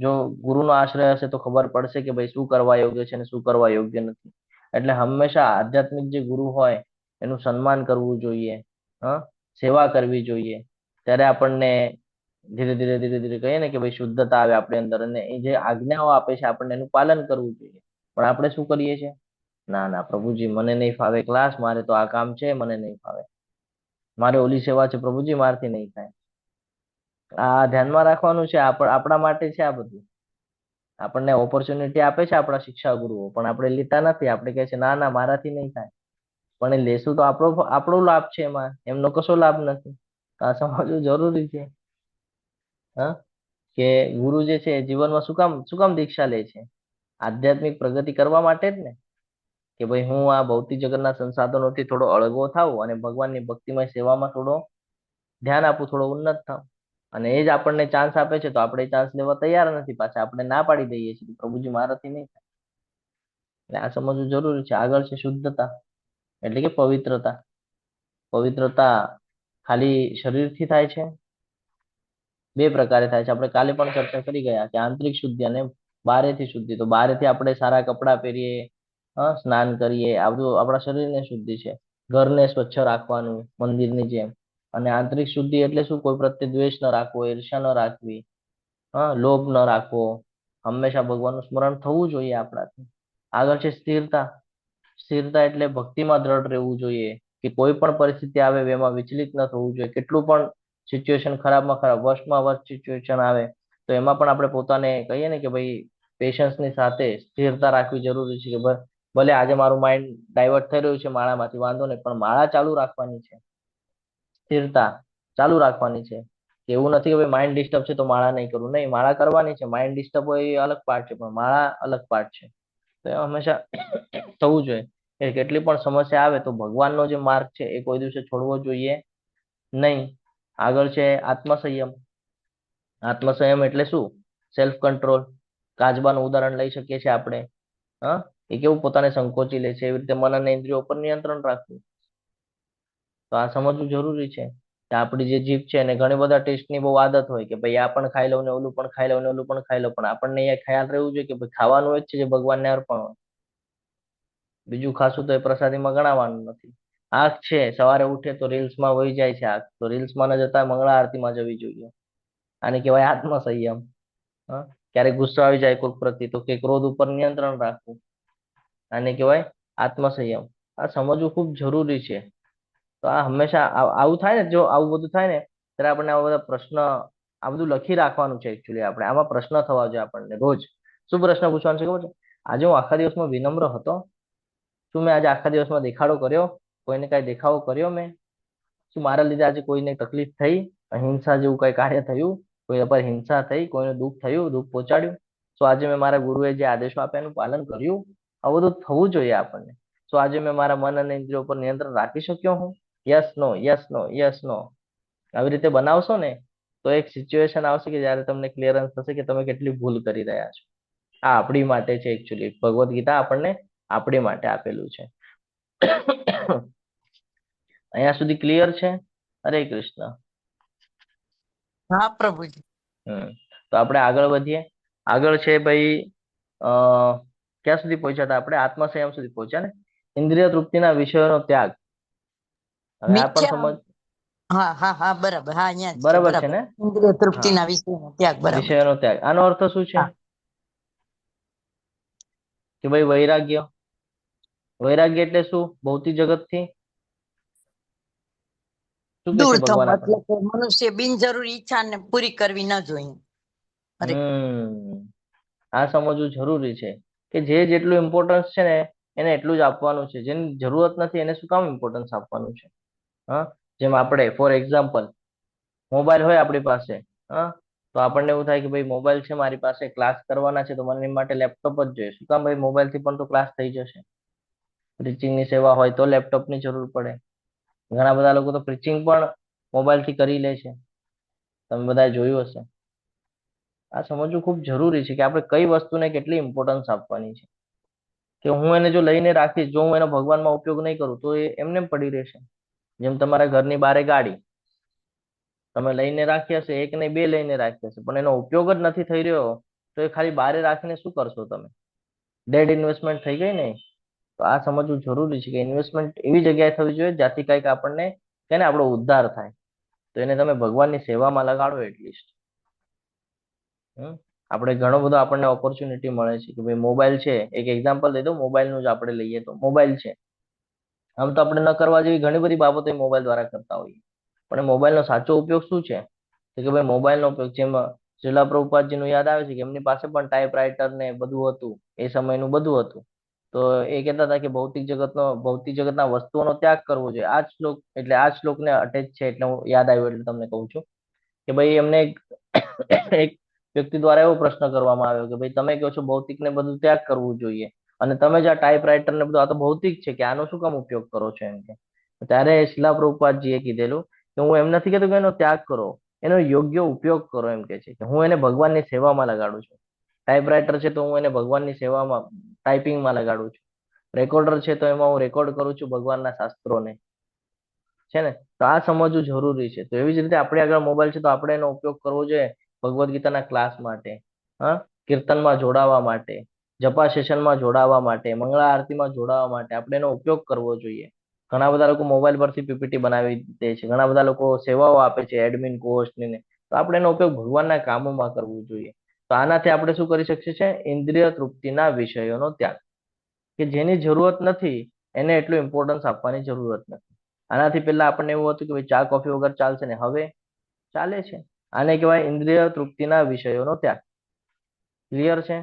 જો ગુરુનો આશ્રય હશે તો ખબર પડશે કે ભાઈ શું કરવા યોગ્ય છે અને શું કરવા યોગ્ય નથી. એટલે હંમેશા આધ્યાત્મિક જે ગુરુ હોય એનું સન્માન કરવું જોઈએ, સેવા કરવી જોઈએ. ત્યારે આપણને ધીરે ધીરે ધીરે ધીરે કહીએ ને કે ભાઈ શુદ્ધતા આવે આપણી અંદર, અને એ જે આજ્ઞાઓ આપે છે આપણને એનું પાલન કરવું જોઈએ. પણ આપણે શું કરીએ છીએ? ના ના પ્રભુજી મને નહીં ફાવે ક્લાસ, મારે તો આ કામ છે, મને નહીં ફાવે, મારે ઓલી સેવા છે પ્રભુજી, મારથી નહીં થાય. આ ધ્યાનમાં રાખવાનું છે. આપણા માટે છે આ બધું. આપણને ઓપોર્ચ્યુનિટી આપે છે આપણા શિક્ષા ગુરુઓ, પણ આપણે લેતા નથી. આપણે કહે છે ના ના મારાથી નહીં થાય. પણ એ લેશું તો આપણો લાભ છે, એમાં એમનો કશો લાભ નથી. આ સમજવું જરૂરી છે. હા, કે ગુરુ જે છે જીવનમાં શું કામ દીક્ષા લે છે? આધ્યાત્મિક પ્રગતિ કરવા માટે જ ને, કે ભાઈ હું આ ભૌતિક જગતના સંસાધનોથી થોડો અળગો થાવ અને ભગવાનની ભક્તિમય સેવામાં થોડો ધ્યાન આપું, થોડો ઉન્નત થાવ. અને એ જ આપણને ચાન્સ આપે છે તો આપણે ચાન્સ લેવા તૈયાર નથી. પાછા આપણે ના પાડી દઈએ છીએ પ્રભુજી મારાથી નહીં થાય. એટલે આ સમજવું જરૂરી છે. આગળ છે શુદ્ધતા એટલે કે પવિત્રતા. પવિત્રતા ખાલી શરીરથી થાય છે, બે પ્રકારે થાય છે. આપણે કાલે પણ ચર્ચા કરી ગયા કે આંતરિક શુદ્ધિ અને બારેથી શુદ્ધિ. તો બારેથી આપણે સારા કપડાં પહેરીએ, સ્નાન કરીએ, આ બધું આપણા શરીરને શુદ્ધિ છે. ઘરને સ્વચ્છ રાખવાનું મંદિરની જેમ. અને આંતરિક શુદ્ધિ એટલે શું? કોઈ પ્રત્યે દ્વેષ ન રાખવો, ઈર્ષા ન રાખવી, લોભ ન રાખવો. હંમેશા ભગવાનનું સ્મરણ થવું જોઈએ આપણાથી. આગળ છે સ્થિરતા. સ્થિરતા એટલે ભક્તિમાં દ્રઢ રહેવું જોઈએ, કે કોઈ પણ પરિસ્થિતિ આવે એમાં વિચલિત ન થવું જોઈએ. કેટલું પણ સિચ્યુએશન ખરાબમાં ખરાબ, વર્સ્ટમાં વર્સ્ટ સિચ્યુએશન આવે તો એમાં પણ આપણે પોતાને કહીએ ને કે ભાઈ પેશન્સની સાથે સ્થિરતા રાખવી જરૂરી છે. કે ભલે આજે મારું માઇન્ડ ડાયવર્ટ થઈ રહ્યું છે માળામાંથી, વાંધો નહીં, પણ માળા ચાલુ રાખવાની છે, સ્થિરતા ચાલુ રાખવાની છે. એવું નથી કે ભાઈ માઇન્ડ ડિસ્ટર્બ છે તો માળા નહીં કરું, નહીં, માળા કરવાની છે. માઇન્ડ ડિસ્ટર્બ હોય એ અલગ પાર્ટ છે, પણ માળા અલગ પાર્ટ છે. તો એ હંમેશા થવું જોઈએ કે કેટલી પણ સમસ્યા આવે તો ભગવાનનો જે માર્ગ છે એ કોઈ દિવસે છોડવો જોઈએ નહીં. આગળ છે આત્મસંયમ. આત્મસંયમ એટલે શું? Self control. કાચબાનું ઉદાહરણ લઈ શકીએ છીએ આપણે. હા, એ કેવું પોતાને સંકોચી લે છે, એવી રીતે મન અને ઇન્દ્રિયો પર નિયંત્રણ રાખવું. તો આ સમજવું જરૂરી છે કે આપણી જે જીભ છે એને ઘણી બધા ટેસ્ટની બહુ આદત હોય કે ભાઈ આ પણ ખાઈ લઉં ને ઓલું પણ ખાઈ લઉં ને ઓલું પણ ખાઈ લઉં, પણ આપણને એ ખ્યાલ રહેવું જોઈએ કે ભાઈ ખાવાનું જ છે જે ભગવાનને અર્પણ હોય. બીજું ખાશું તો એ પ્રસાદીમાં ગણાવાનું નથી. આંખ છે, સવારે ઉઠે તો રીલ્સમાં વહી જાય છે આંખ, તો રીલ્સમાં ન જતા મંગળા આરતીમાં જવી જોઈએ. આને કહેવાય આત્મસંયમ. હા, ક્યારેક ગુસ્સો આવી જાય કોઈ પ્રત્યે તો કે ક્રોધ ઉપર નિયંત્રણ રાખવું, આને કહેવાય આત્મસંયમ. આ સમજવું ખૂબ જરૂરી છે. તો આ હંમેશા આવું થાય ને, જો આવું બધું થાય ને ત્યારે આપણને આવા બધા પ્રશ્ન, આ બધું લખી રાખવાનું છે. એકચ્યુઅલી આપણે આમાં પ્રશ્ન થવા જોઈએ આપણને રોજ. શું પ્રશ્ન પૂછવાનો છે ખબર છે? આજે હું આખા દિવસમાં વિનમ્ર હતો? શું મેં આજે આખા દિવસમાં દેખાડો કર્યો? કોઈને કઈ દેખાવો કર્યો મેં? શું મારા લીધે આજે કોઈને તકલીફ થઈ? અહિંસા જેવું કઈ કાર્ય થયું? કોઈ પર હિંસા થઈ? કોઈને દુઃખ થયું? દુઃખ પહોંચાડ્યું? તો આજે મેં મારા ગુરુએ જે આદેશો આપ્યા એનું પાલન કર્યું? આ બધું થવું જોઈએ આપણને. તો આજે મેં મારા મન અને ઇન્દ્રિયો પર નિયંત્રણ રાખી શક્યો હું? Yes no, yes no, yes no. આવી રીતે બનાવશો ને તો એક સિચ્યુએશન આવશે કે જ્યારે તમને ક્લિયરન્સ થશે કે તમે કેટલી ભૂલ કરી રહ્યા છો. આ આપણી માટે છે. એકચ્યુઅલી ભગવદ્ ગીતા આપણને આપણી માટે આપેલું છે. અહીંયા સુધી ક્લિયર છે? હરે કૃષ્ણ. હા પ્રભુજી. તો આપણે આગળ વધીએ. આગળ છે ભાઈ ક્યાં સુધી પહોંચ્યા હતા આપણે? આત્મસંયમ સુધી પહોંચ્યા ને. ઇન્દ્રિય તૃપ્તિના વિષયોનો ત્યાગ. હવે આ પણ સમજ. હા હા હા, બરાબર. હા, અહીંયા બરાબર છે ને? ઇન્દ્રિય તૃપ્તિના વિષયનો ત્યાગ, બરાબર. વિષયોનો ત્યાગ, આનો અર્થ શું છે? કે ભાઈ વૈરાગ્ય. વૈરાગ્ય એટલે શું? ભૌતિક જગતથી શું કે દૂર છે થવું, ભગવાન એટલે આપણને? કે મનુષ્ય બિનજરૂરી ઈચ્છાને પૂરી કરવી ન જોઈએ. આ સમજવું જરૂરી છે કે જે જેટલું ઇમ્પોર્ટન્સ છે ને એને એટલું જ આપવાનું છે. જેની જરૂરત નથી એને શું કામ ઇમ્પોર્ટન્સ આપવાનું છે? હા, જેમ આપણે ફોર એક્ઝામ્પલ મોબાઈલ હોય આપણી પાસે, હા, તો આપણને એવું થાય કે ભાઈ મોબાઈલ છે મારી પાસે, ક્લાસ કરવાના છે તો મને એ માટે લેપટોપ જ જોઈએ. શું કામ? ભાઈ મોબાઈલ થી પણ તો ક્લાસ થઈ જશે. પ્રીચિંગની સેવા હોય તો લેપટોપની જરૂર પડે. ઘણા બધા લોકો તો પ્રીચિંગ પણ મોબાઈલ થી કરી લે છે. તમે બધા જોયું હશે. આ સમજવું ખૂબ જરૂરી છે કે આપણે કઈ વસ્તુને કેટલી ઇમ્પોર્ટન્સ આપવાની છે. કે હું એને જો લઈને રાખીશ, જો હું એનો ભગવાનમાં ઉપયોગ નહીં કરું તો એ એમને પડી રહેશે. જેમ તમારા ઘરની બારે ગાડી તમે લઈને રાખી હશે, એક ને બે લઈને રાખી હશે, પણ એનો ઉપયોગ જ નથી થઈ રહ્યો તો એ ખાલી બારે રાખીને શું કરશો તમે? ડેડ ઇન્વેસ્ટમેન્ટ થઈ ગઈ ને. તો આ સમજવું જરૂરી છે કે ઇન્વેસ્ટમેન્ટ એવી જગ્યાએ થવી જોઈએ જ્યાંથી કંઈક આપણને કે આપણો ઉદ્ધાર થાય. તો એને તમે ભગવાનની સેવામાં લગાડો એટલીસ્ટ. આપણે ઘણો બધો આપણને ઓપોર્ચ્યુનિટી મળે છે કે ભાઈ મોબાઈલ છે. એક એક્ઝામ્પલ દઈ દો, મોબાઈલનું જ આપણે લઈએ તો મોબાઈલ છે. આમ તો આપણે ન કરવા જેવી ઘણી બધી બાબતો મોબાઈલ દ્વારા કરતા હોઈએ, પણ મોબાઈલનો સાચો ઉપયોગ શું છે? કે ભાઈ મોબાઈલનો ઉપયોગ જેમ શ્રીલા પ્રભુપાદજીનું યાદ આવે છે કે એમની પાસે પણ ટાઈપરાઇટર ને બધું હતું, એ સમયનું બધું હતું. તો એ કહેતા હતા કે ભૌતિક જગતના વસ્તુઓનો ત્યાગ કરવો જોઈએ. આ શ્લોક એટલે આ શ્લોકને અટેચ છે એટલે હું યાદ આવ્યું એટલે તમને કહું છું કે ભાઈ એમને એક વ્યક્તિ દ્વારા એવો પ્રશ્ન કરવામાં આવ્યો કે ભાઈ તમે કહો છો ભૌતિક ને બધું ત્યાગ કરવું જોઈએ, અને તમે જે આ ટાઈપરાઇટર ને બધું આ તો ભૌતિક છે કે આનો શું કામ ઉપયોગ કરો છો એમ કે. ત્યારે શિલા પ્રભુપાદજીએ કીધેલું કે હું એમ નથી કહેતો કે એનો ત્યાગ કરો, એનો યોગ્ય ઉપયોગ કરો એમ કે છે કે હું એને ભગવાનની સેવામાં લગાડું છું. ટાઈપરાઇટર છે તો હું એને ભગવાનની સેવામાં ટાઈપિંગમાં લગાડું છું. રેકોર્ડર છે તો એમાં હું રેકોર્ડ કરું છું ભગવાનના શાસ્ત્રોને. છે ને? તો આ સમજવું જરૂરી છે. તો એવી જ રીતે આપણે આગળ મોબાઈલ છે તો આપણે એનો ઉપયોગ કરવો જોઈએ ભગવદ્ ગીતાના ક્લાસ માટે, હા, કીર્તનમાં જોડાવા માટે, જપા સેશનમાં જોડાવા માટે, મંગળા આરતીમાં જોડાવા માટે આપણે એનો ઉપયોગ કરવો જોઈએ. ઘણા બધા લોકો મોબાઈલ પરથી પીપીટી બનાવી દે છે. ઘણા બધા લોકો સેવાઓ આપે છે, એડમિન કોર્સ ને. તો આપણે એનો ઉપયોગ ભગવાનના કામોમાં કરવો જોઈએ. તો આનાથી આપણે શું કરી શકીએ છીએ? ઇન્દ્રિય તૃપ્તિના વિષયોનો ત્યાગ. કે જેની જરૂરત નથી એને એટલું ઇમ્પોર્ટન્સ આપવાની જરૂરત નથી. આનાથી પહેલા આપણને એવું હતું કે ભાઈ ચા કોફી વગર ચાલશે ને, હવે ચાલે છે. આને કહેવાય ઇન્દ્રિય તૃપ્તિના વિષયોનો ત્યાગ. ક્લિયર છે?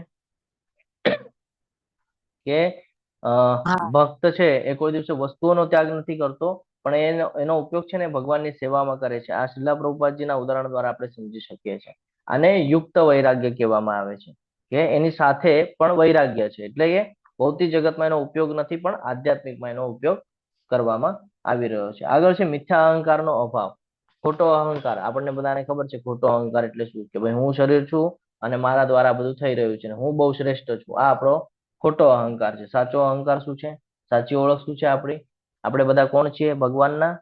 કે હા ભક્ત છે એ કોઈ દિવસે વસ્તુઓનો ત્યાગ નથી કરતો, પણ એનો ઉપયોગ છે ને ભગવાનની સેવામાં કરે છે. આ શ્રીલા પ્રભુપાદજીના ઉદાહરણ દ્વારા આપણે સમજી શકીએ છીએ. આને યુક્ત વૈરાગ્ય કહેવામાં આવે છે, કે એની સાથે પણ વૈરાગ્ય છે. એટલે કે ભૌતિક જગતમાં એનો ઉપયોગ નથી, પણ આધ્યાત્મિકમાં એનો ઉપયોગ કરવામાં આવી રહ્યો છે. આગળ છે મિથ્યા અહંકારનો અભાવ. ખોટો અહંકાર, આપણને બધાને ખબર છે ખોટો અહંકાર એટલે શું, કે ભાઈ હું શરીર છું અને મારા દ્વારા બધું થઈ રહ્યું છે, હું બહુ શ્રેષ્ઠ છું. આ આપણો ખોટો અહંકાર છે. સાચો અહંકાર શું છે? સાચી ઓળખ શું છે આપણી? આપણે બધા કોણ છીએ? ભગવાનના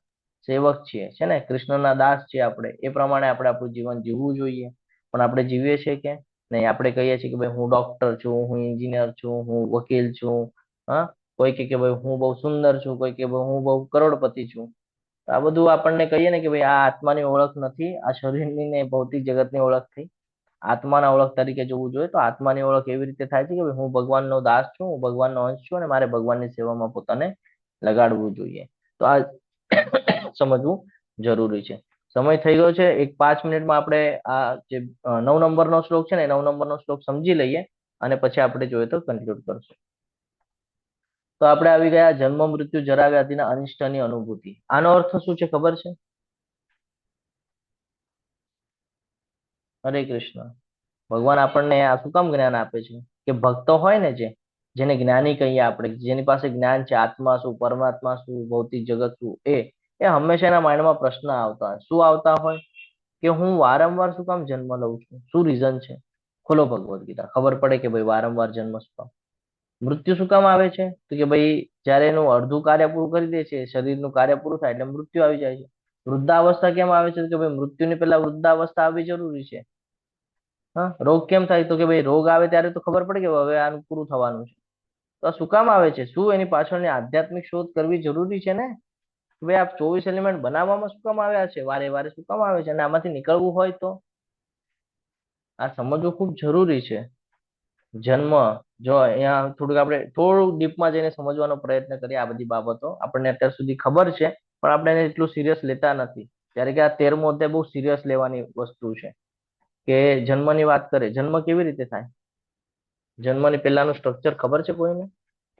સેવક છીએ, છે ને, કૃષ્ણના દાસ છીએ આપણે. એ પ્રમાણે આપણે આપણું જીવન જીવવું જોઈએ. પણ આપણે જીવીએ છીએ કે નહીં? આપણે કહીએ છીએ કે ભાઈ હું ડોક્ટર છું, હું એન્જિનિયર છું, હું વકીલ છું. હા, કોઈ કે ભાઈ હું બહુ સુંદર છું, કોઈ કે ભાઈ હું બહુ કરોડપતિ છું. આ બધું આપણને કહીએ ને કે ભાઈ આ આત્માની ઓળખ નથી, આ શરીરની ને ભૌતિક જગતની ઓળખ થઈ. આત્માના ઓળખ તરીકે જોવું જોઈએ તો આત્માની ઓળખ એવી રીતે થાય છે કે ભાઈ હું ભગવાનનો દાસ છું, હું ભગવાનનો અંશ છું, અને મારે ભગવાનની સેવામાં પોતાને લગાડવું જોઈએ. તો આ સમજવું જરૂરી છે. સમય થઈ ગયો છે. એક 5 મિનિટમાં આપણે આ જે 9 નંબરનો શ્લોક છે ને, 9 નંબરનો શ્લોક સમજી લઈએ અને પછી આપણે જોઈએ તો કન્ક્લુડ કરશું. તો આપણે આવી ગયા જન્મ મૃત્યુ જરા વ્યાધિના અનિષ્ટની અનુભૂતિ. આનો અર્થ શું છે ખબર છે? હરે કૃષ્ણ. ભગવાન આપણને આ શું કામ જ્ઞાન આપે છે? કે ભક્તો હોય ને, જેને જ્ઞાની કહીએ આપણે, જેની પાસે જ્ઞાન છે, આત્મા શું, પરમાત્મા શું, ભૌતિક જગત શું, એ હંમેશા એના માઇન્ડમાં પ્રશ્ન આવતા હોય. શું આવતા હોય? કે હું વારંવાર શું કામ જન્મ લઉં છું? શું રીઝન છે? ખોલો ભગવદ્ ગીતા, ખબર પડે કે ભાઈ વારંવાર જન્મ શું કામ. મૃત્યુ શું કામ આવે છે? તો કે ભાઈ જયારે એનું અડધું કાર્ય પૂરું કરી દે છે, શરીરનું કાર્ય પૂરું થાય એટલે મૃત્યુ આવી જાય છે. વૃદ્ધાવસ્થા કેમ આવે છે? કે ભાઈ મૃત્યુની પહેલા વૃદ્ધાવસ્થા આવવી જરૂરી છે. હા, રોગ કેમ થાય? તો કે ભાઈ રોગ આવે ત્યારે તો ખબર પડે કે હવે આનું પૂરું થવાનું છે. તો આ શું કામ આવે છે? શું એની પાછળની આધ્યાત્મિક શોધ કરવી જરૂરી છે ને? ભાઈ આ 24 એલિમેન્ટ બનાવવામાં શું કામ આવ્યા છે? વારે વારે શું કામ આવે છે? અને આમાંથી નીકળવું હોય તો આ સમજવું ખૂબ જરૂરી છે. જન્મ, જો અહીંયા થોડુંક આપણે થોડું ડીપમાં જઈને સમજવાનો પ્રયત્ન કરીએ. આ બધી બાબતો આપણને અત્યાર સુધી ખબર છે, પણ આપણે એને એટલું સિરિયસ લેતા નથી. ત્યારે કે આ 13મો અધ્યાય બહુ સિરિયસ લેવાની વસ્તુ છે. કે જન્મની વાત કરે, જન્મ કેવી રીતે થાય? જન્મની પહેલાનું સ્ટ્રક્ચર ખબર છે કોઈને?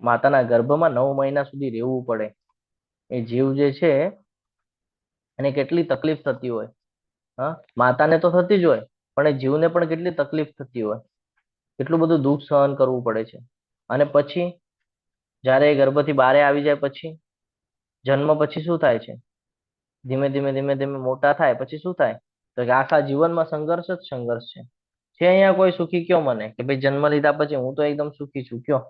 માતાના ગર્ભમાં 9 મહિના સુધી રહેવું પડે. એ જીવ જે છે એને કેટલી તકલીફ થતી હોય. હા, માતાને તો થતી જ હોય, પણ એ જીવને પણ કેટલી તકલીફ થતી હોય, કેટલું બધું દુઃખ સહન કરવું પડે છે. અને પછી જ્યારે એ ગર્ભથી બહાર આવી જાય પછી, જન્મ પછી શું થાય છે? ધીમે ધીમે ધીમે ધીમે મોટા થાય પછી શું થાય? તો કે આખા જીવનમાં સંઘર્ષ જ સંઘર્ષ છે. છે અહીંયા કોઈ સુખી? કયો મને કે ભાઈ જન્મ લીધા પછી હું તો એકદમ સુખી છું, કયો?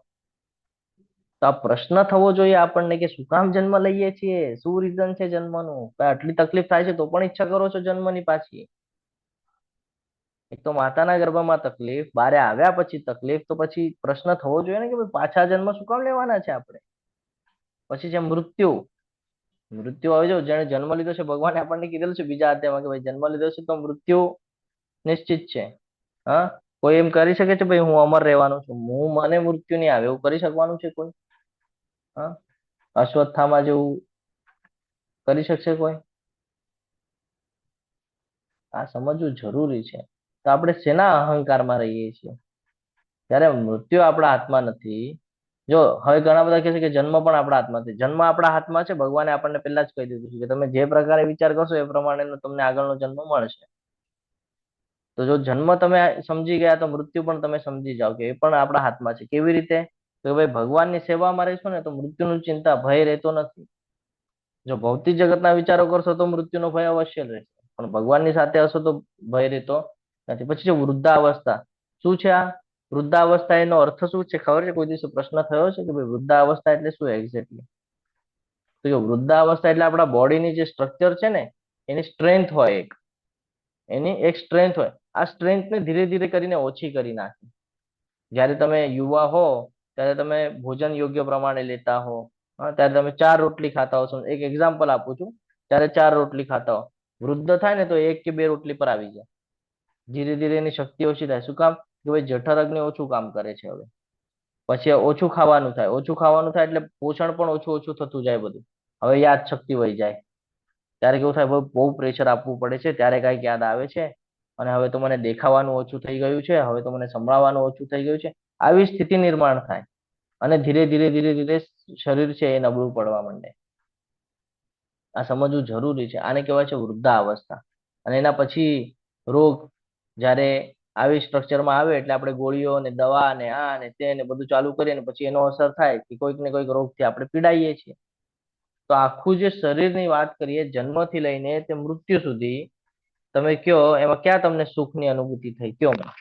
તો આ પ્રશ્ન થવો જોઈએ આપણને કે શું કામ જન્મ લઈએ છીએ? શું રીઝન છે જન્મનું? આટલી તકલીફ થાય છે તો પણ ઈચ્છા કરો છો જન્મની પાછી? એક તો માતાના ગર્ભમાં તકલીફ, બારે આવ્યા પછી તકલીફ, તો પછી પ્રશ્ન થવો જોઈએ ને કે ભાઈ પાછા જન્મ શું કામ લેવાના છે આપણે? પછી છે મૃત્યુ. મૃત્યુ આવે, જો જેને જન્મ લીધો છે, ભગવાને આપણને કીધેલું છે બીજા અધ્યાયમાં કે ભાઈ જન્મ લીધો છે તો મૃત્યુ નિશ્ચિત છે. હા, કોઈ એમ કરી શકે છે ભાઈ હું અમર રહેવાનું છું, મને મૃત્યુ નહીં આવે, એવું કરી શકવાનું છે કોઈ? હા, અશ્વત્થામા જેવું કરી શકશે કોઈ? આ સમજવું જરૂરી છે. તો આપણે શેના અહંકારમાં રહીએ છીએ? ત્યારે મૃત્યુ આપણા હાથમાં નથી. જો હવે ઘણા બધા કહે છે કે જન્મ પણ આપણા હાથમાં છે. જન્મ આપણા હાથમાં છે. ભગવાને આપણને પહેલા જ કહી દીધું છે કે તમે જે પ્રકારે વિચાર કરશો એ પ્રમાણે તમને આગળનો જન્મ મળશે. તો જો જન્મ તમે સમજી ગયા તો મૃત્યુ પણ તમે સમજી જાઓ કે એ પણ આપણા હાથમાં છે. કેવી રીતે? તો ભાઈ ભગવાનની સેવામાં રહીશું ને તો મૃત્યુની ચિંતા, ભય રહેતો નથી. જો ભૌતિક જગતના વિચારો કરશો તો મૃત્યુનો ભય અવશ્ય રહેશે, પણ ભગવાનની સાથે હશો તો ભય રહેતો નથી. પછી છે વૃદ્ધાવસ્થા. શું છે આ વૃદ્ધાવસ્થા? એનો અર્થ શું છે ખબર છે? કોઈ દિવસ પ્રશ્ન થયો છે કે ભાઈ વૃદ્ધાવસ્થા એટલે શું એક્ઝેક્ટલી? તો જો વૃદ્ધાવસ્થા એટલે આપણા બોડીની જે સ્ટ્રક્ચર છે ને એની સ્ટ્રેન્થ હોય, એની એક સ્ટ્રેન્થ હોય. આ સ્ટ્રેન્થને ધીરે ધીરે કરીને ઓછી કરી નાખે. જ્યારે તમે યુવા હો ત્યારે તમે ભોજન યોગ્ય પ્રમાણે લેતા હો, ત્યારે તમે 4 રોટલી ખાતા હો. એક એક્ઝામ્પલ આપું છું, ત્યારે 4 રોટલી ખાતા હો. વૃદ્ધ થાય ને તો 1 કે 2 રોટલી પર આવી જાય. ધીરે ધીરે એની શક્તિ ઓછી થાય. શું કામ? કે ભાઈ જઠર અગ્નિ ઓછું કામ કરે છે હવે. પછી ઓછું ખાવાનું થાય. ઓછું ખાવાનું થાય એટલે પોષણ પણ ઓછું ઓછું થતું જાય બધું. હવે યાદ શક્તિ વહી જાય. ત્યારે કેવું થાય? બહુ પ્રેશર આપવું પડે છે, ત્યારે કાંઈક યાદ આવે છે. અને હવે તો મને દેખાવાનું ઓછું થઈ ગયું છે, હવે તો મને સંભળાવવાનું ઓછું થઈ ગયું છે. આવી સ્થિતિ નિર્માણ થાય. અને ધીરે ધીરે ધીરે ધીરે શરીર છે એ નબળું પડવા માંડે. આ સમજવું જરૂરી છે. આને કહેવાય છે વૃદ્ધાવસ્થા. અને એના પછી રોગ જ્યારે આવી સ્ટ્રક્ચરમાં આવે એટલે આપણે ગોળીઓ ને દવા ને આ ને તે ને બધું ચાલુ કરીએ ને પછી એનો અસર થાય કે કોઈક ને કોઈક રોગથી આપણે પીડાઈએ છીએ. તો આખું જે શરીરની વાત કરીએ જન્મથી લઈને તે મૃત્યુ સુધી તમે કયો એમાં ક્યાં તમને સુખની અનુભૂતિ થઈ? કયો મને.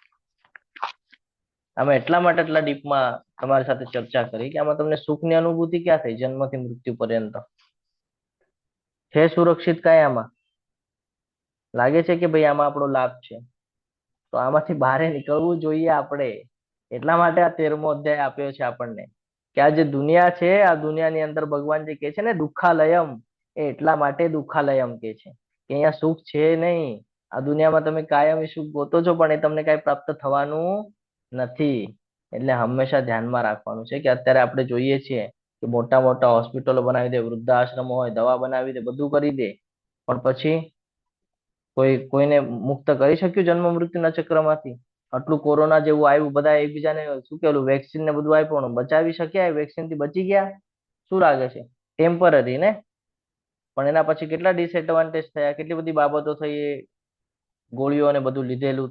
અમે એટલા માટે એટલા ડીપમાં તમારી સાથે ચર્ચા કરી કે આમાં તમને સુખની અનુભૂતિ ક્યાં થઈ જન્મથી મૃત્યુ પર્યંત? છે સુરક્ષિત કાંઈ આમાં? લાગે છે કે ભાઈ આમાં આપણો લાભ છે? તો આમાંથી બહાર નીકળવું જોઈએ આપણે. એટલા માટે આ 13મો અધ્યાય આપ્યો છે આપણને કે આ જે દુનિયા છે આ દુનિયાની અંદર ભગવાન જે કહે છે ને દુઃખાલયમ, એ એટલા માટે દુઃખાલયમ કે છે કે અહીંયા સુખ છે નહીં. આ દુનિયામાં તમે કાયમી સુખ ગોતો છો પણ એ તમને કાંઈ પ્રાપ્ત થવાનું નથી. એટલે હંમેશા ધ્યાનમાં રાખવાનું છે કે અત્યારે આપણે જોઈએ છીએ કે મોટા મોટા હોસ્પિટલો બનાવી દે, વૃદ્ધાશ્રમો હોય, દવા બનાવી દે, બધું કરી દે, પણ પછી કોઈને મુક્ત કરી શક્યું જન્મ મૃત્યુના ચક્રમાંથી? આટલું કોરોના જેવું આવ્યું, બધા એકબીજાને શું કહેલું વેક્સિન ને બધું આપ્યું, બચાવી શક્યા? વેક્સિન થી બચી ગયા? શું લાગે છે? ટેમ્પરરી ને. પણ એના પછી કેટલા ડિસએડવાન્ટેજ થયા, કેટલી બધી બાબતો થઈ ગોળીઓ ને બધું લીધેલું.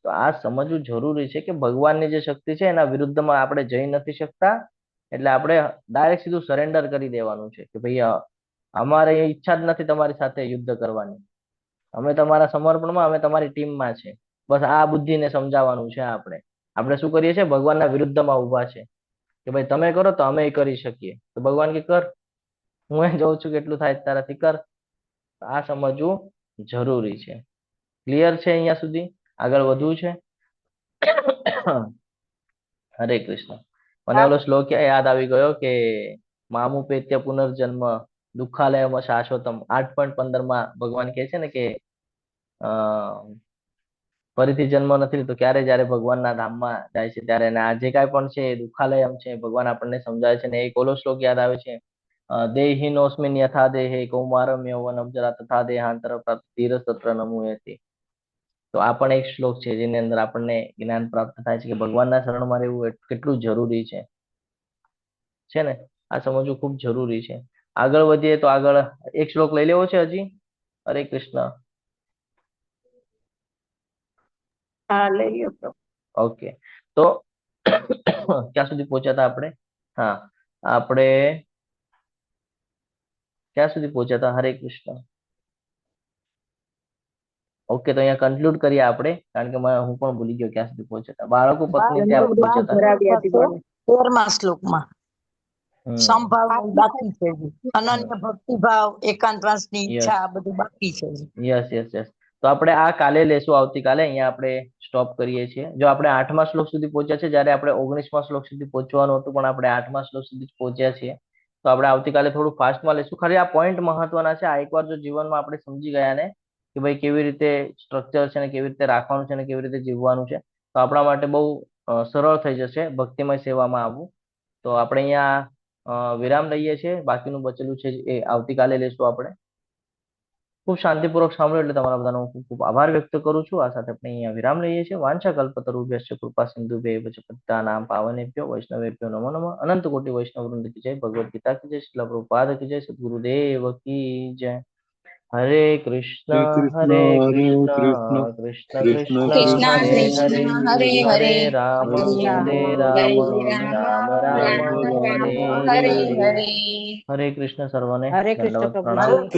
તો આ સમજવું જરૂરી છે કે ભગવાનની જે શક્તિ છે એના વિરુદ્ધમાં આપણે જઈ નથી શકતા. એટલે આપણે ડાયરેક્ટ સીધું સરેન્ડર કરી દેવાનું છે કે ભાઈ અમારે ઈચ્છા જ નથી તમારી સાથે યુદ્ધ કરવાની. અમે તમારા સમર્પણમાં, અમે તમારી ટીમમાં છે. બસ આ બુદ્ધિને સમજાવવાનું છે. આપણે શું કરીએ છીએ? ભગવાનના વિરુદ્ધમાં ઉભા છે કે ભાઈ તમે કરો તો અમે કરી શકીએ. તો ભગવાન કે કર, હું એ જોઉં છું કેટલું થાય તારાથી, કર. આ સમજવું જરૂરી છે. ક્લિયર છે અહીંયા સુધી? આગળ વધવું છે? હરે કૃષ્ણ. મને ઓલો શ્લોક યાદ આવી ગયો કે મામુપેત્ય પુનર્જન્મ દુઃખાલયમાં શાશ્વતમ. 8.15 ભગવાન કહે છે ને કે ફરીથી જન્મ નથી લીધો. ક્યારે? જયારે ભગવાનના ધામમાં જાય છે ત્યારે. આ જે કાંઈ પણ છે દુઃખાલયમ છે, ભગવાન આપણને સમજાવે છે. ને એક ઓલો શ્લોક યાદ આવે છે, દેહિનોસ્મિન યથા દેહે કૌમારમ યૌવનમ જરા તથા દેહાંતર પ્રાપ્ત ધીરજ તત્ર નમુયતિ. તો આ પણ એક શ્લોક છે જેની અંદર આપણને જ્ઞાન પ્રાપ્ત થાય છે કે ભગવાનના શરણમાં રહેવું કેટલું જરૂરી છે ને. આ સમજવું ખૂબ જરૂરી છે. આગળ વધીએ તો આગળ એક શ્લોક લઈ લેવો છે હજી. હરે કૃષ્ણ. હા, લઈ લ્યો. ઓકે, તો ક્યાં સુધી પહોંચ્યા હતા આપણે? હા, આપણે ક્યાં સુધી પહોંચ્યા હતા? હરે કૃષ્ણ. ઓકે, તો અહીંયા કન્ક્લુડ કરીએ આપણે, કારણ કે હું પણ ભૂલી ગયો ક્યાં સુધી પહોંચ્યા હતા. બાળકો પત્ની ત્યાં પહોંચ્યા હતા 13મા શ્લોકમાં. સંભાવ બાકી છે, અનન્ય ભક્તિભાવ, એકાંતવાસની ઈચ્છા, આ બધું બાકી છે. Yes yes yes. તો આપણે આ કાલે લેશું, આવતીકાલે. અહીંયા આપણે સ્ટોપ કરીએ છીએ. જો આપણે 8મા શ્લોક સુધી પહોંચ્યા છે, જ્યારે આપણે 19મા શ્લોક સુધી પહોંચવાનું હતું, પણ આપણે 8મા શ્લોક સુધી પહોંચ્યા છીએ. તો આપણે આવતીકાલે થોડું ફાસ્ટમાં લેશું. ખાલી આ પોઈન્ટ મહત્વના છે. આ એકવાર જો જીવનમાં આપણે સમજી ગયા ને કે ભાઈ કેવી રીતે સ્ટ્રક્ચર છે ને કેવી રીતે રાખવાનું છે ને કેવી રીતે જીવવાનું છે, તો આપણા માટે બહુ સરળ થઈ જશે ભક્તિમય સેવામાં આવવું. તો આપણે અહીંયા વિરામ લઈએ છીએ. બાકીનું બચેલું છે એ આવતીકાલે લેશું આપણે. ખૂબ શાંતિપૂર્વક સાંભળ્યું એટલે તમારા બધાનો ખૂબ ખૂબ આભાર વ્યક્ત કરું છું. આ સાથે આપણે અહીંયા વિરામ લઈએ છીએ. વાંછા કલ્પતરુભ્યશ્ચ કૃપા સિંધુભ્યૈવ ચ પતિતાનાં પાવનેભ્યો વૈષ્ણવેભ્યો નમો નમઃ. અનંત કોટિ વૈષ્ણવ વૃંદ કી જય. ભગવદ ગીતા કી જય. શ્રીલ પ્રભુપાદ કી જય. સદગુરુદેવ કી જય. હરે કૃષ્ણ હરે કૃષ્ણ કૃષ્ણ કૃષ્ણ હરે હરે, હરે રામ હરે રામ રામ રામ હરે હરે. હરે કૃષ્ણ સર્વને. હરે કૃષ્ણ દંડવત પ્રભુજી. પ્રણામ.